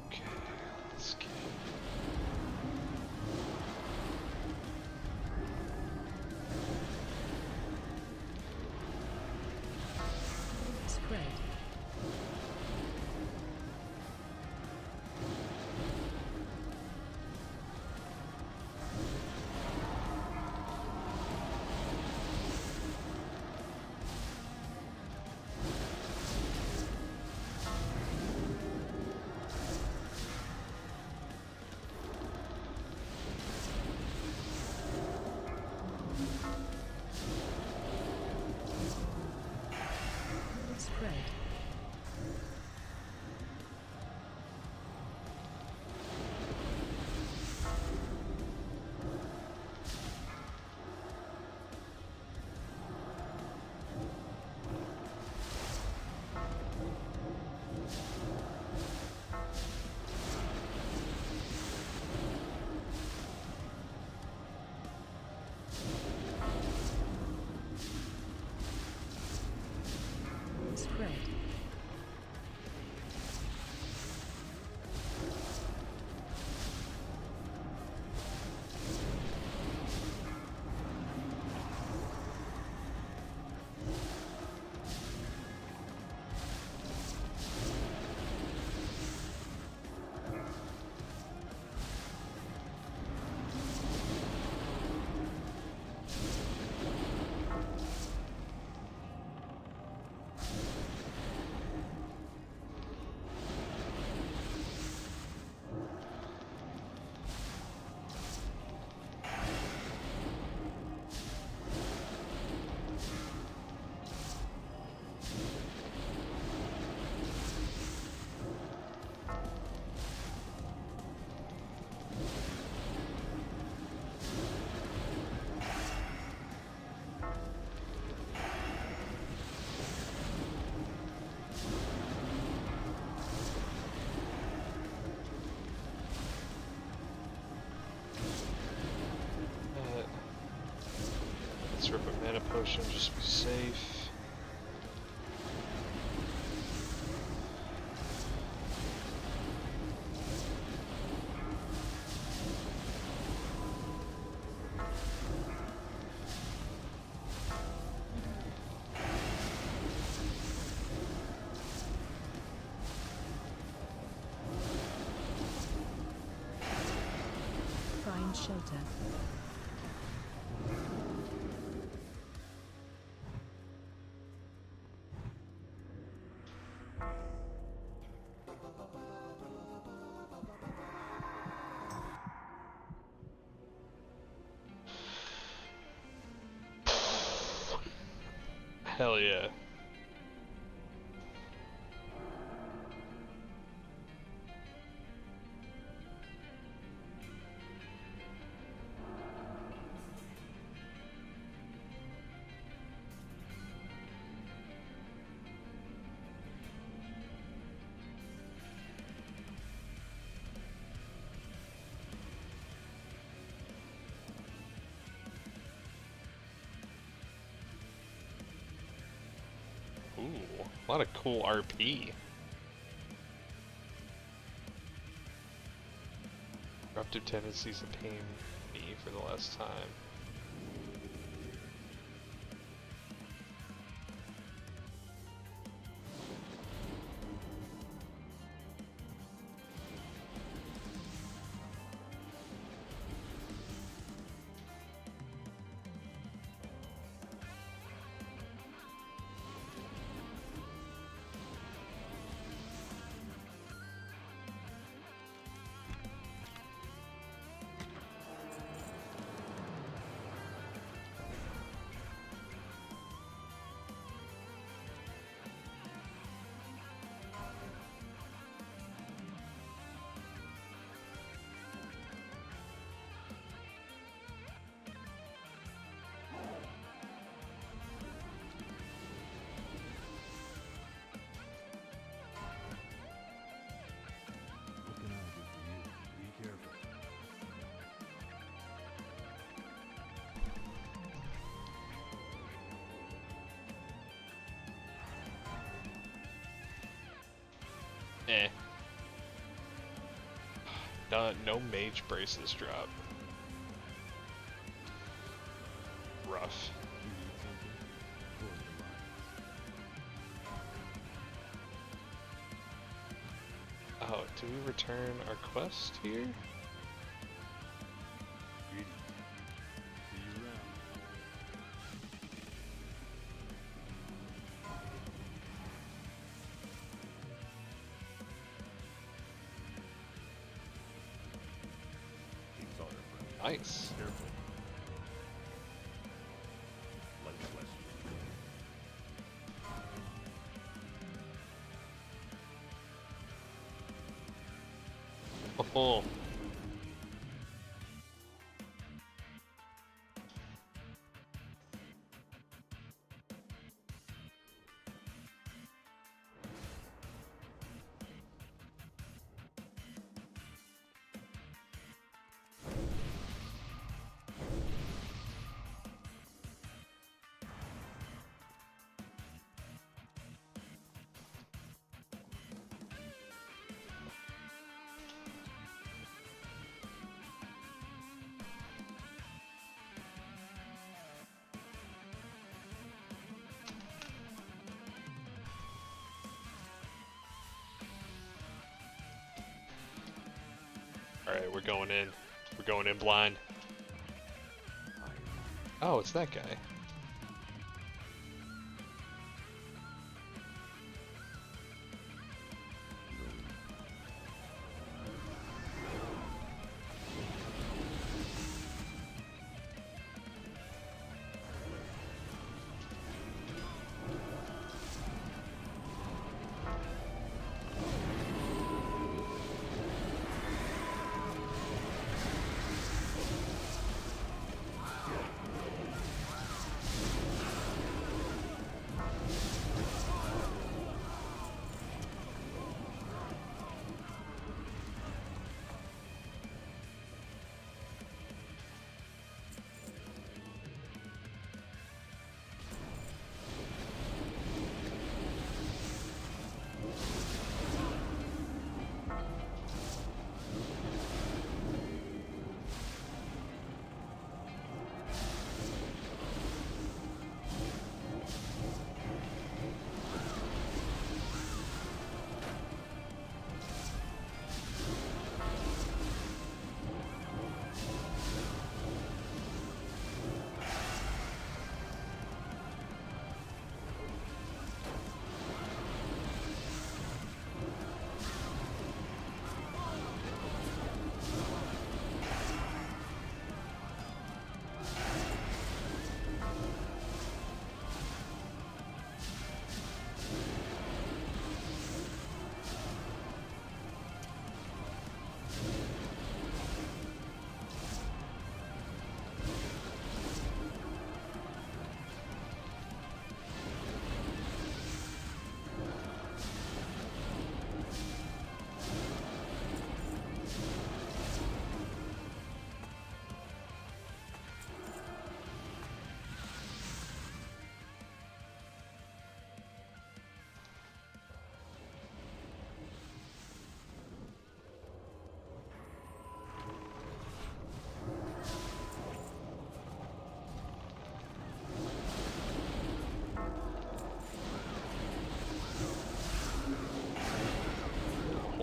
Okay, let's get. Spread. Spread. mana potion just to be safe. Find shelter. Hell yeah. Ooh, a lot of cool RP. Corruptive tendencies to pain me for the last time. What can I do for you? Be careful. Eh. No mage braces drop. Rough. You need something? According to mine. Oh, do we return our quest here? Greetings. See you around. Keeps on her friend. Nice. Careful. Light quest. Oh. Alright, we're going in. We're going in blind. Oh, it's that guy.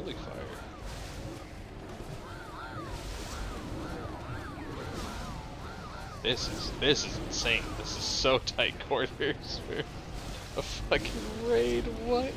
Holy fire. This is insane. This is so tight quarters for a fucking raid. What?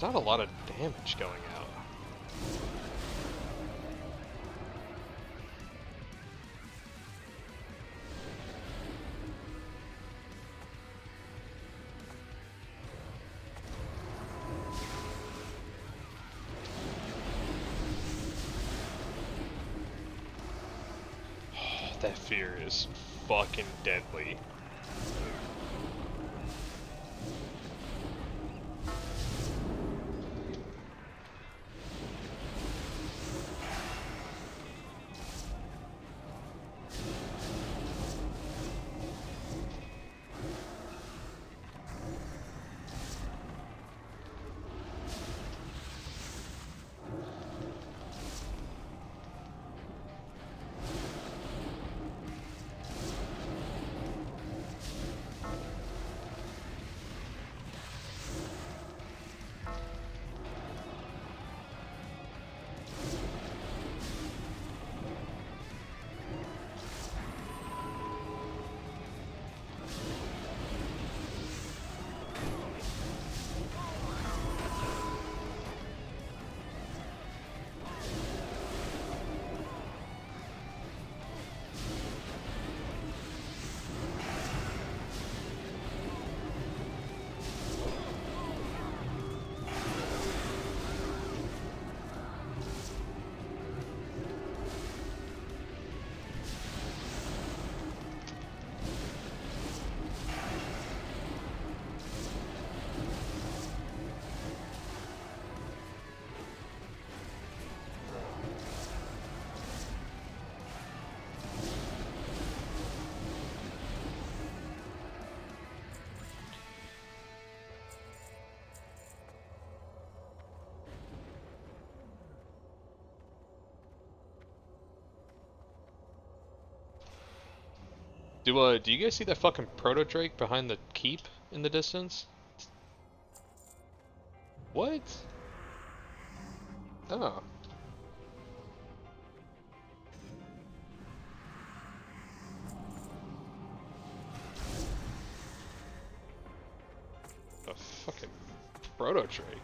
It's not a lot of damage going out. That fear is fucking deadly. Do you guys see that fucking proto drake behind the keep in the distance? What? Oh. A fucking proto drake.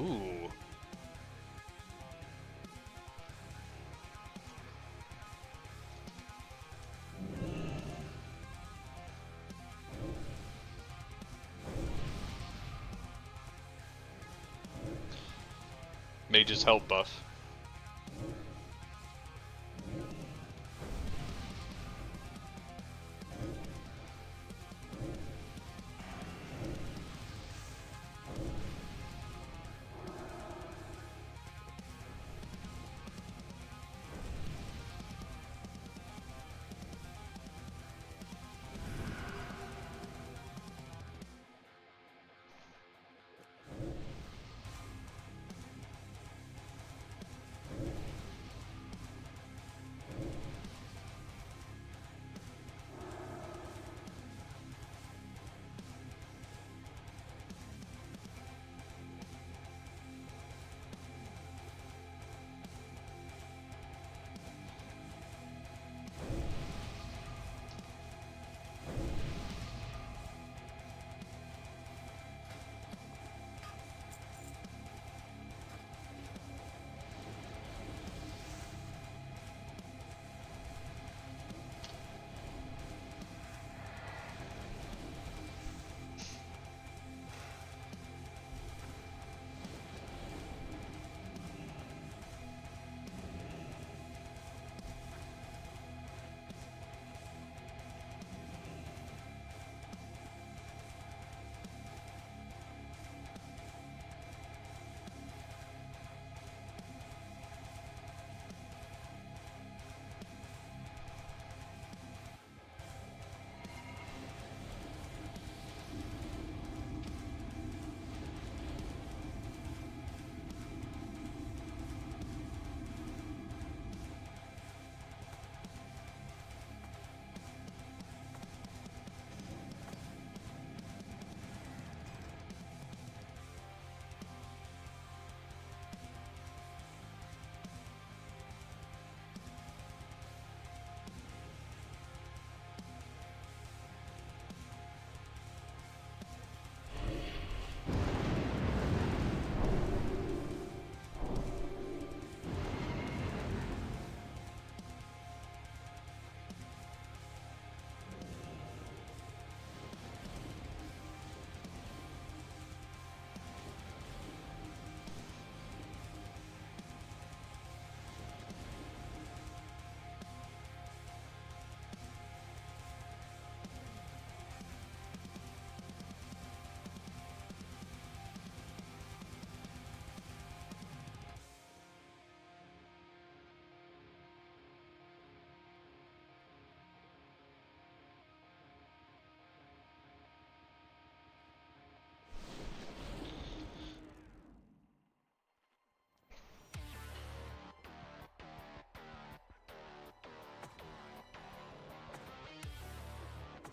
Ooh. Mage's health buff.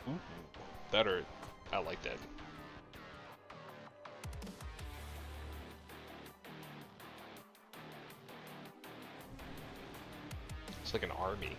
Ooh. That hurt. I like that. It's like an army.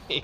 Watch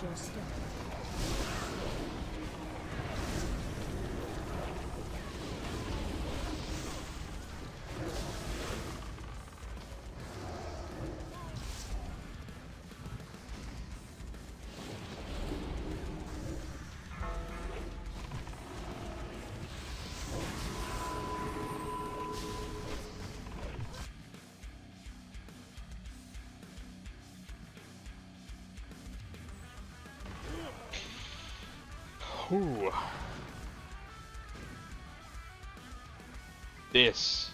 your step. Ooh. This.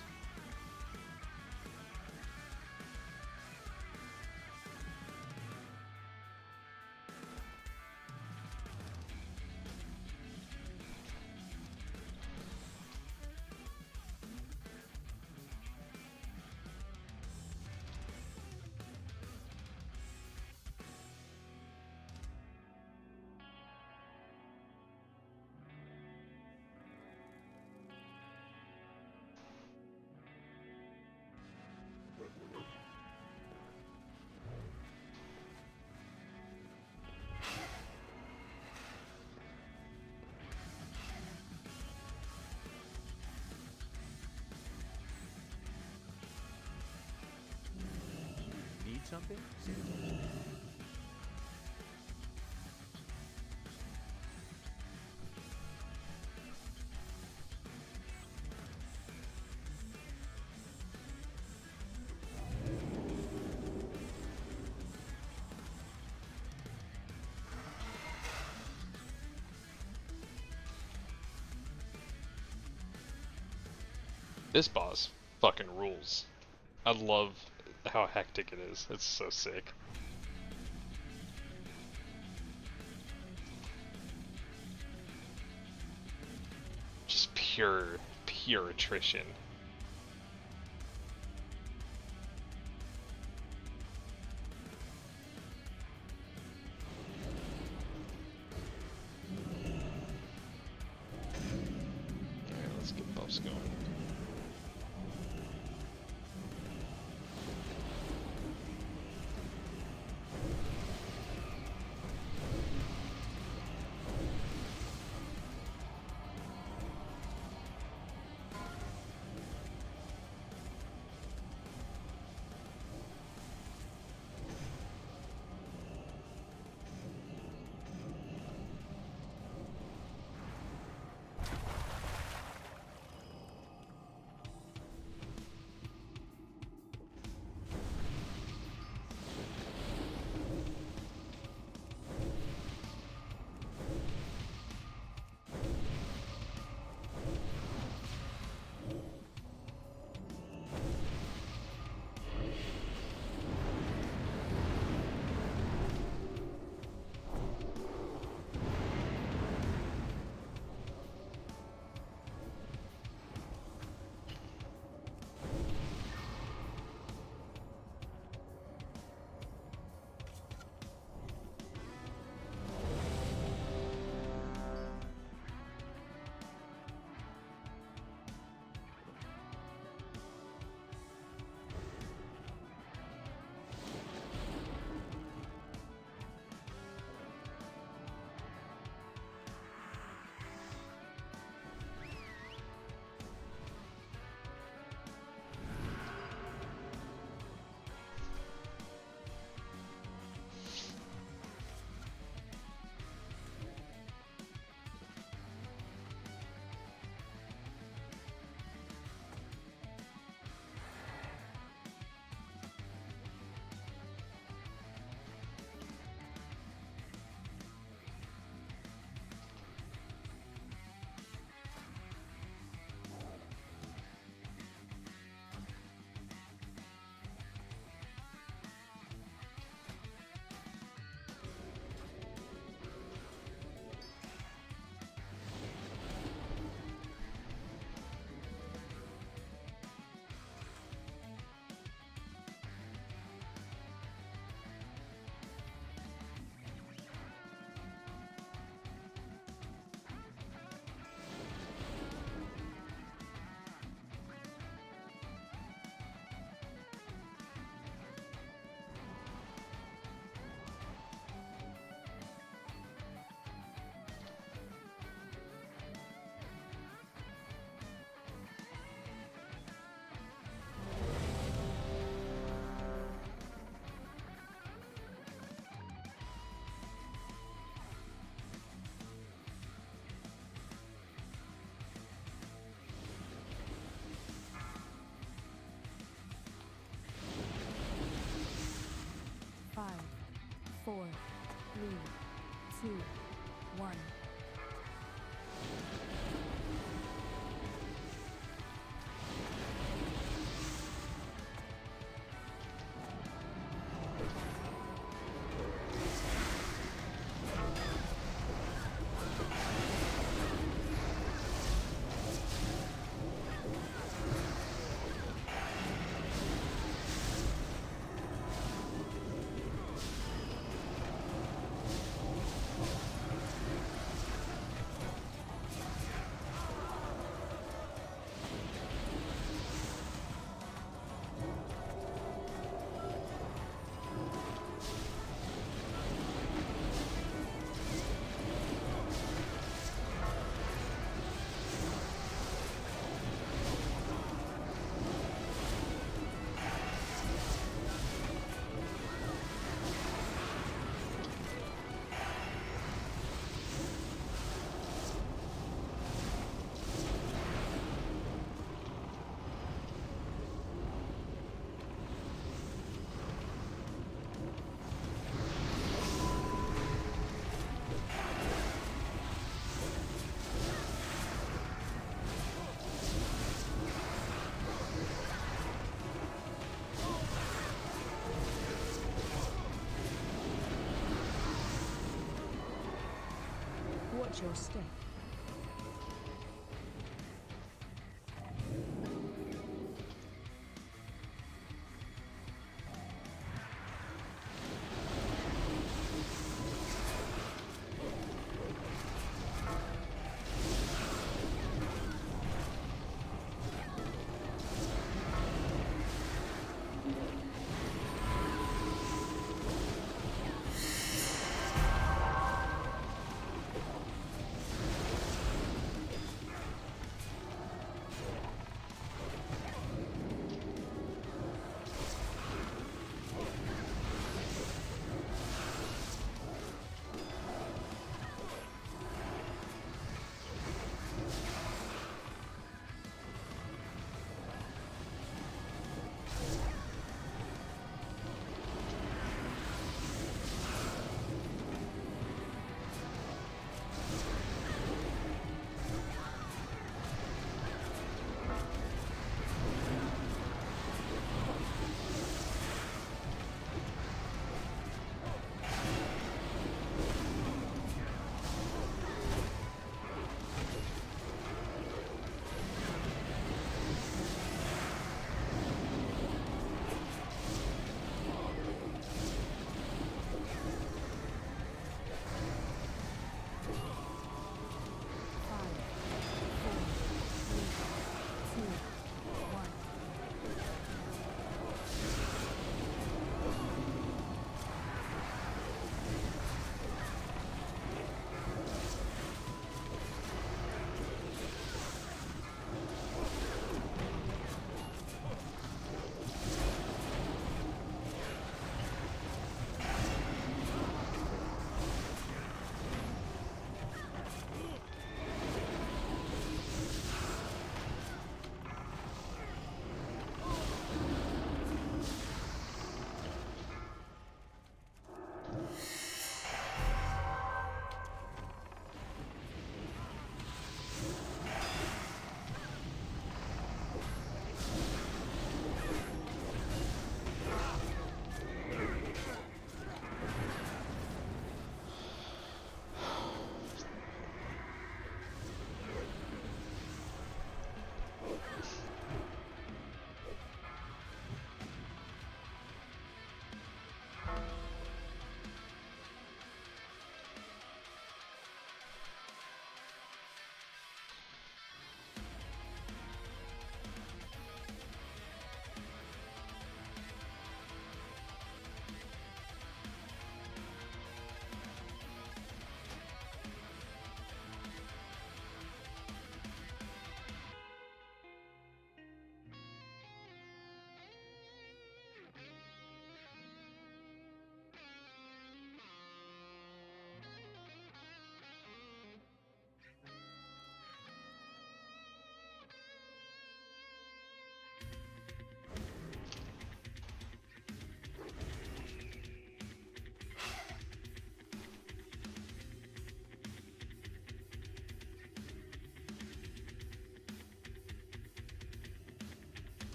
Need something? This boss fucking rules. I love how hectic it is. It's so sick. Just pure attrition. Alright, let's get buffs going. 2, 1. Watch your step.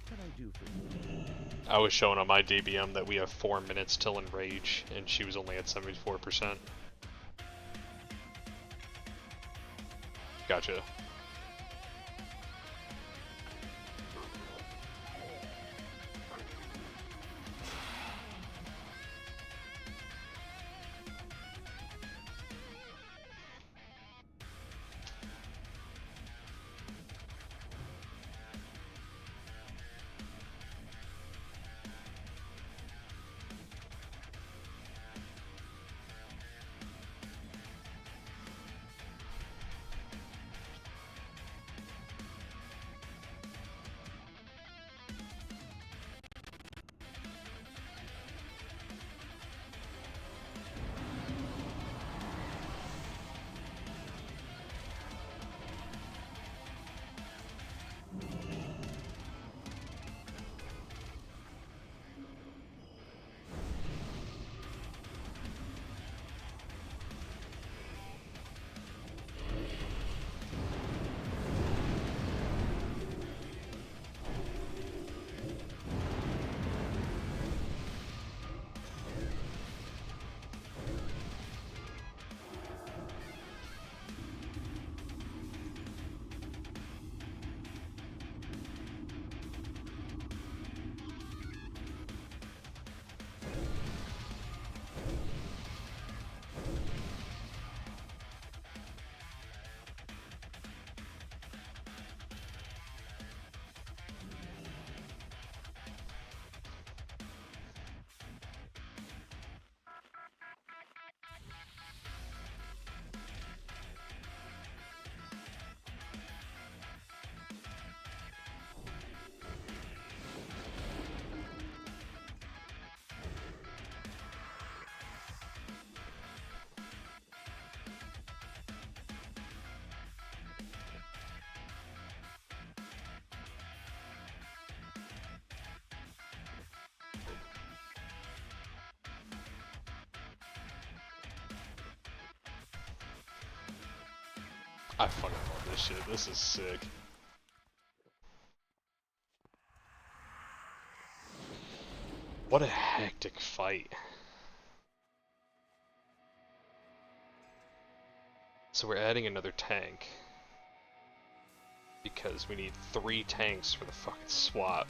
can I do for you? I was showing on my DBM that we have 4 minutes till Enrage, and she was only at 74%. Gotcha. I fucking love this shit. This is sick. What a hectic fight. So we're adding another tank. Because we need 3 tanks for the fucking swap.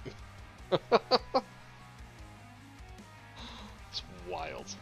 It's wild.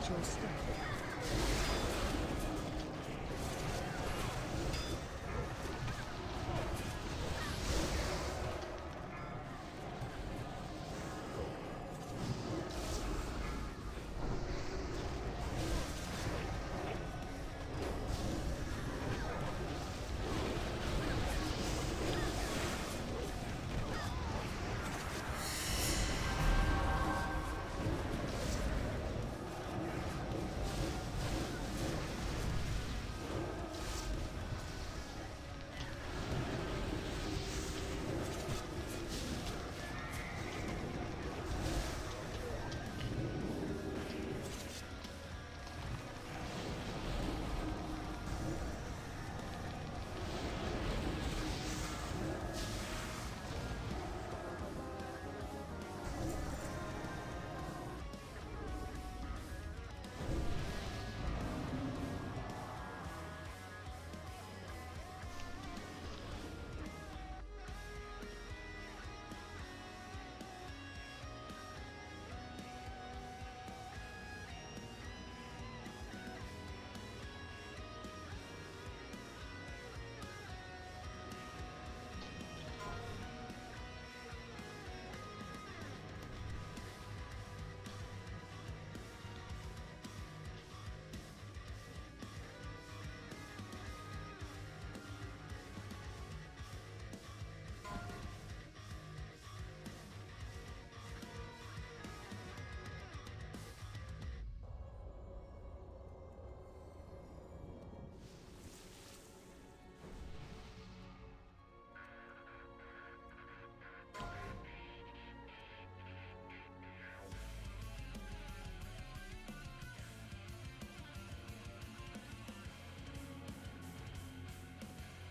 Watch your step.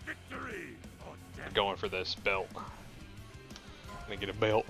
Victory! Or death! Going for this belt. Gonna get a belt.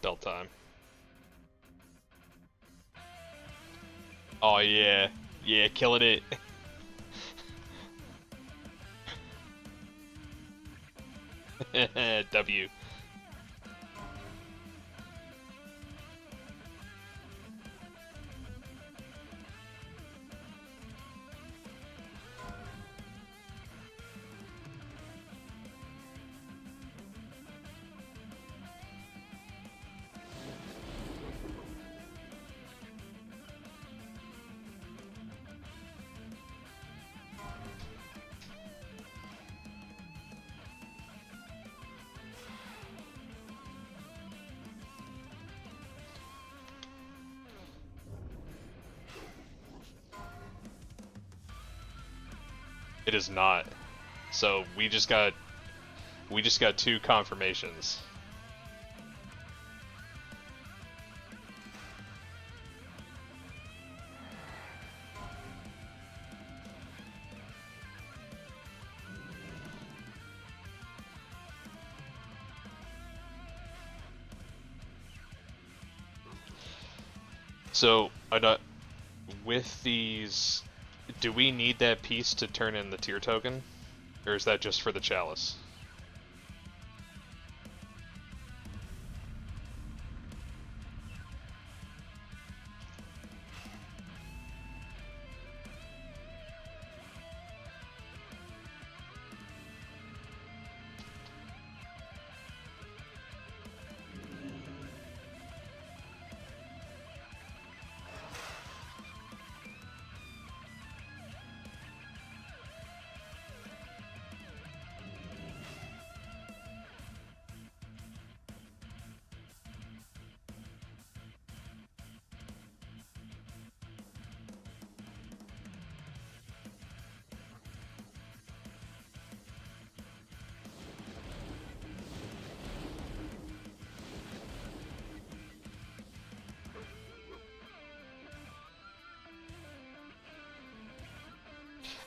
Belt time. Oh yeah. Yeah, killing it. W. It is not. So we just got two confirmations. So, with these, do we need that piece to turn in the tier token? Or is that just for the chalice?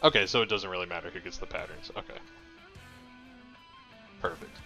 Okay, so it doesn't really matter who gets the patterns. Okay. Perfect.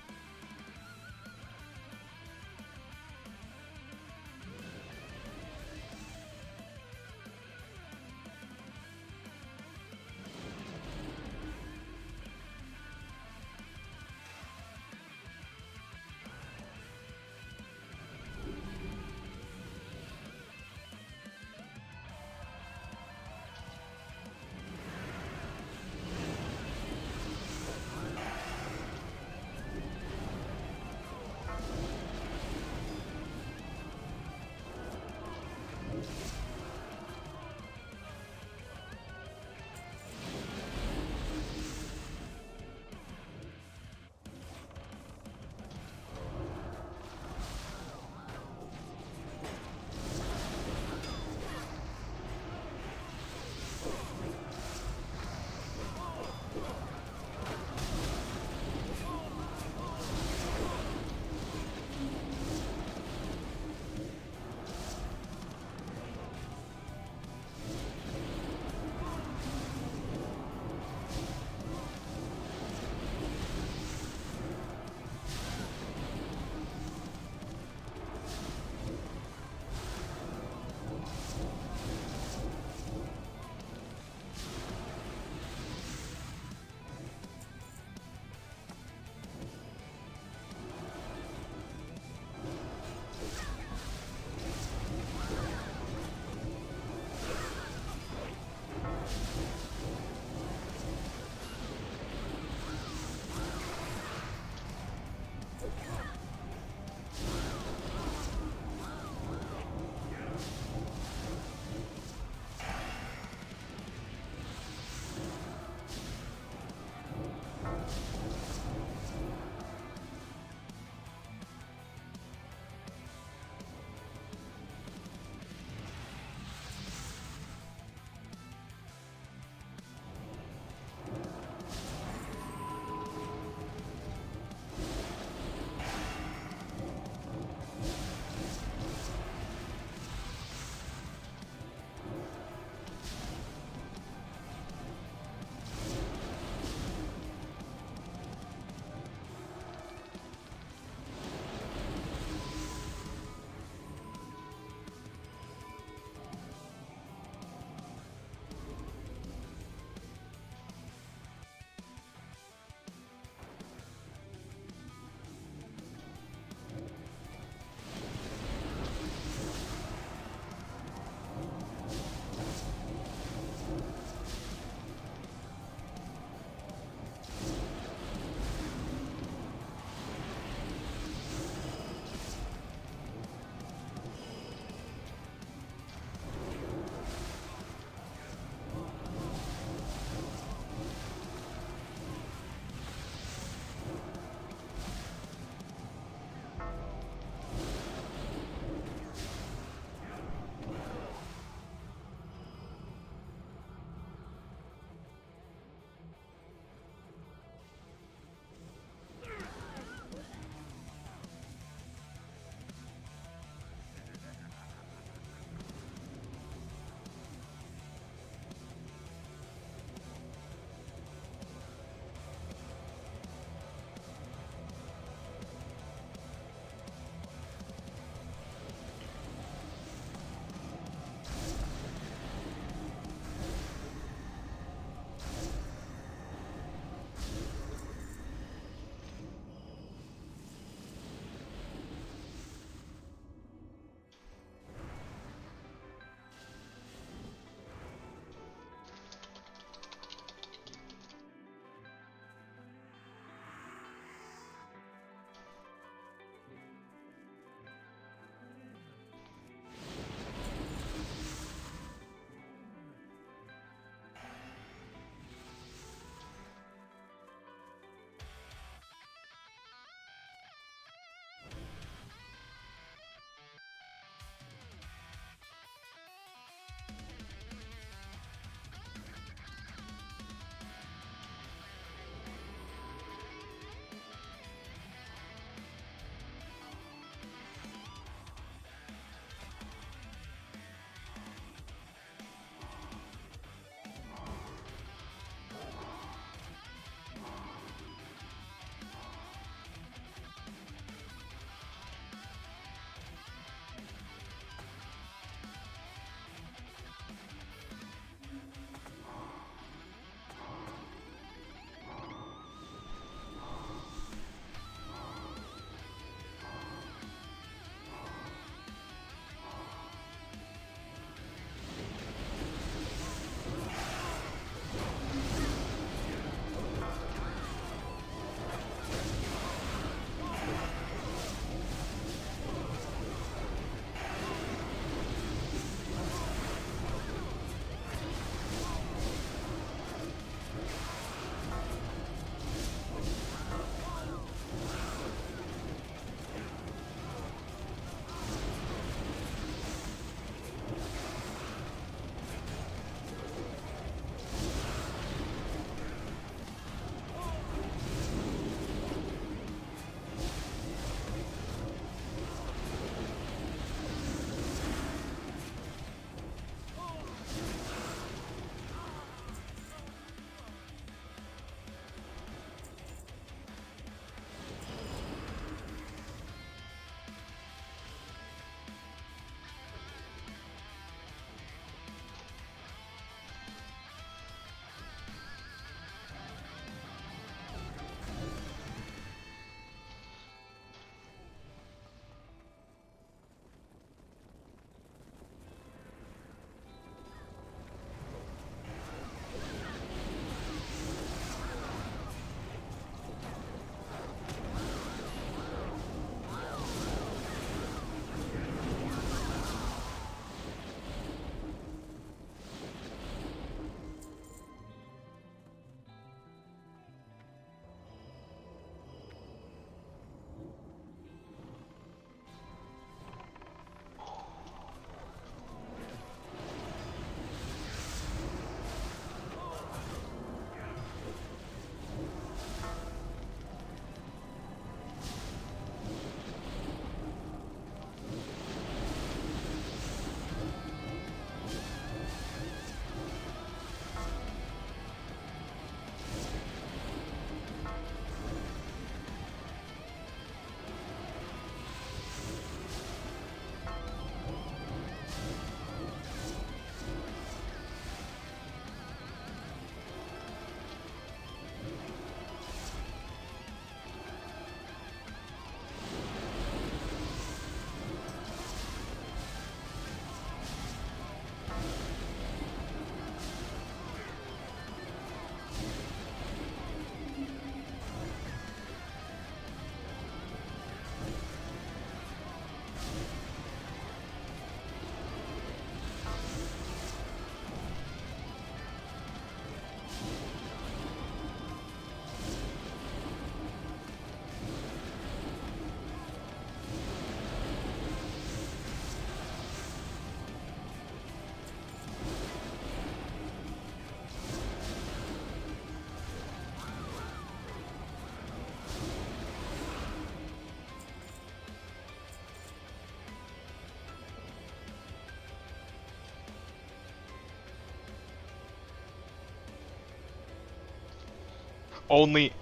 Only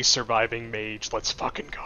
surviving mage. Let's fucking go.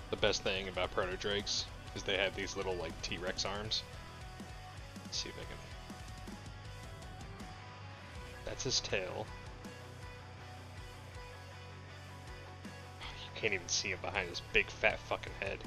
The best thing about proto drakes is they have these little like T-Rex arms. Let's see if I can. That's his tail. You can't even see him behind his big fat fucking head.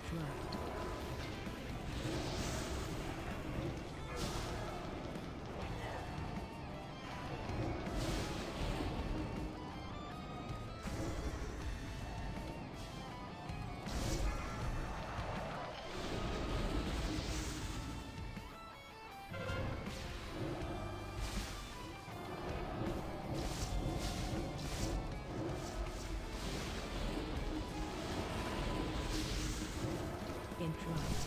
Interrupt. Interrupt.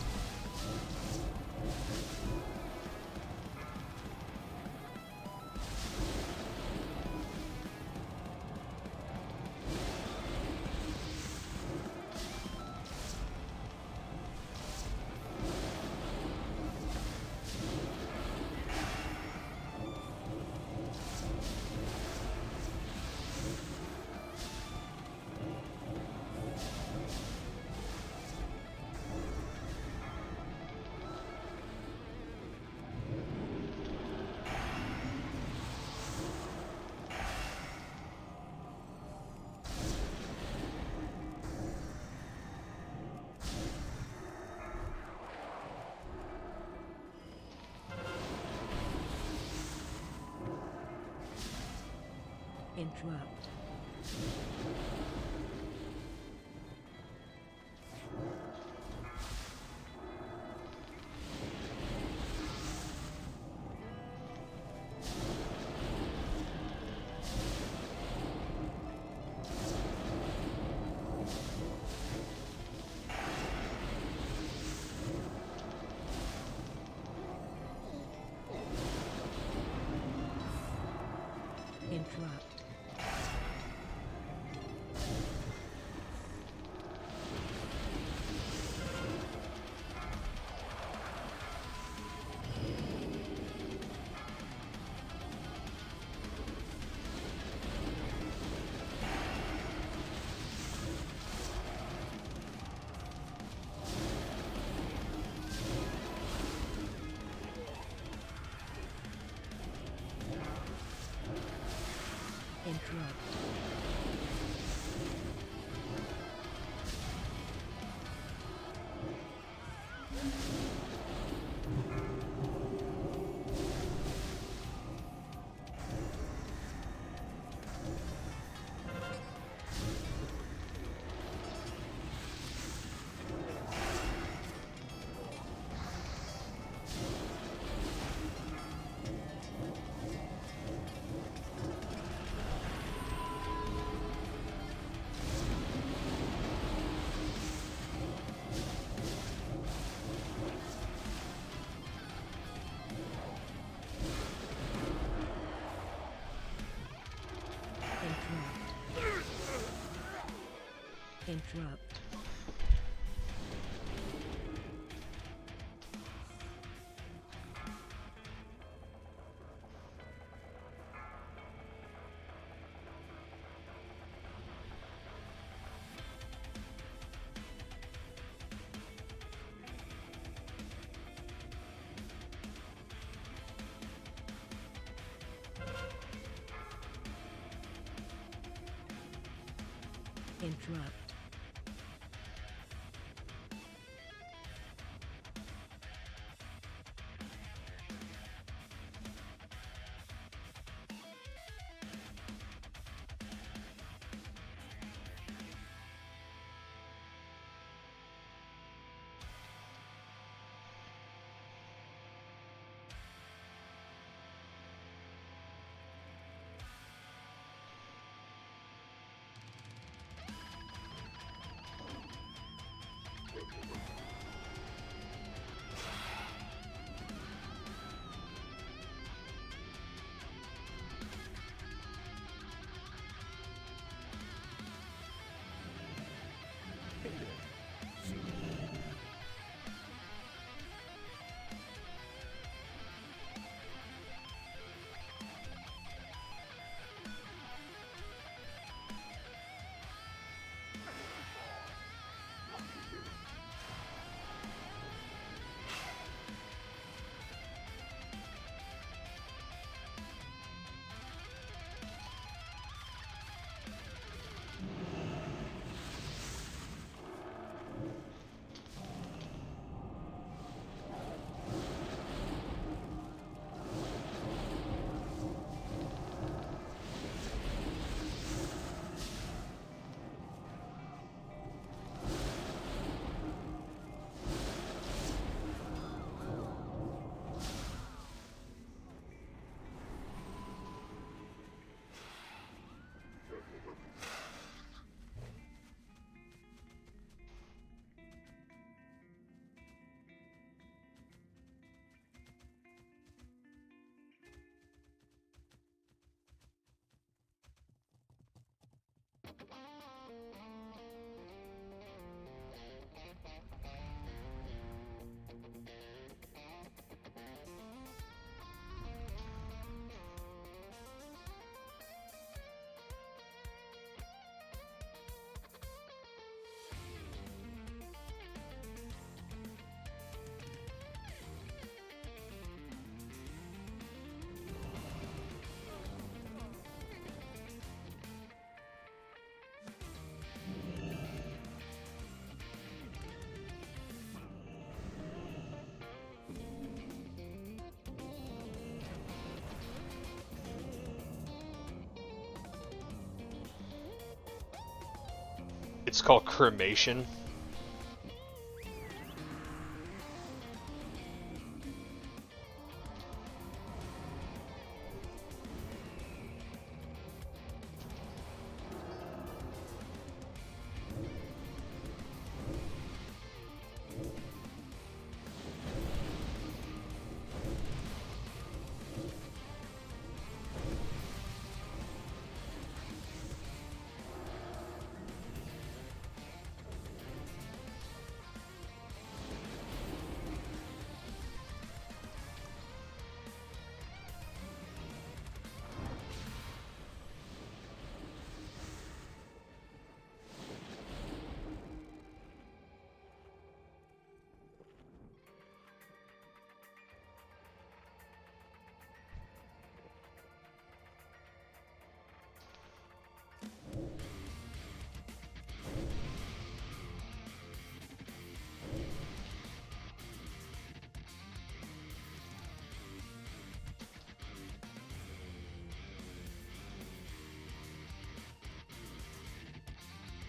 Interrupt. Interrupt. Interrupt. Interrupt. Interrupt. It's called cremation.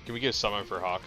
Can we get a summon for Hawk?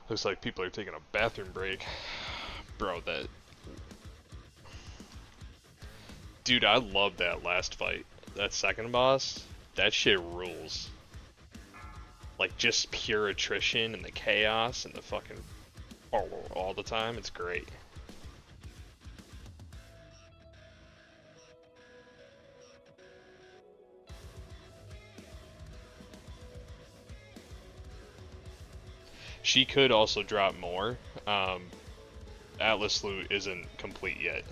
Looks like people are taking a bathroom break. Bro, that... Dude, I love that last fight. That second boss, that shit rules. Like, just pure attrition and the chaos and the fucking... all the time, it's great. She could also drop more. Atlas loot isn't complete yet.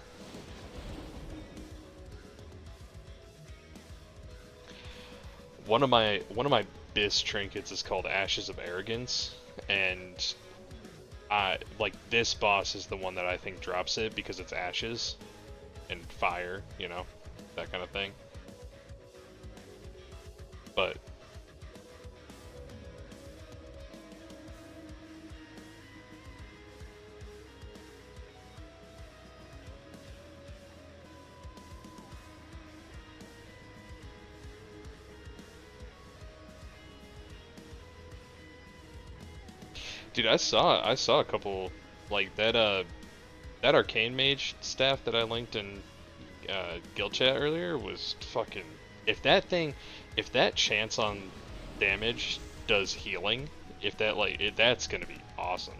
One of my BIS trinkets is called Ashes of Arrogance, and like this boss is the one that I think drops it because it's ashes and fire, you know, that kind of thing. But dude, I saw a couple like that arcane mage staff that I linked in guild chat earlier was fucking, if that chance on damage does healing, if that that's gonna be awesome.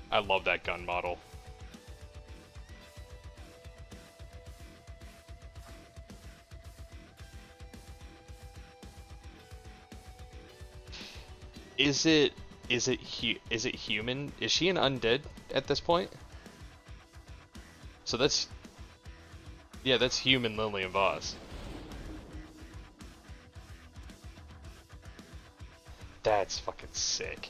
I love that gun model. Is it human? Is she an undead at this point? So that's, yeah, that's human Lillian Voss. That's fucking sick.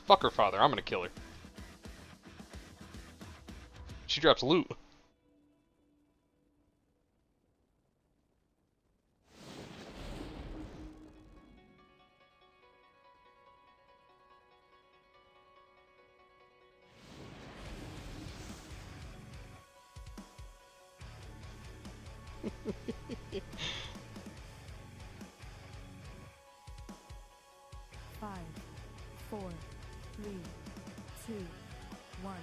Fuck her father, I'm gonna kill her. She drops loot. Five, four, three, two, one.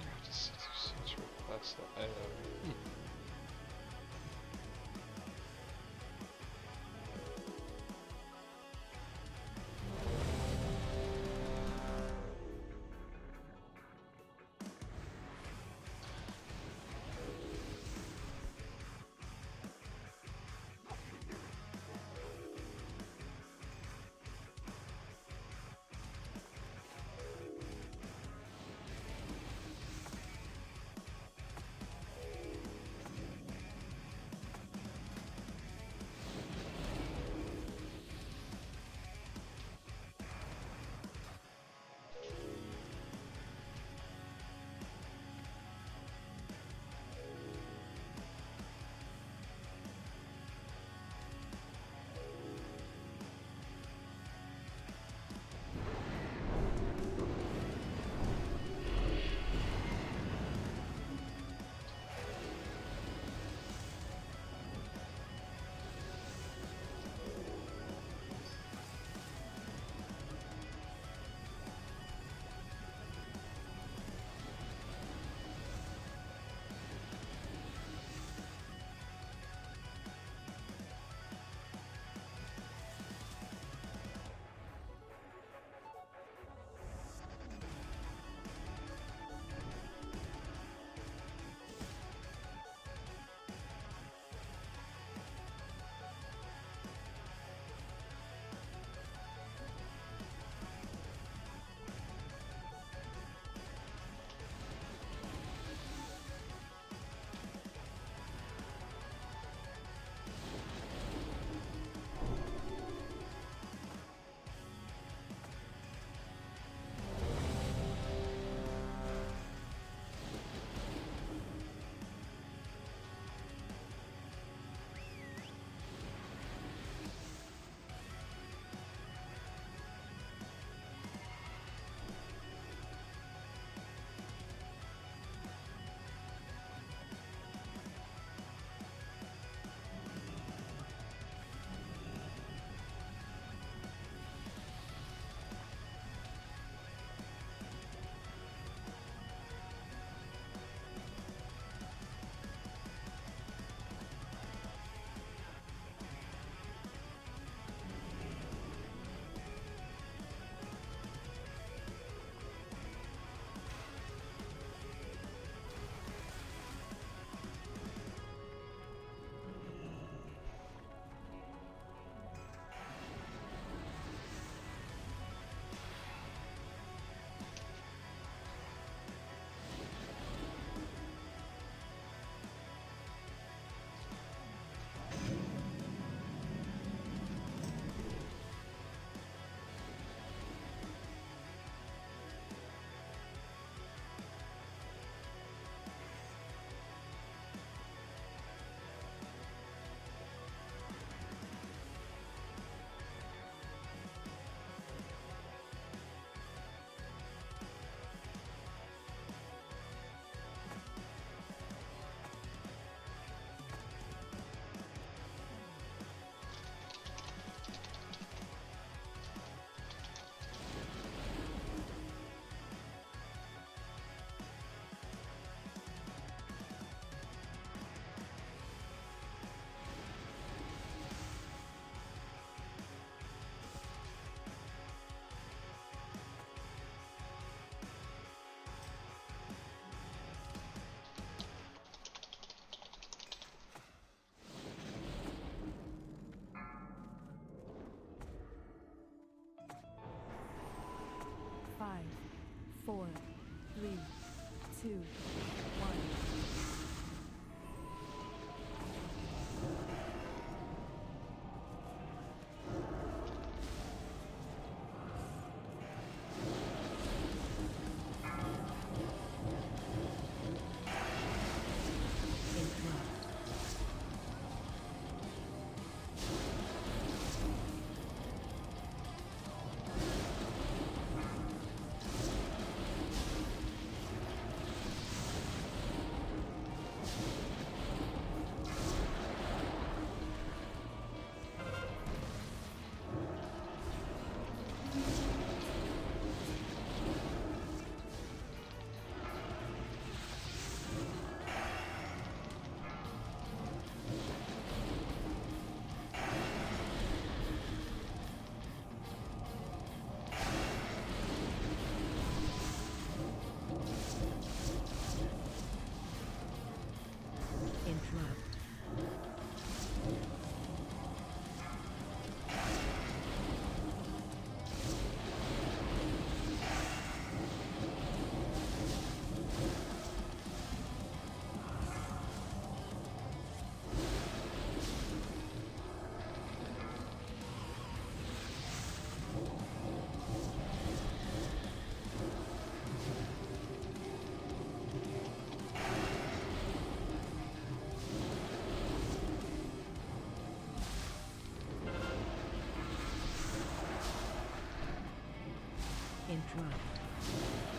Interrupt.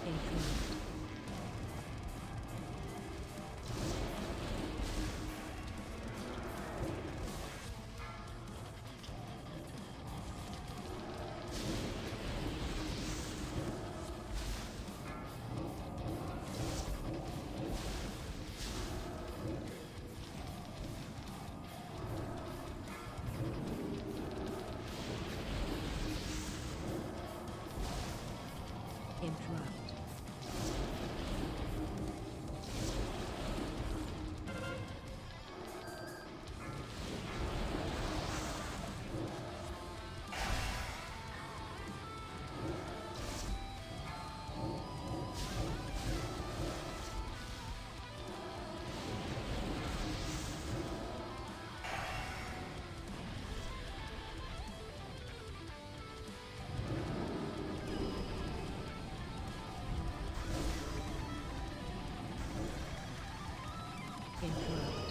Interrupt. Interrupt. Interrupt.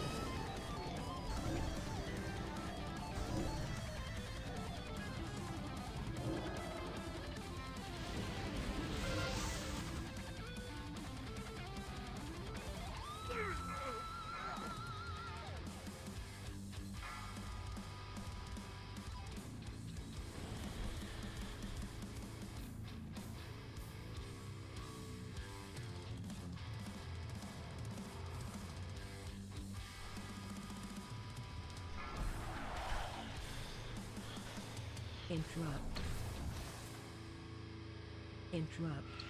Interrupt. Interrupt.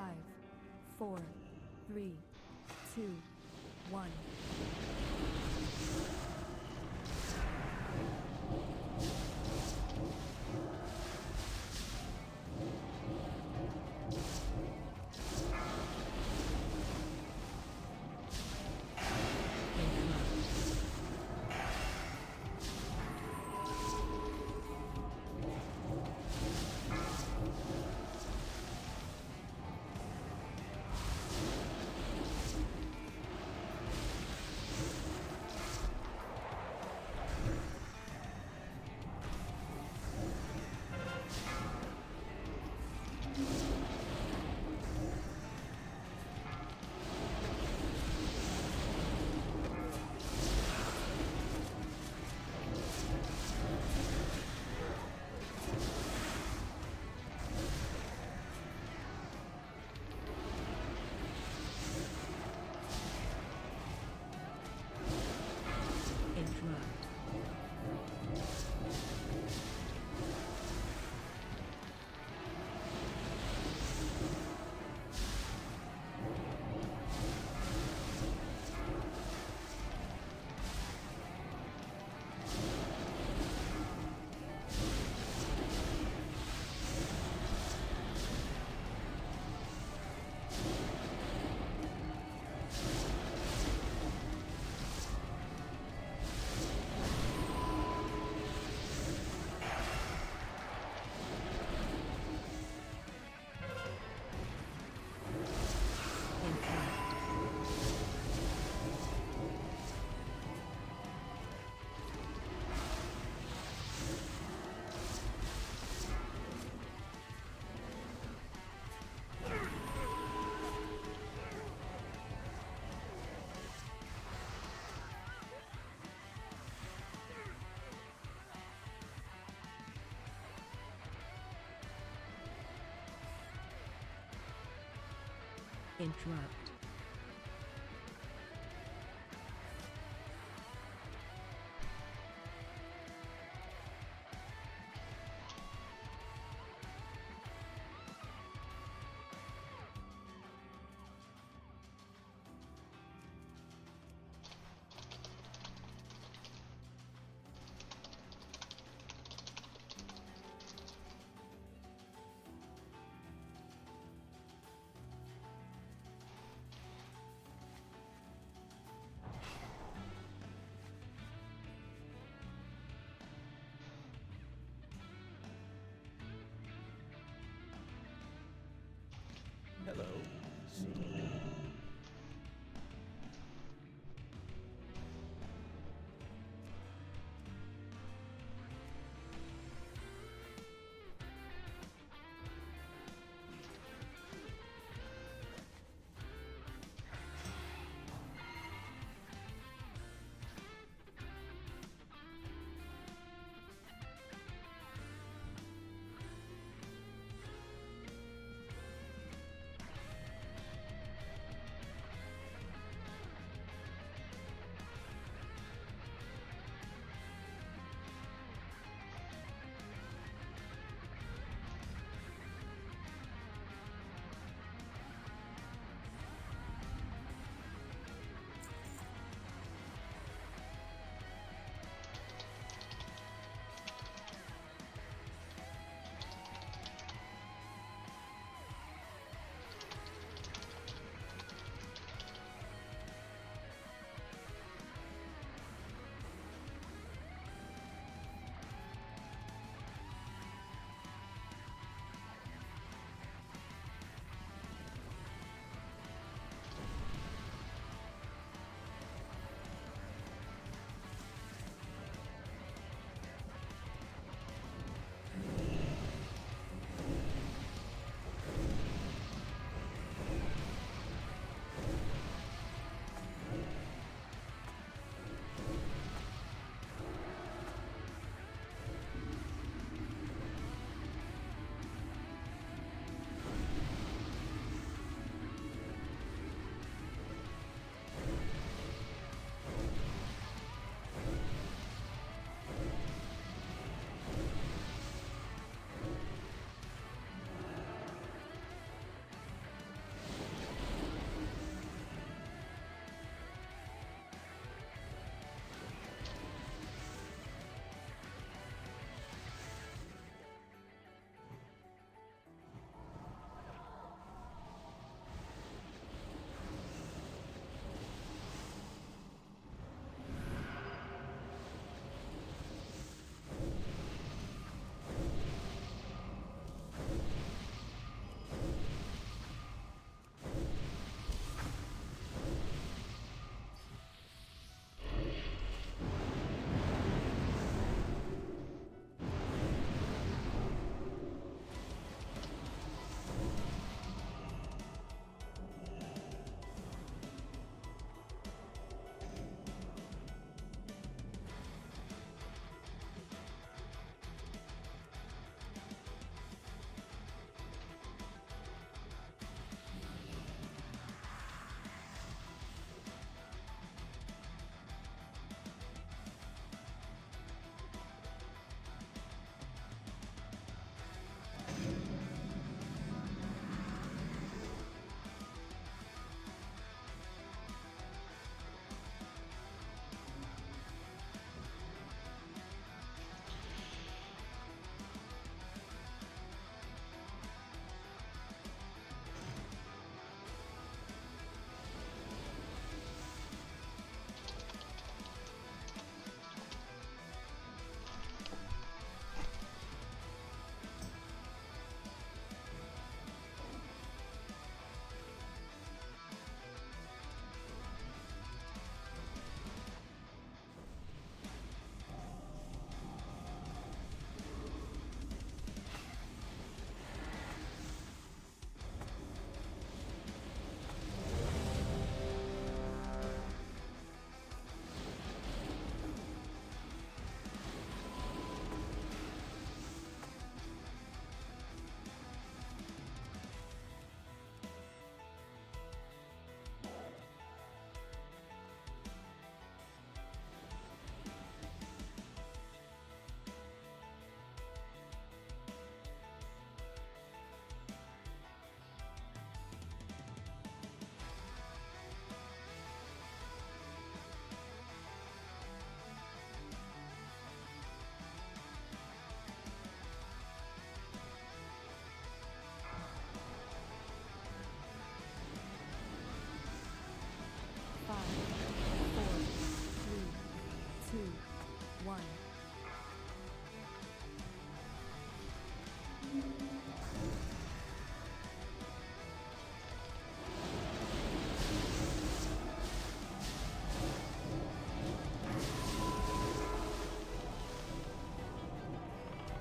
5, 4, 3, 2, 1. Interrupt. Interrupt. Interrupt.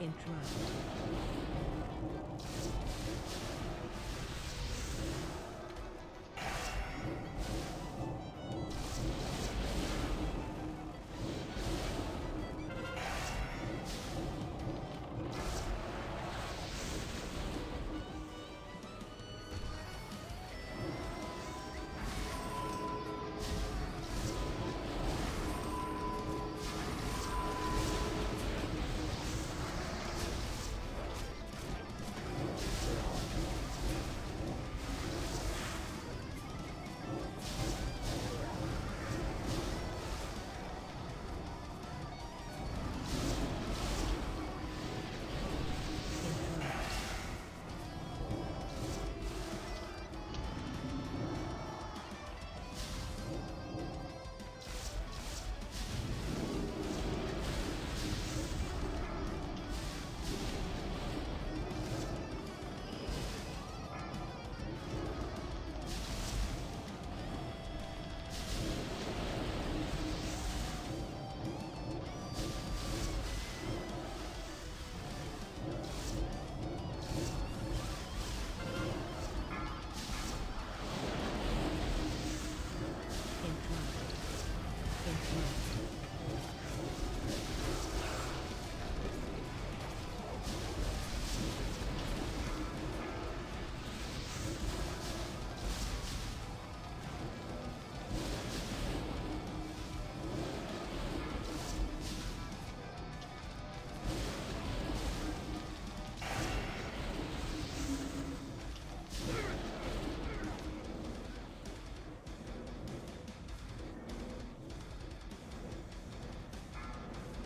Interrupt.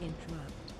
Interrupt.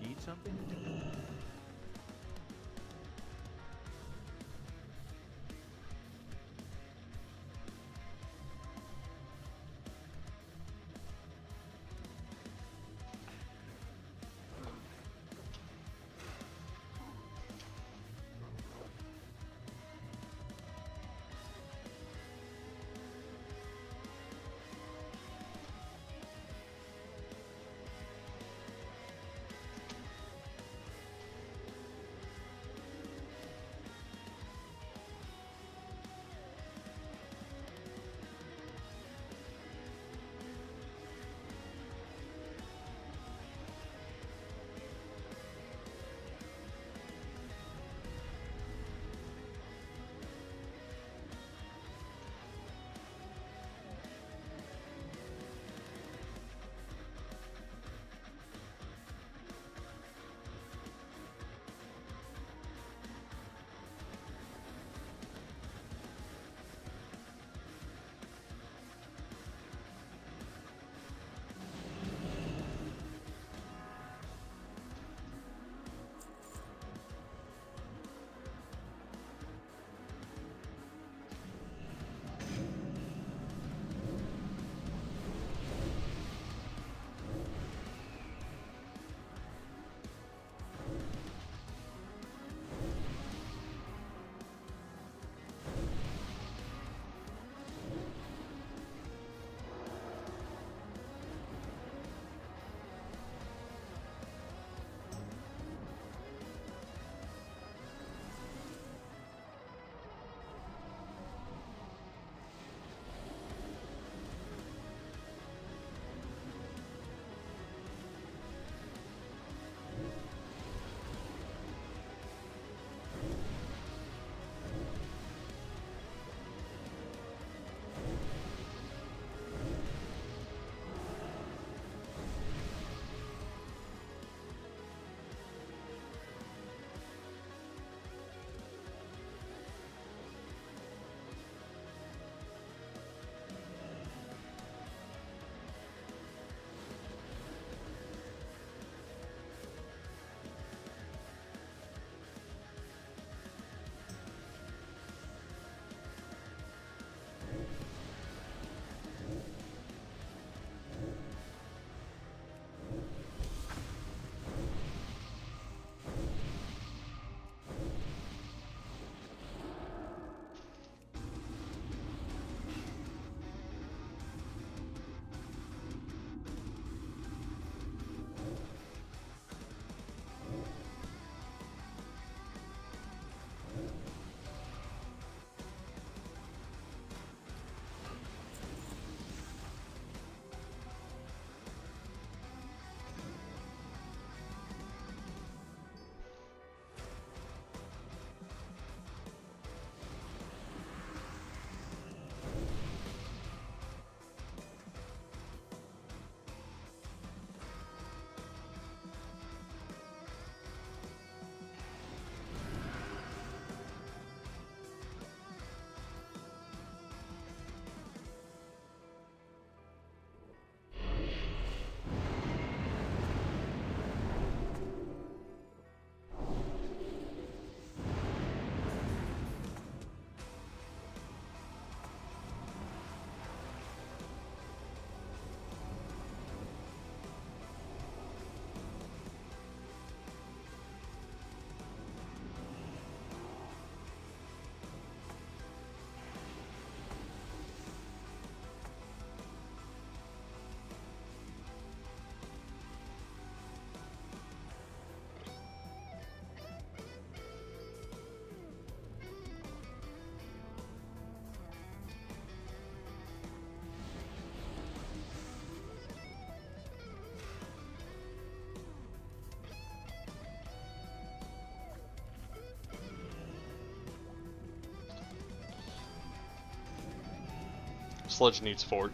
Need something? sludge needs fort.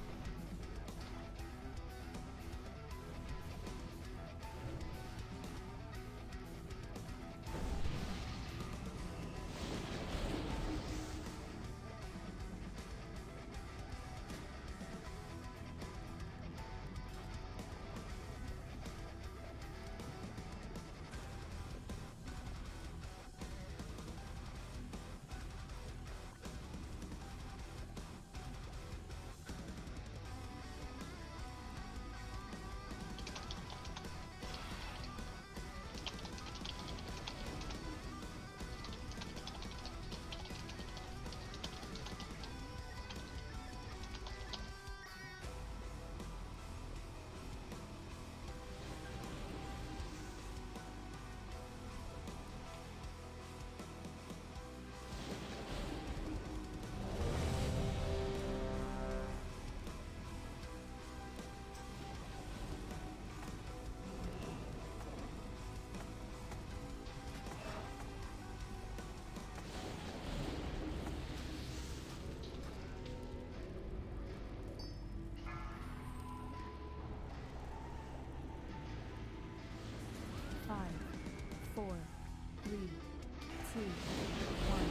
Five, four, three, two, one.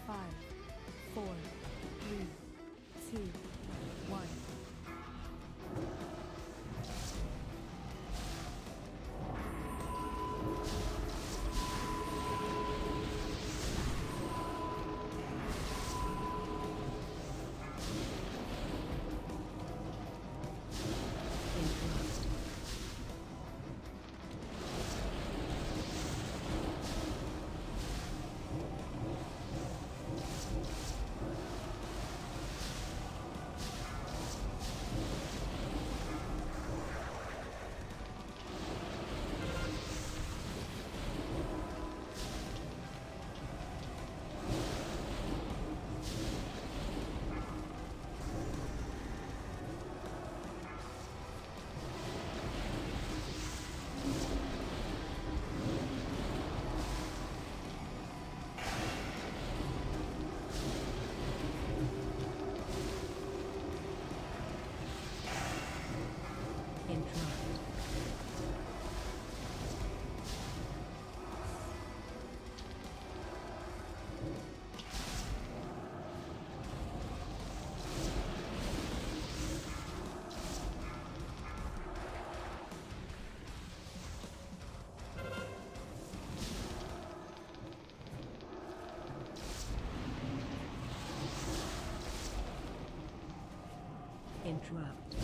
Five, four, three, two, one. Interrupt. Interrupt.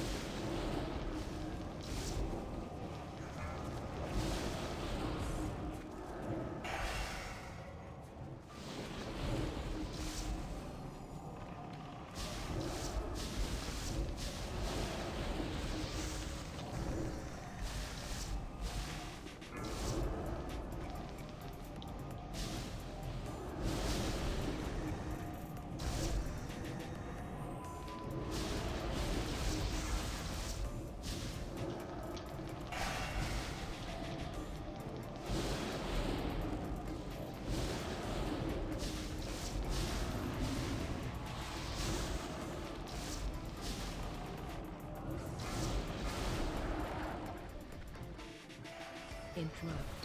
Interrupt.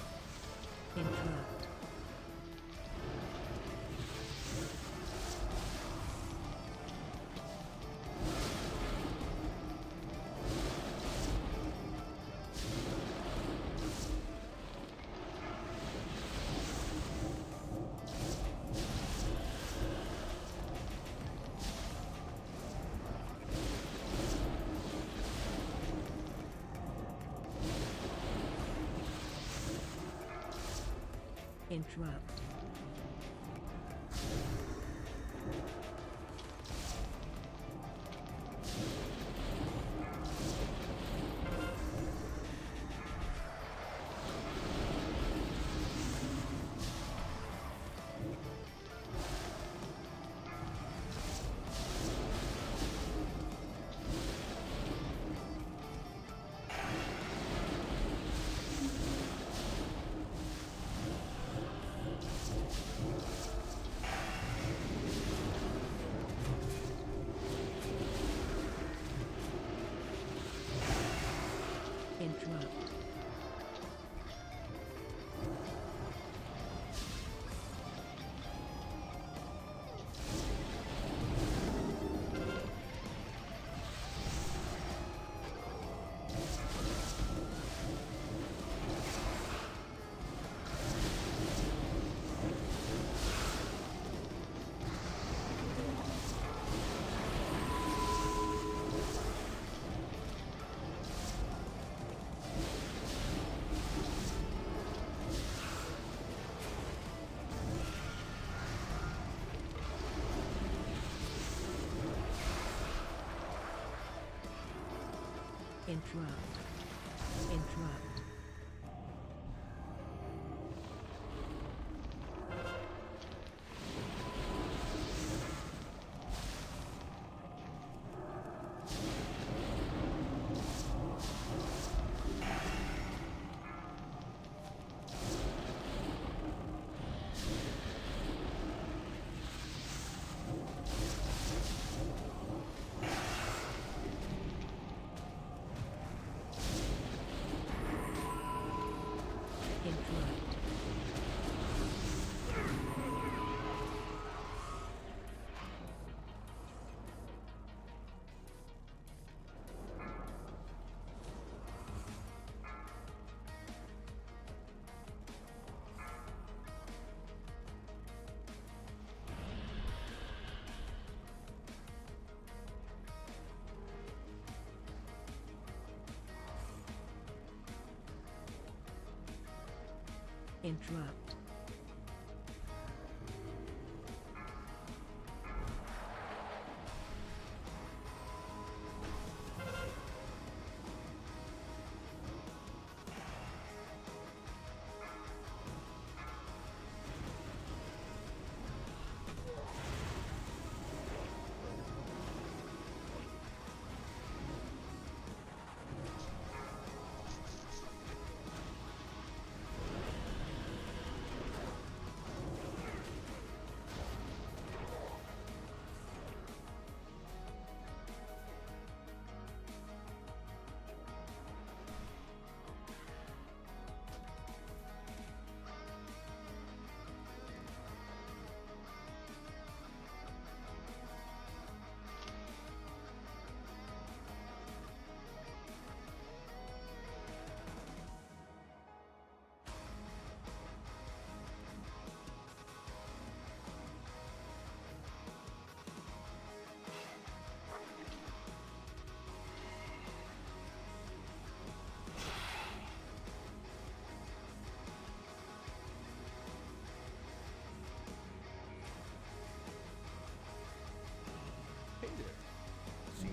Interrupt. Interrupt. Interrupt. Interrupt. Interrupt. Interrupt. Interrupt. Hey there. See?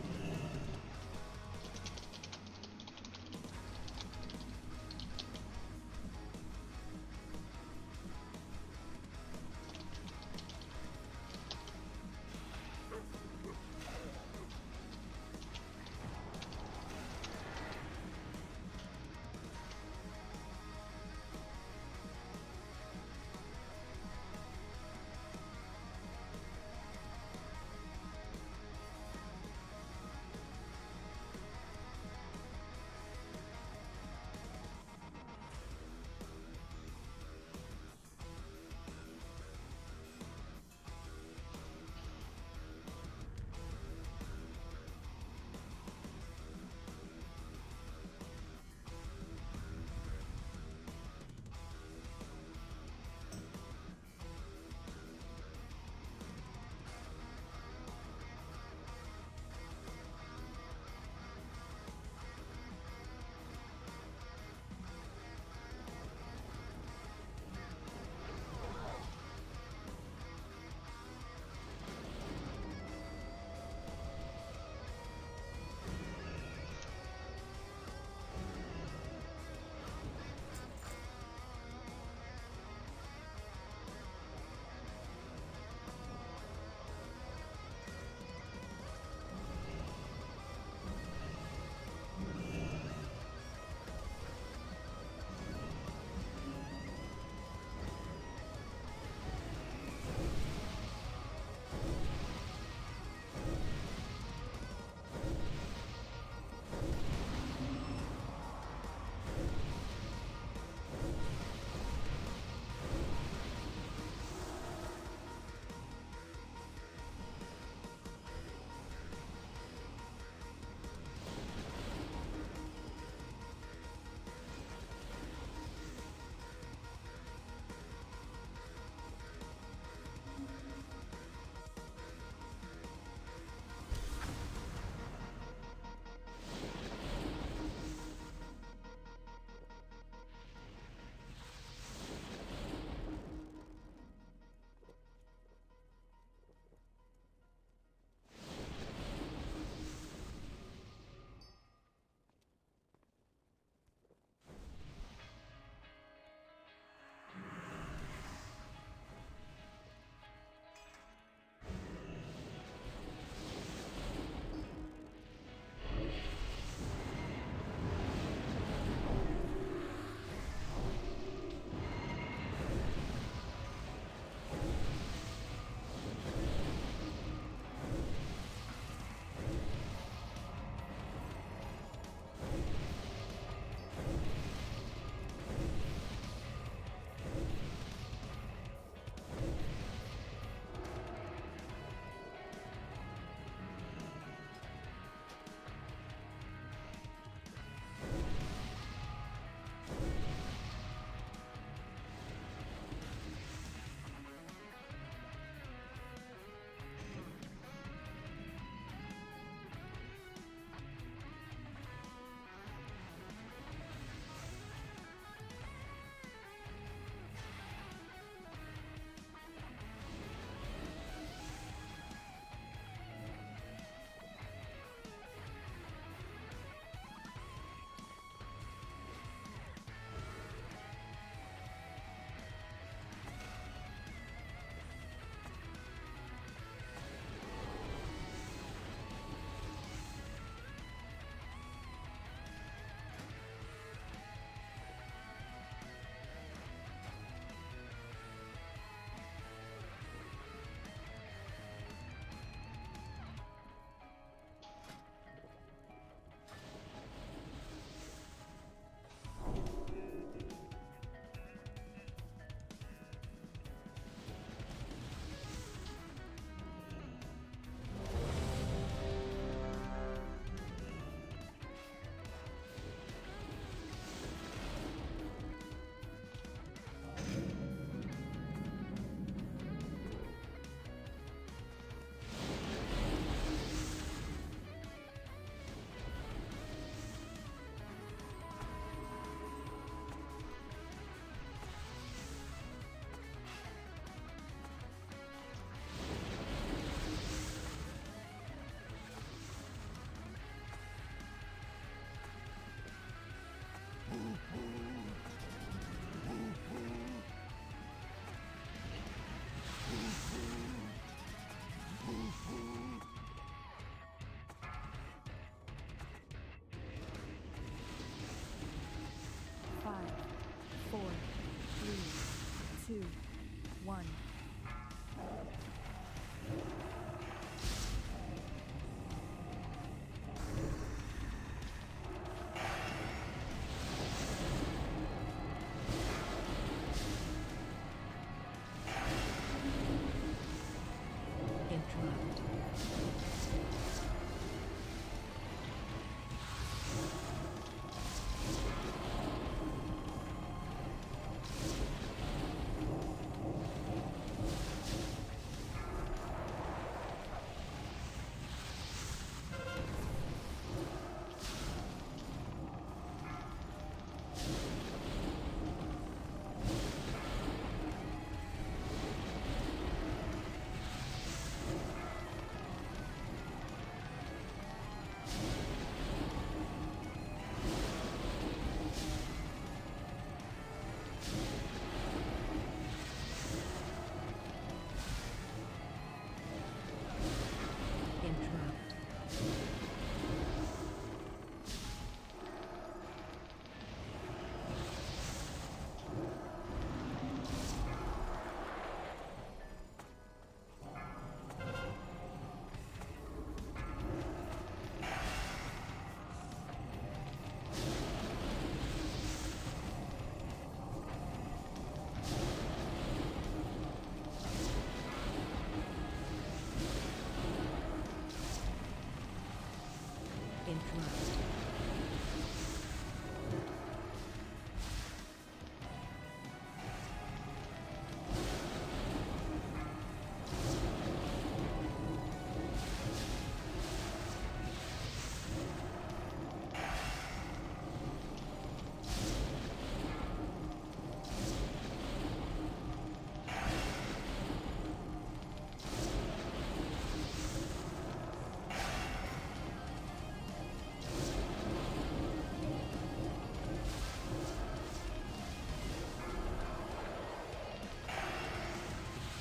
Interrupt.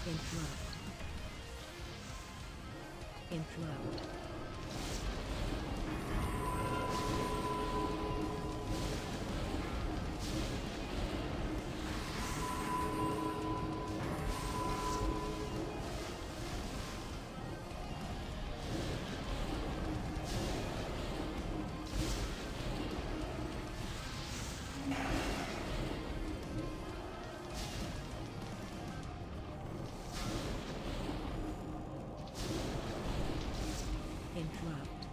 Interrupt. Interrupt. Interrupt.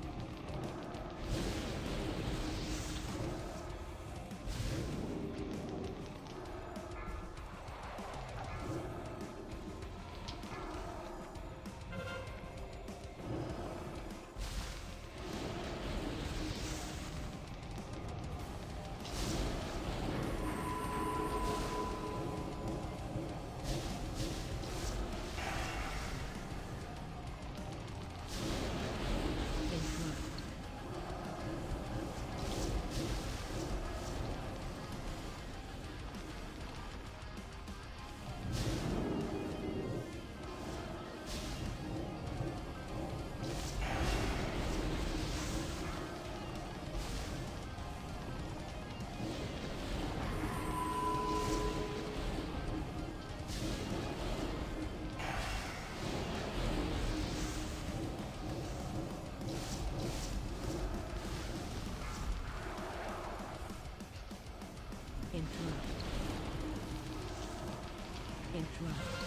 Interrupt. Interrupt. Interrupt.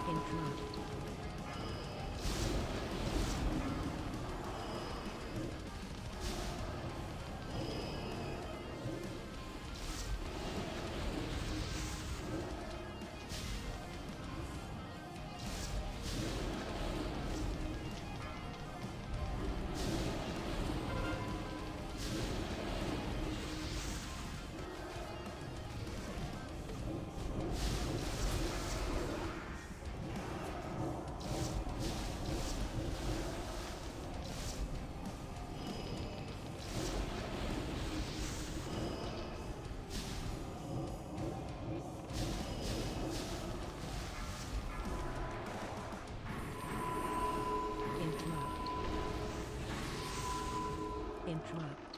Interrupt. Interrupt. Interrupt.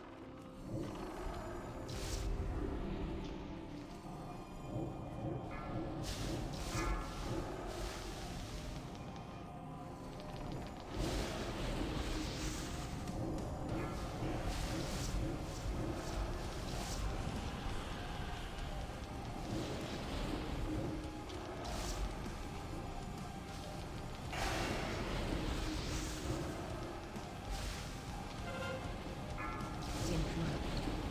Interrupt.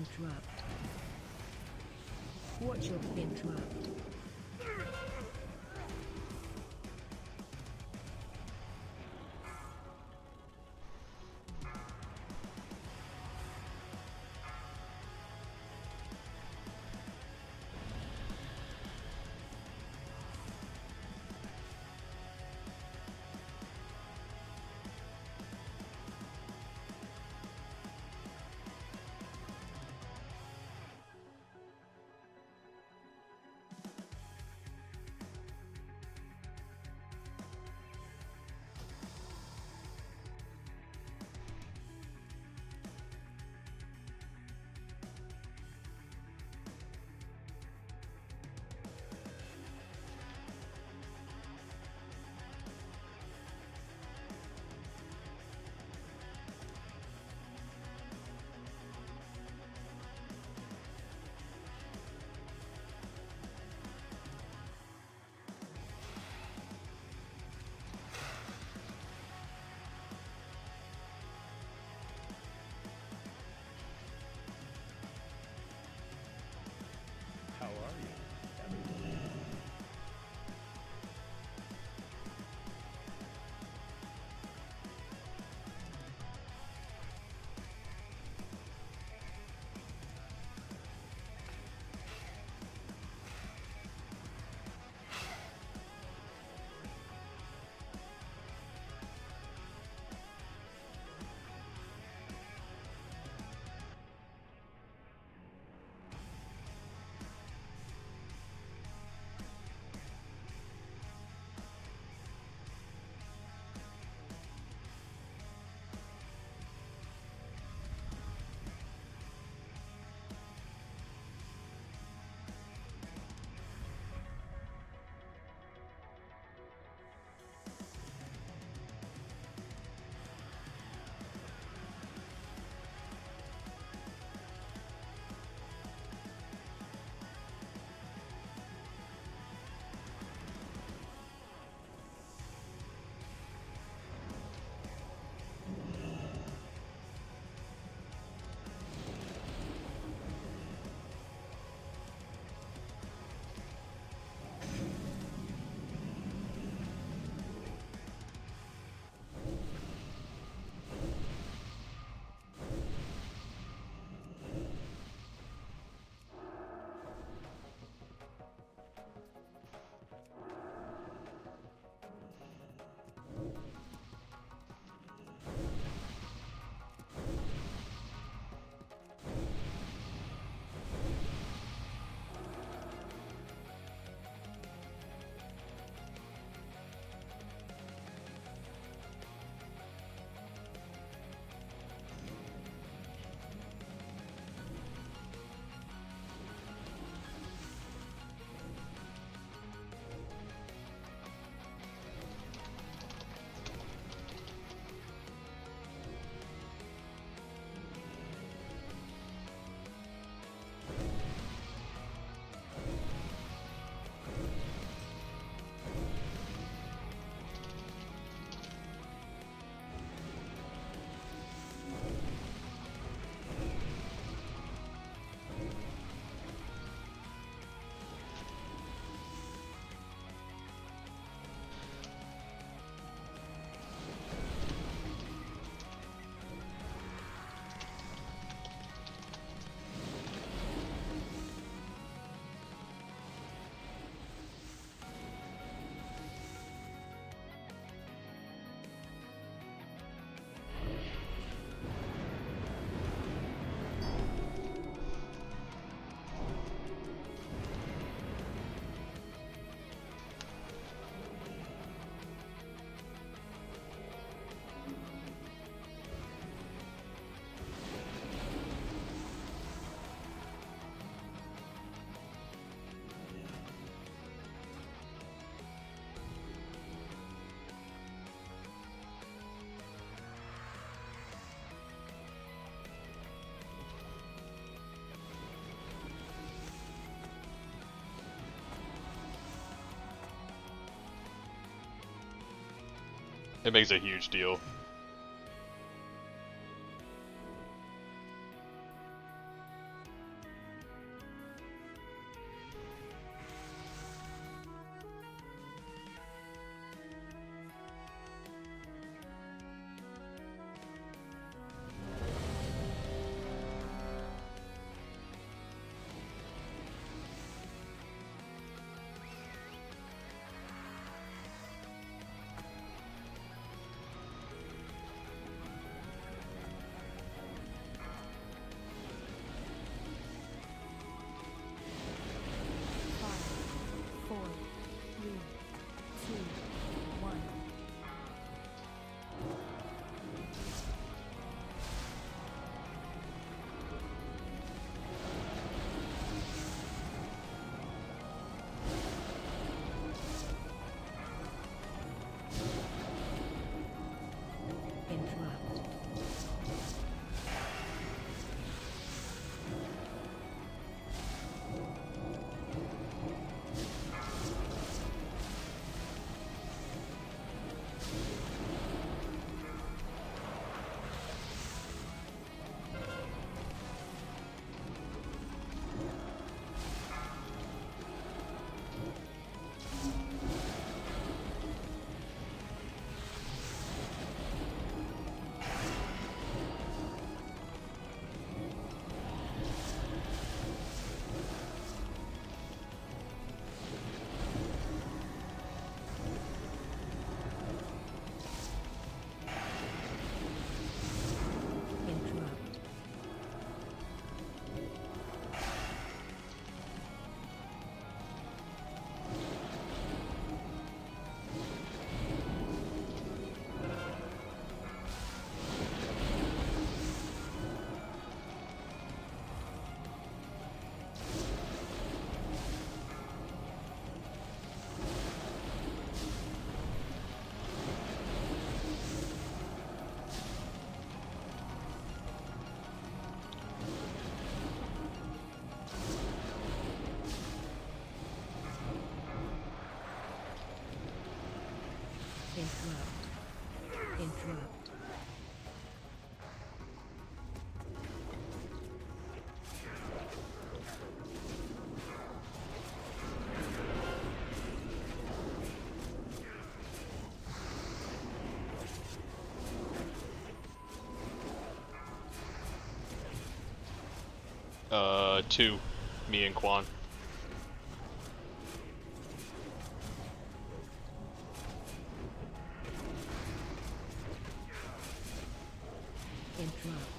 Interrupt. Watch your interrupt. How are you? It makes a huge deal. Interrupt. Two. Me and Quan. Interrupt.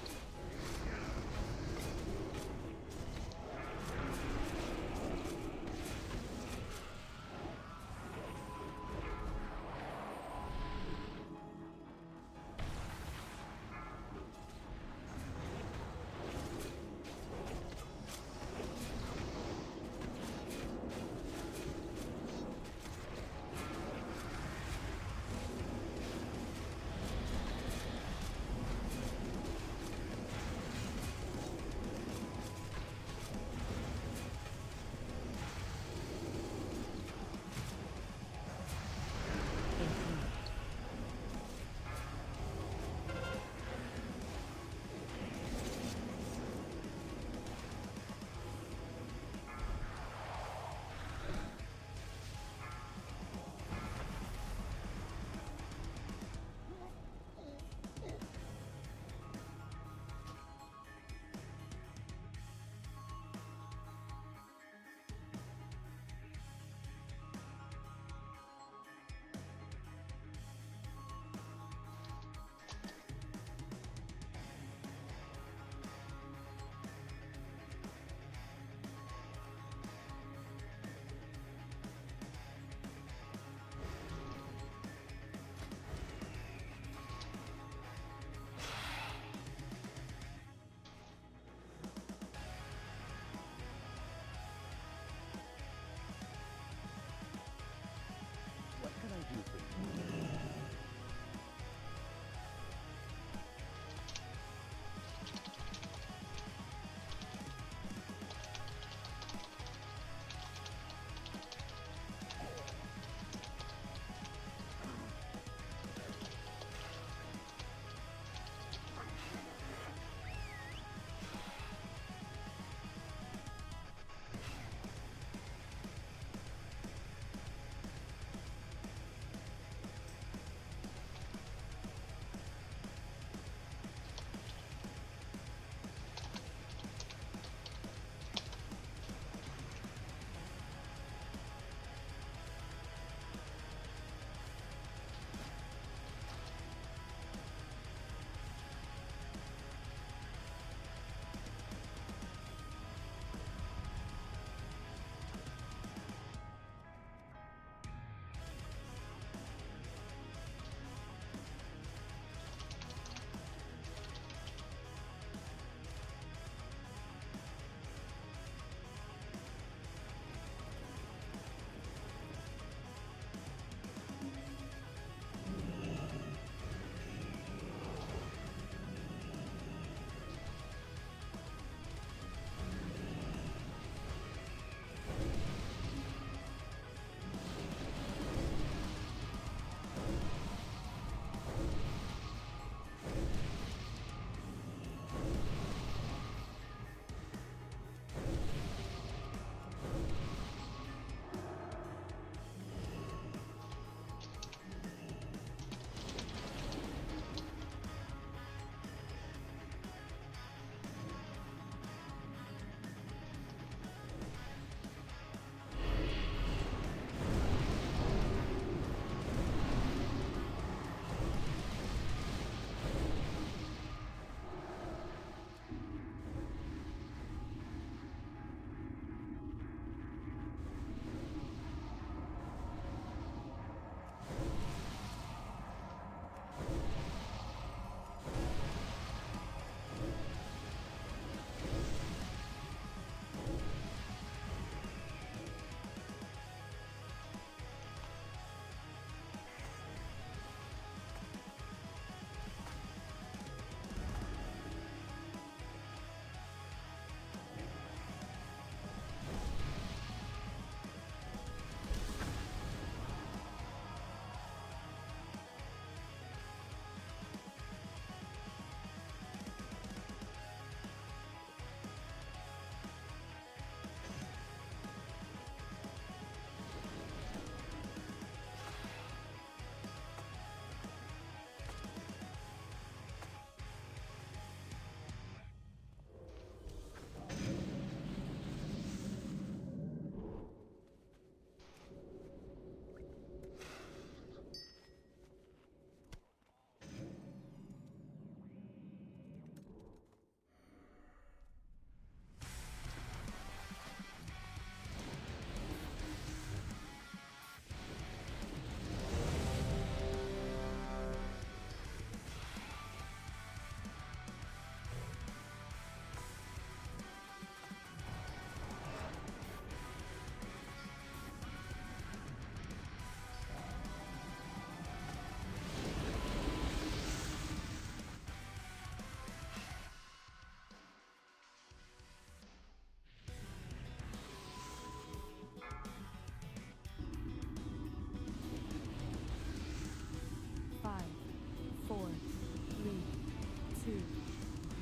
2,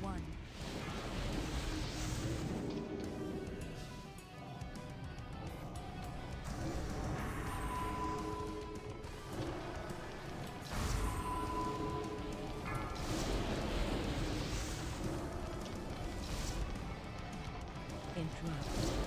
1. Interrupt.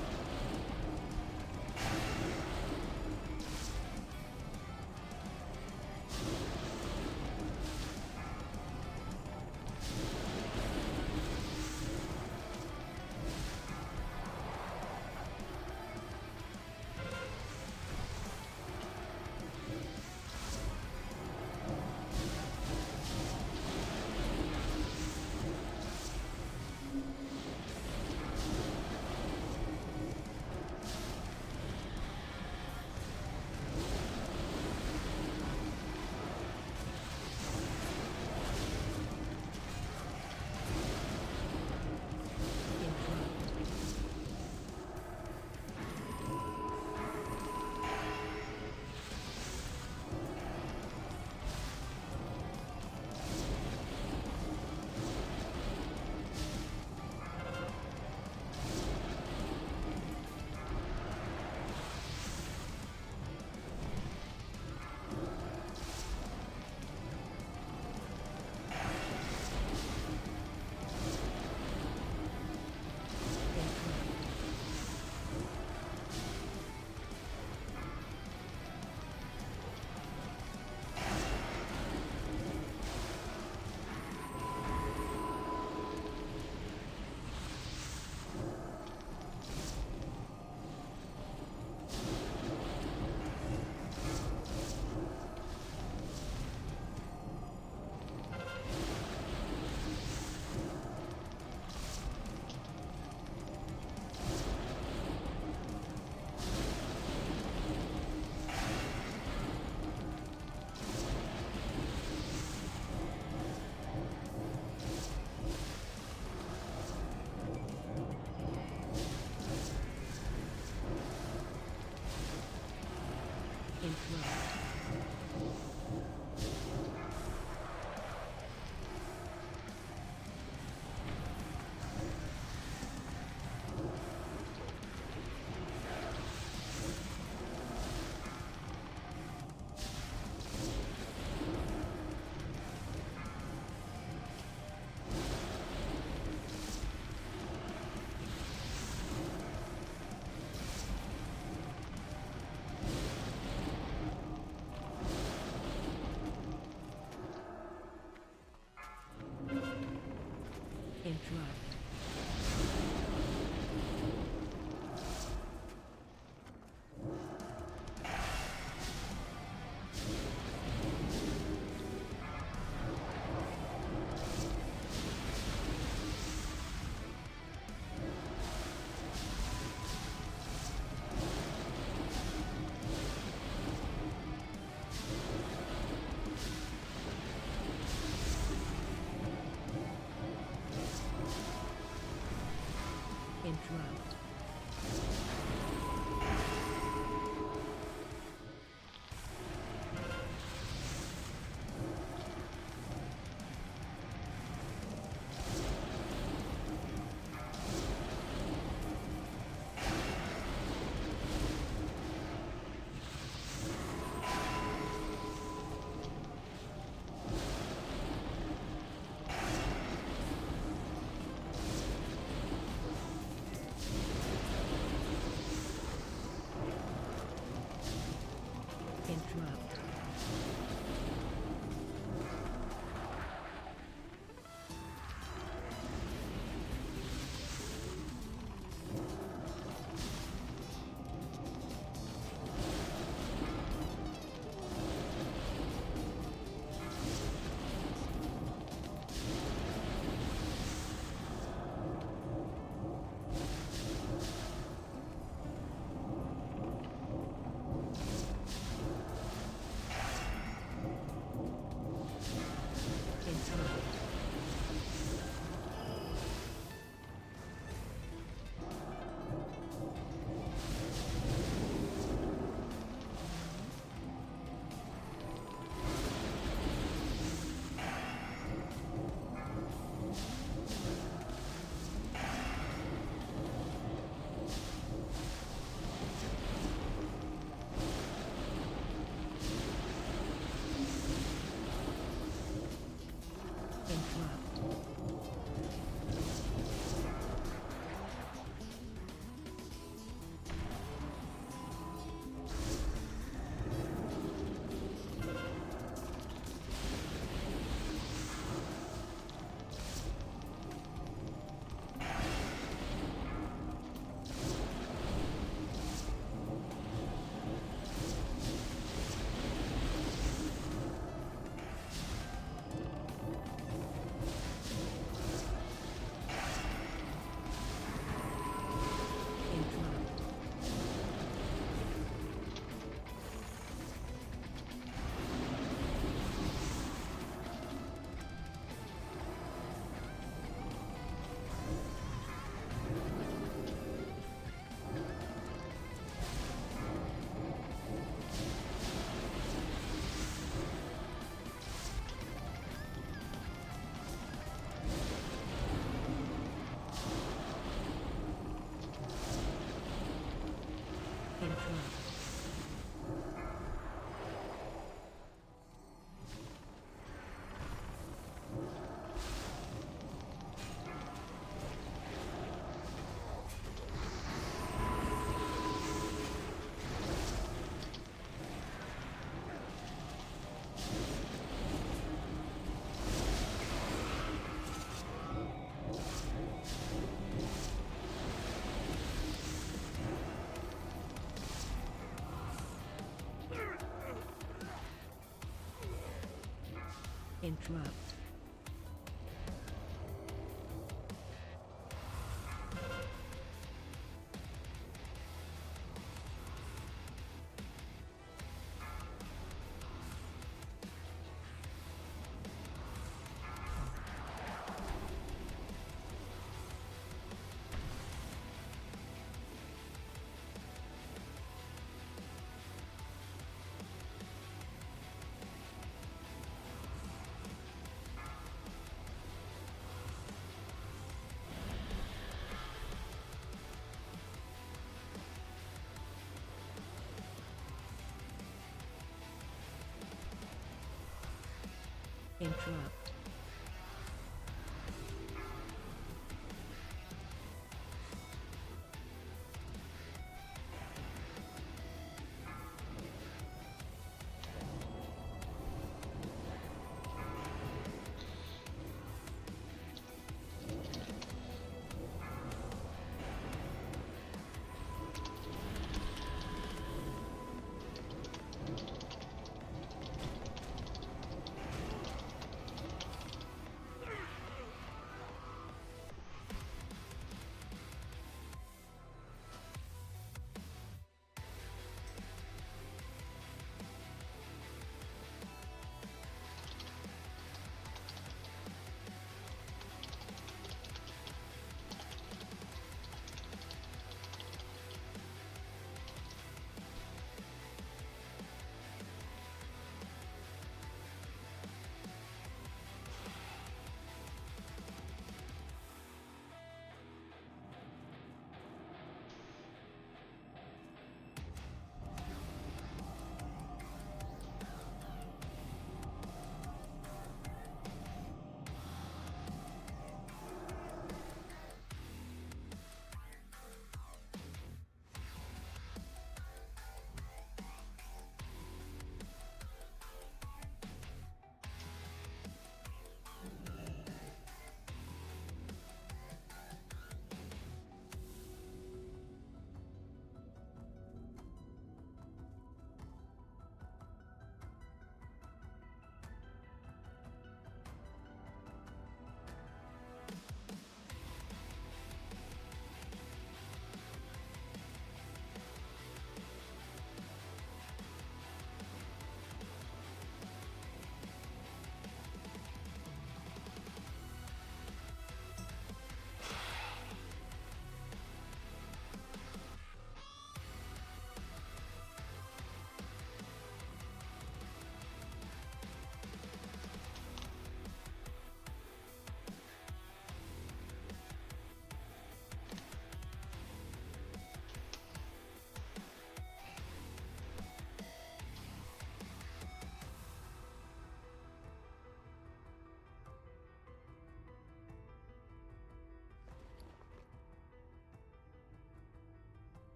Interrupt. Interrupt. Interrupt. Interrupt. Interrupt.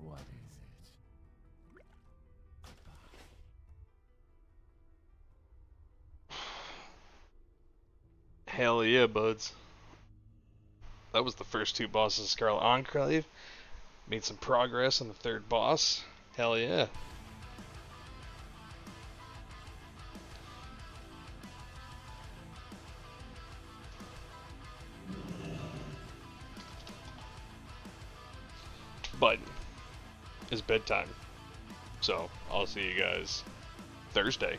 What is it? Hell yeah, buds. That was the first two bosses of Scarlet Enclave. Made some progress on the third boss. Hell yeah. But it's bedtime. So I'll see you guys Thursday.